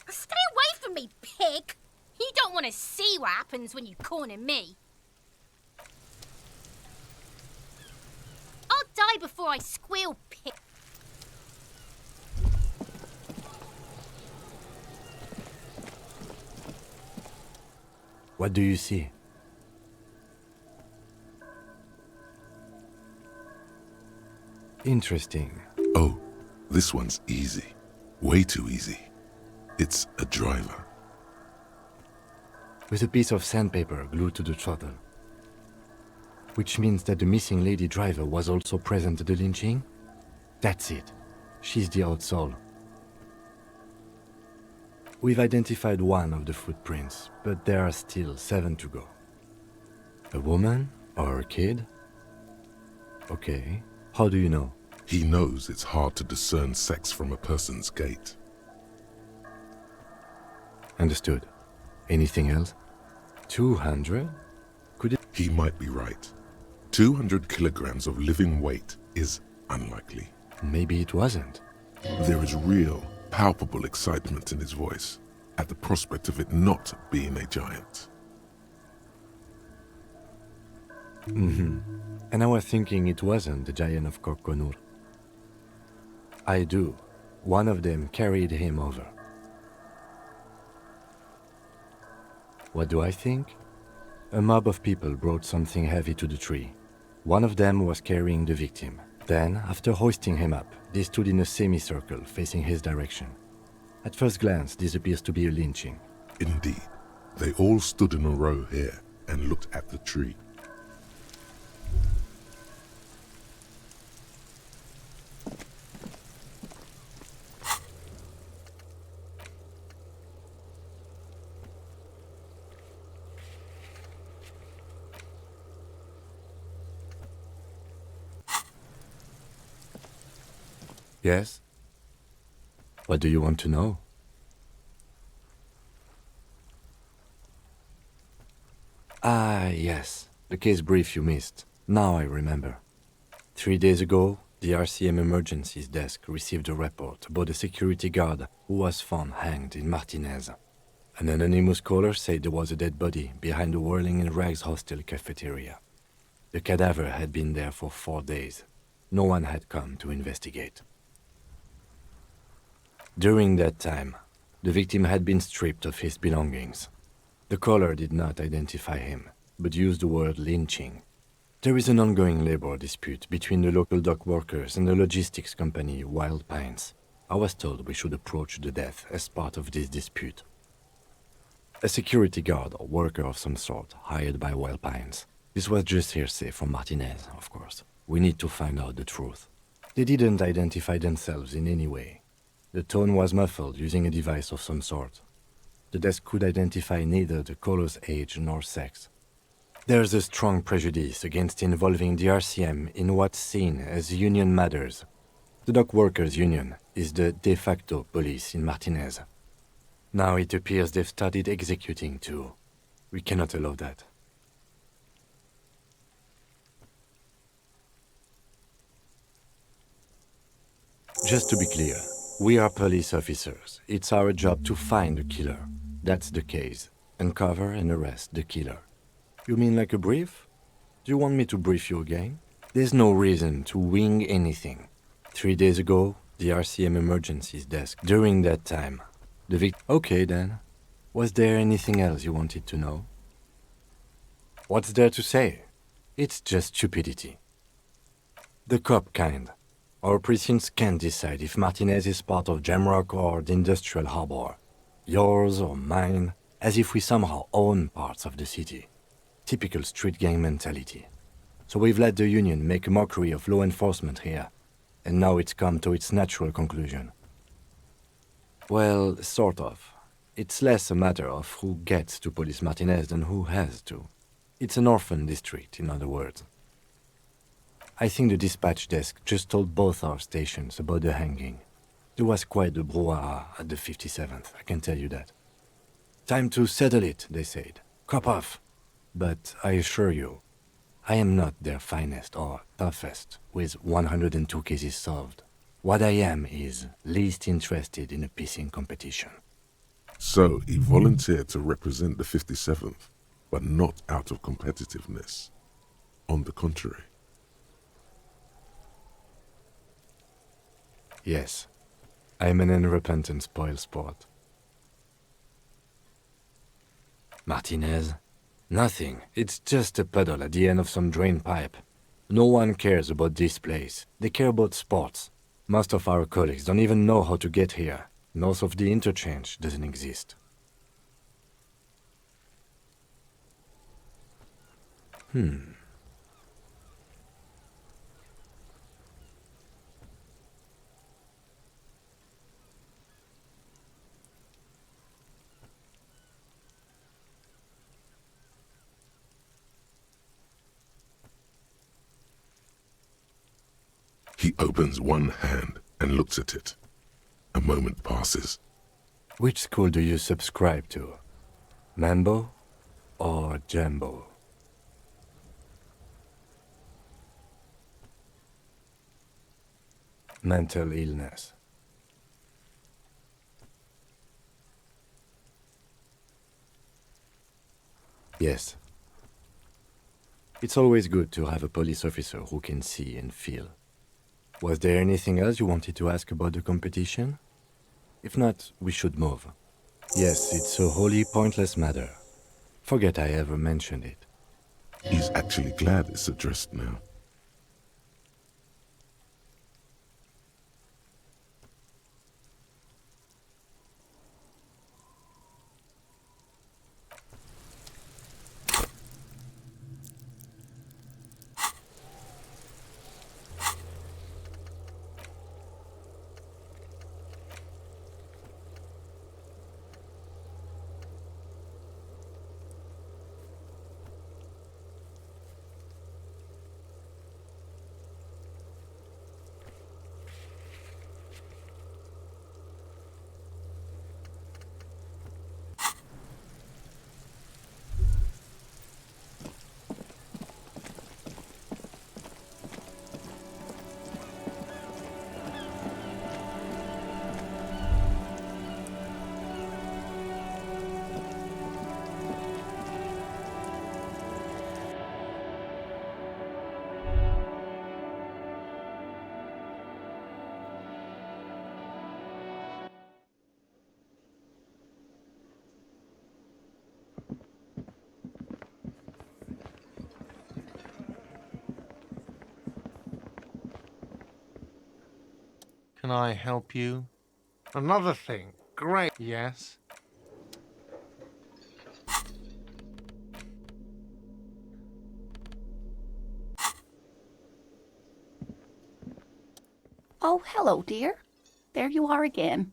Stay away from me, pig! You don't want to see what happens when you corner me. I'll die before I squeal, pig. What do you see? Interesting. Oh, this one's easy. Way too easy. It's a driver. With a piece of sandpaper glued to the throttle. Which means that the missing lady driver was also present at the lynching? That's it. She's the odd soul. We've identified one of the footprints, but there are still 7 to go. A woman or a kid? Okay. How do you know? He knows it's hard to discern sex from a person's gait. Understood. Anything else? 200? Could it? He might be right. 200 kilograms of living weight is unlikely. Maybe it wasn't. There is real, palpable excitement in his voice at the prospect of it not being a giant. And I was thinking it wasn't the giant of Kokonur. I do. One of them carried him over. What do I think? A mob of people brought something heavy to the tree. One of them was carrying the victim. Then, after hoisting him up, they stood in a semicircle facing his direction. At first glance, this appears to be a lynching. Indeed. They all stood in a row here and looked at the tree. Yes? What do you want to know? Ah, yes. The case brief you missed. Now I remember. 3 days ago, the RCM Emergencies Desk received a report about a security guard who was found hanged in Martinez. An anonymous caller said there was a dead body behind the Whirling in Rags hostel cafeteria. The cadaver had been there for 4 days. No one had come to investigate. During that time, the victim had been stripped of his belongings. The caller did not identify him, but used the word lynching. There is an ongoing labor dispute between the local dock workers and the logistics company Wild Pines. I was told we should approach the death as part of this dispute. A security guard or worker of some sort hired by Wild Pines. This was just hearsay from Martinez, of course. We need to find out the truth. They didn't identify themselves in any way. The tone was muffled using a device of some sort. The desk could identify neither the caller's age nor sex. There's a strong prejudice against involving the RCM in what's seen as union matters. The dock workers' union is the de facto police in Martinez. Now it appears they've started executing too. We cannot allow that. Just to be clear, we are police officers. It's our job to find the killer. That's the case. Uncover and arrest the killer. You mean like a brief? Do you want me to brief you again? There's no reason to wing anything. 3 days ago, the RCM Emergencies Desk. During that time, the victim... Okay then. Was there anything else you wanted to know? What's there to say? It's just stupidity. The cop kind. Our precincts can't decide if Martinez is part of Jamrock or the Industrial Harbor. Yours or mine, as if we somehow own parts of the city. Typical street gang mentality. So we've let the union make a mockery of law enforcement here, and now it's come to its natural conclusion. Well, sort of. It's less a matter of who gets to police Martinez than who has to. It's an orphan district, in other words. I think the dispatch desk just told both our stations about the hanging. There was quite the brouhaha at the 57th, I can tell you that. Time to settle it, they said. Cop off. But I assure you, I am not their finest or toughest with 102 cases solved. What I am is least interested in a pissing competition. So he volunteered to represent the 57th, but not out of competitiveness. On the contrary. Yes, I'm an unrepentant spoilsport. Martinez? Nothing. It's just a puddle at the end of some drain pipe. No one cares about this place. They care about sports. Most of our colleagues don't even know how to get here. North of the interchange doesn't exist. He opens one hand and looks at it. A moment passes. Which school do you subscribe to? Mambo or Jambo? Mental illness. Yes. It's always good to have a police officer who can see and feel. Was there anything else you wanted to ask about the competition? If not, we should move. Yes, it's a wholly pointless matter. Forget I ever mentioned it. He's actually glad it's addressed now. Can I help you? Another thing. Great. Yes. Oh, hello, dear. There you are again.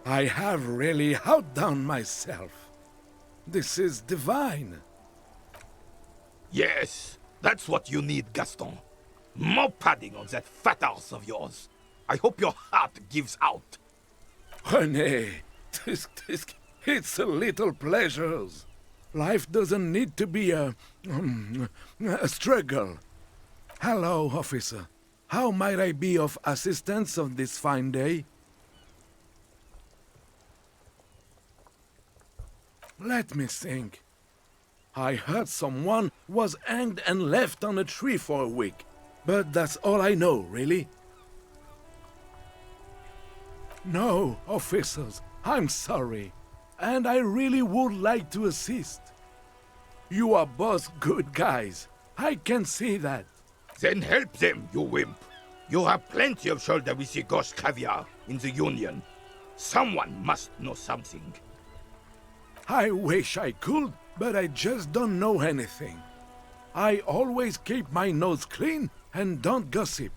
I have really outdone myself. This is divine. Yes, that's what you need, Gaston. More padding on that fat arse of yours. I hope your heart gives out. René, it's a little pleasures. Life doesn't need to be a struggle. Hello, officer. How might I be of assistance on this fine day? Let me think. I heard someone was hanged and left on a tree for a week. But that's all I know, really. No, officers, I'm sorry. And I really would like to assist. You are both good guys. I can see that. Then help them, you wimp. You have plenty of shoulder with your ghost caviar in the Union. Someone must know something. I wish I could, but I just don't know anything. I always keep my nose clean and don't gossip.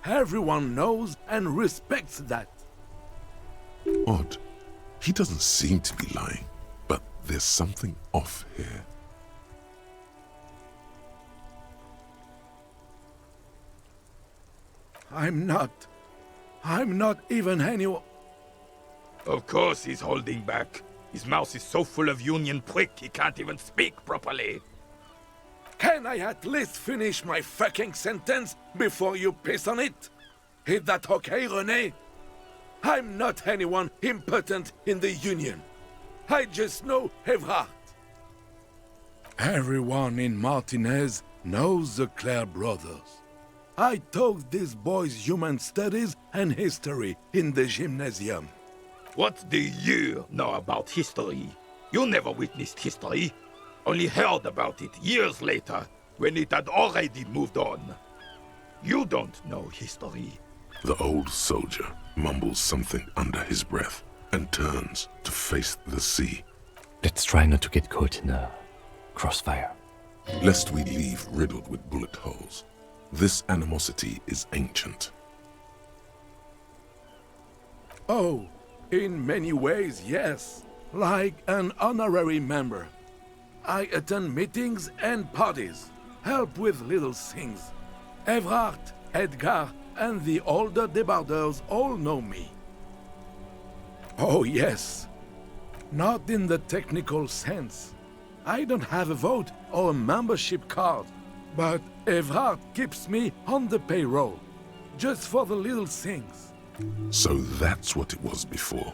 Everyone knows and respects that. Odd. He doesn't seem to be lying, but there's something off here. I'm not even anyone. Of course he's holding back. His mouth is so full of Union prick he can't even speak properly. Can I at least finish my fucking sentence before you piss on it? Is that okay, René? I'm not anyone important in the Union. I just know Evrard. Everyone in Martinez knows the Clare brothers. I taught these boys human studies and history in the gymnasium. What do you know about history? You never witnessed history. Only heard about it years later, when it had already moved on. You don't know history. The old soldier mumbles something under his breath and turns to face the sea. Let's try not to get caught in a crossfire. Lest we leave riddled with bullet holes. This animosity is ancient. Oh, in many ways, yes. Like an honorary member. I attend meetings and parties, help with little things. Evrard, Edgar, and the older debarders all know me. Oh yes. Not in the technical sense. I don't have a vote or a membership card, but Evrard keeps me on the payroll, just for the little things. So that's what it was before.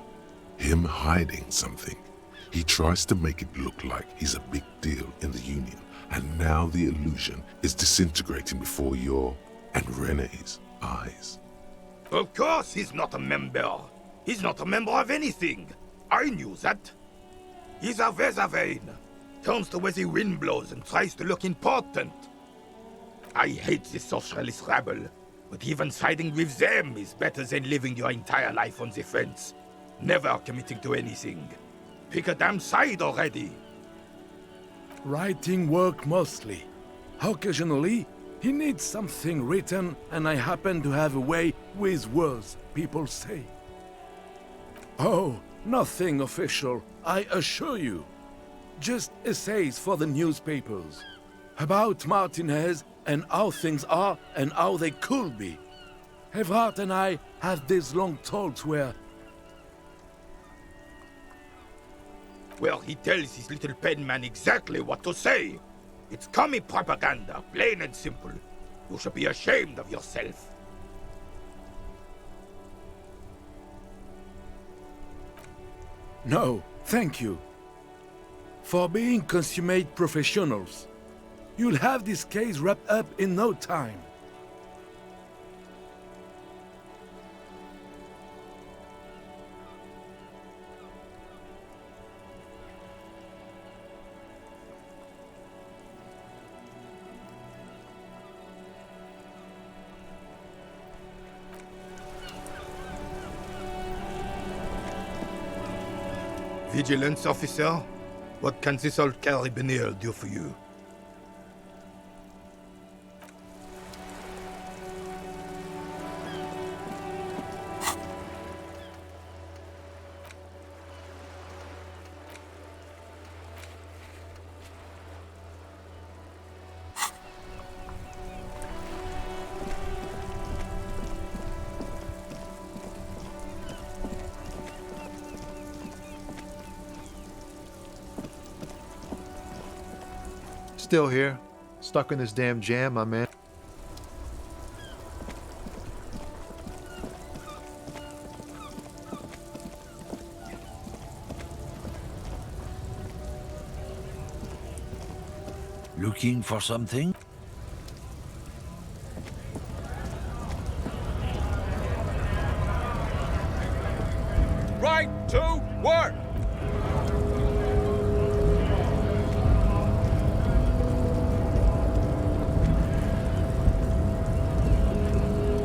Him hiding something. He tries to make it look like he's a big deal in the Union, and now the illusion is disintegrating before your and René's eyes. Of course he's not a member. He's not a member of anything. I knew that. He's a Vezavane. Turns to where the wind blows and tries to look important. I hate this socialist rabble, but even siding with them is better than living your entire life on the fence, never committing to anything. Pick a damn side already. Writing work mostly. Occasionally, he needs something written, and I happen to have a way with words, people say. Oh, nothing official, I assure you. Just essays for the newspapers. About Martinez and how things are and how they could be. Evrard and I had these long talks where... Well, he tells his little pen man exactly what to say. It's commie propaganda, plain and simple. You should be ashamed of yourself. No, thank you. For being consummate professionals. You'll have this case wrapped up in no time. Vigilance officer, what can this old carabinier do for you? Still here. Stuck in this damn jam, my man. Looking for something? right to work!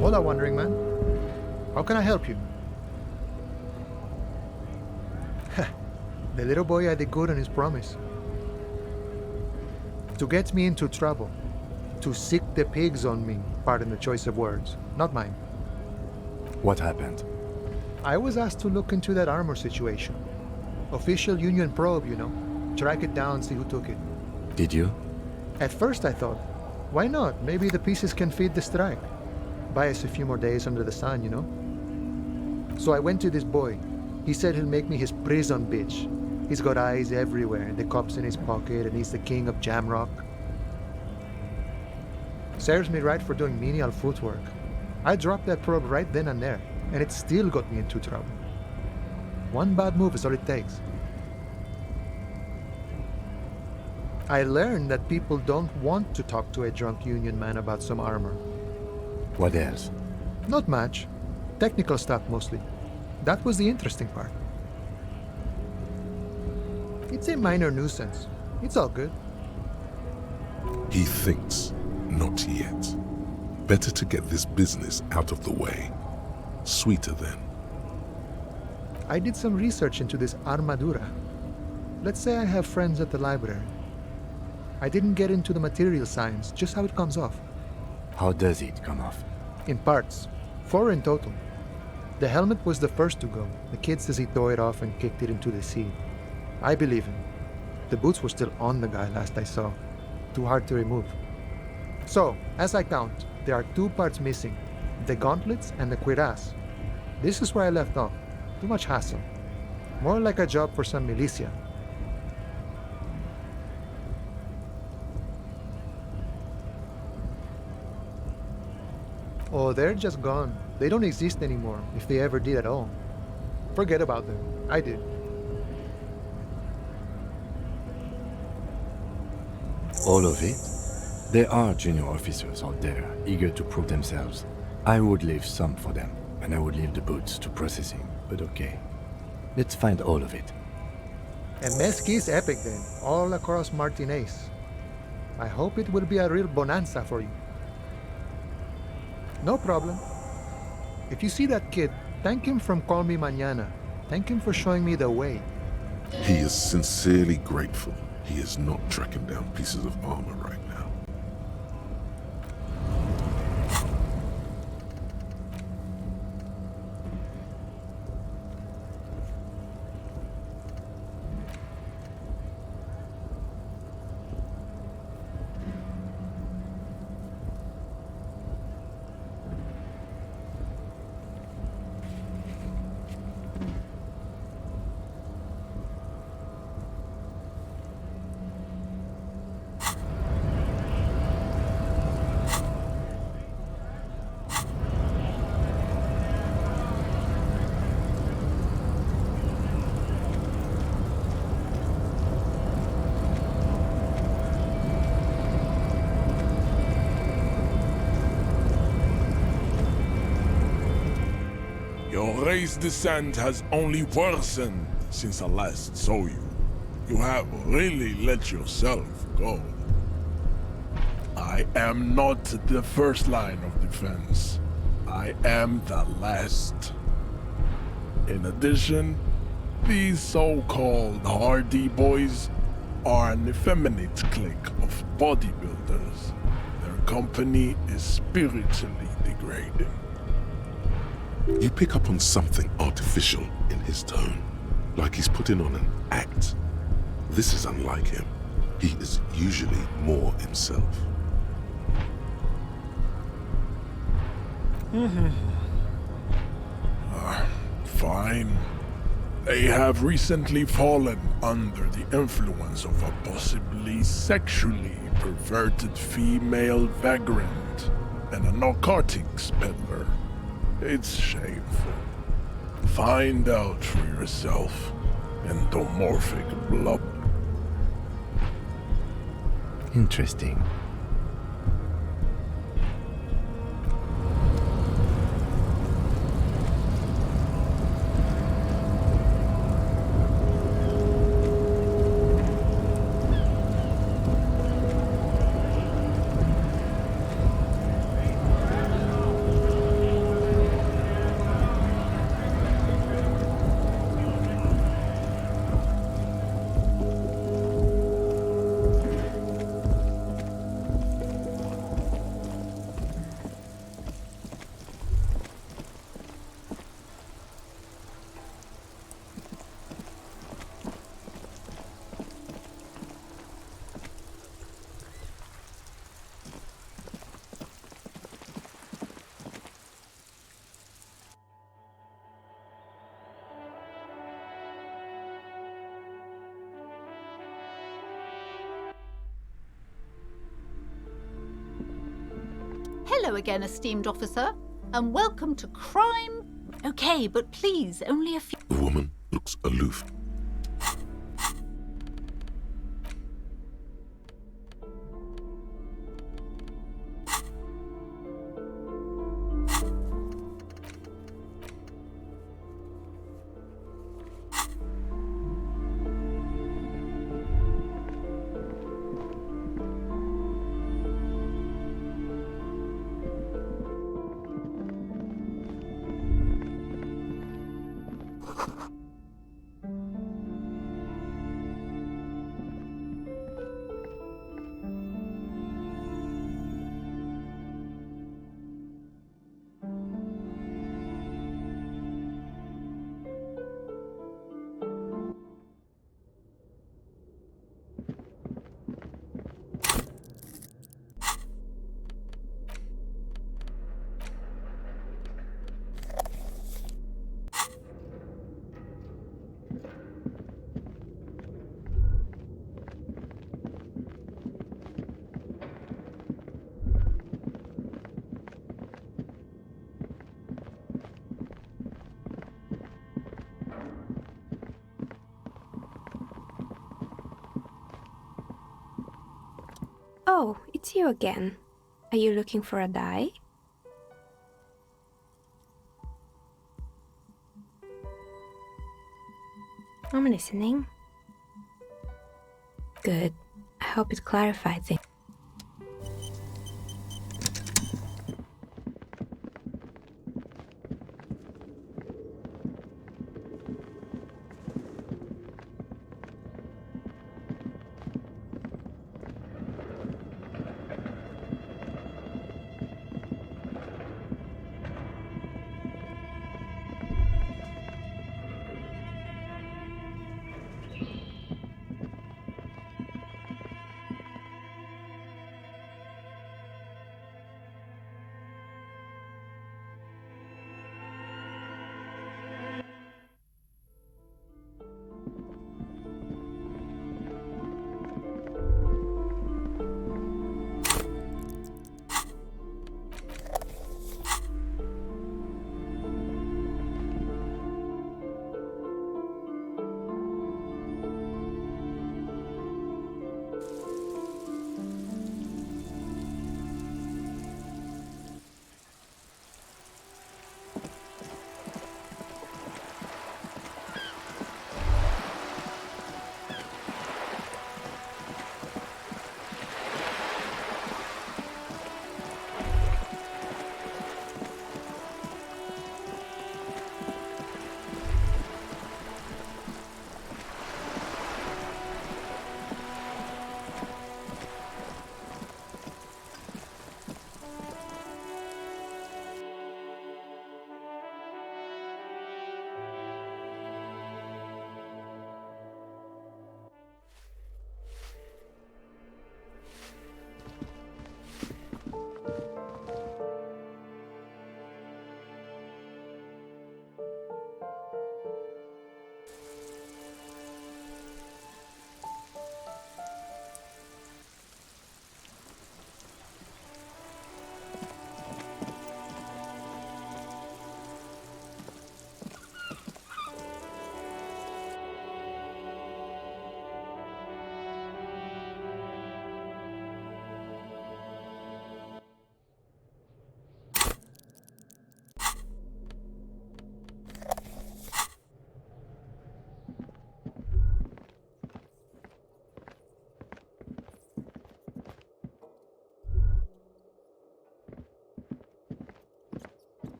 Hola, Wandering Man. How can I help you? The little boy had it good on his promise. To get me into trouble. To sick the pigs on me, pardon the choice of words, not mine. What happened? I was asked to look into that armor situation. Official Union probe, you know. Track it down, see who took it. Did you? At first I thought, why not? Maybe the pieces can feed the strike. Buy us a few more days under the sun, you know? So I went to this boy. He said he'll make me his prison bitch. He's got eyes everywhere, the cops in his pocket, and he's the king of Jamrock. Serves me right for doing menial footwork. I dropped that probe right then and there, and it still got me into trouble. One bad move is all it takes. I learned that people don't want to talk to a drunk Union man about some armor. What else? Not much. Technical stuff mostly. That was the interesting part. It's a minor nuisance. It's all good. He thinks, not yet. Better to get this business out of the way. Sweeter then. I did some research into this armadura. Let's say I have friends at the library. I didn't get into the material science, just how it comes off. How does it come off? In parts. 4 in total. The helmet was the first to go. The kid says he tore it off and kicked it into the sea. I believe him. The boots were still on the guy last I saw. Too hard to remove. So, as I count, there are 2 parts missing. The gauntlets and the cuirass. This is where I left off. Too much hassle. More like a job for some militia. Oh, they're just gone. They don't exist anymore, if they ever did at all. Forget about them. I did. All of it? There are junior officers out there, eager to prove themselves. I would leave some for them, and I would leave the boots to processing, but okay. Let's find all of it. And Mesqui's epic then, all across Martinez. I hope it will be a real bonanza for you. No problem. If you see that kid, thank him from Call Me Mañana. Thank him for showing me the way. He is sincerely grateful he is not tracking down pieces of armor right now. Your race descent has only worsened since I last saw you. You have really let yourself go. I am not the first line of defense. I am the last. In addition, these so-called hardy boys are an effeminate clique of bodybuilders. Their company is spiritually degrading. You pick up on something artificial in his tone, like he's putting on an act. This is unlike him. He is usually more himself. Fine. They have recently fallen under the influence of a possibly sexually perverted female vagrant and a narcotics peddler. It's shameful. Find out for yourself, endomorphic blob. Interesting. Hello again, esteemed officer, and welcome to Crime. Okay, but please, only a few. The woman looks aloof. Oh, it's you again. Are you looking for a die? I'm listening. Good. I hope it clarified things.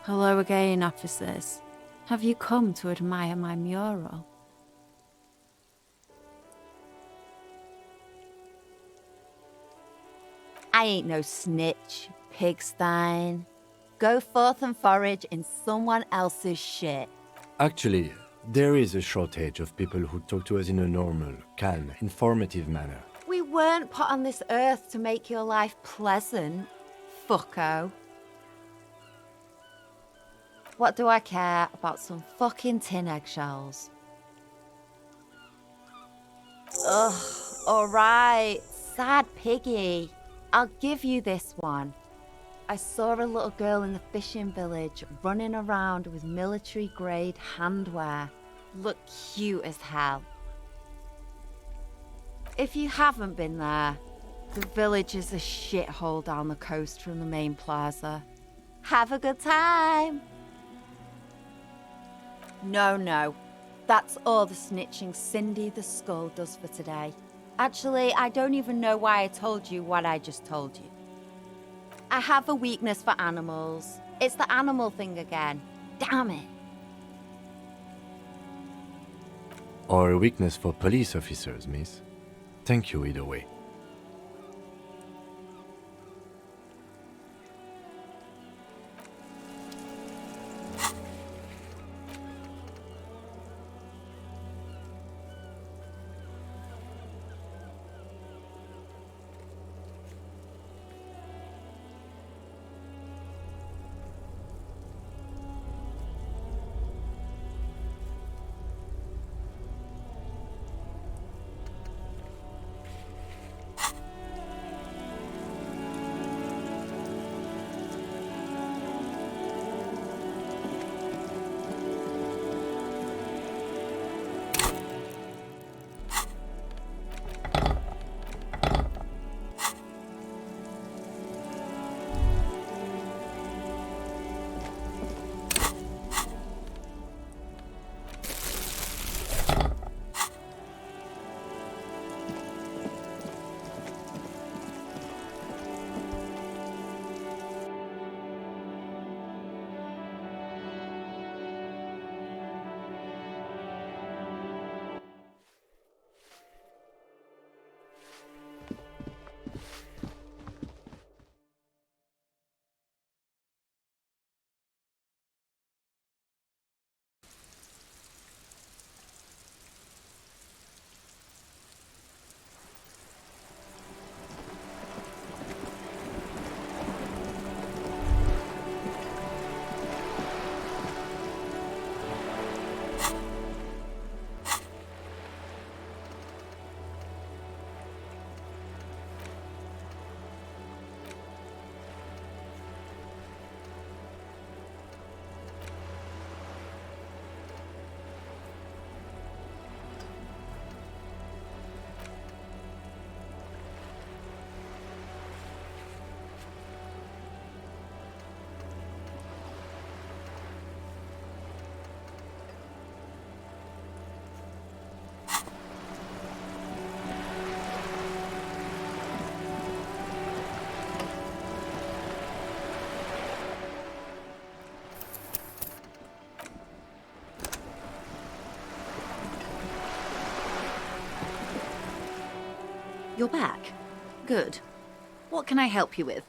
Hello again, officers. Have you come to admire my mural? I ain't no snitch, pigstein. Go forth and forage in someone else's shit. Actually, There is a shortage of people who talk to us in a normal, calm, informative manner. We weren't put on this earth to make your life pleasant, fucko. What do I care about some fucking tin eggshells? Ugh, alright, sad piggy. I'll give you this one. I saw a little girl in the fishing village running around with military-grade handwear. Looked cute as hell. If you haven't been there, the village is a shithole down the coast from the main plaza. Have a good time! No. That's all the snitching Cindy the Skull does for today. Actually, I don't even know why I told you what I just told you. I have a weakness for animals. It's the animal thing again. Damn it. Or a weakness for police officers, miss. Thank you either way. You're back. Good. What can I help you with?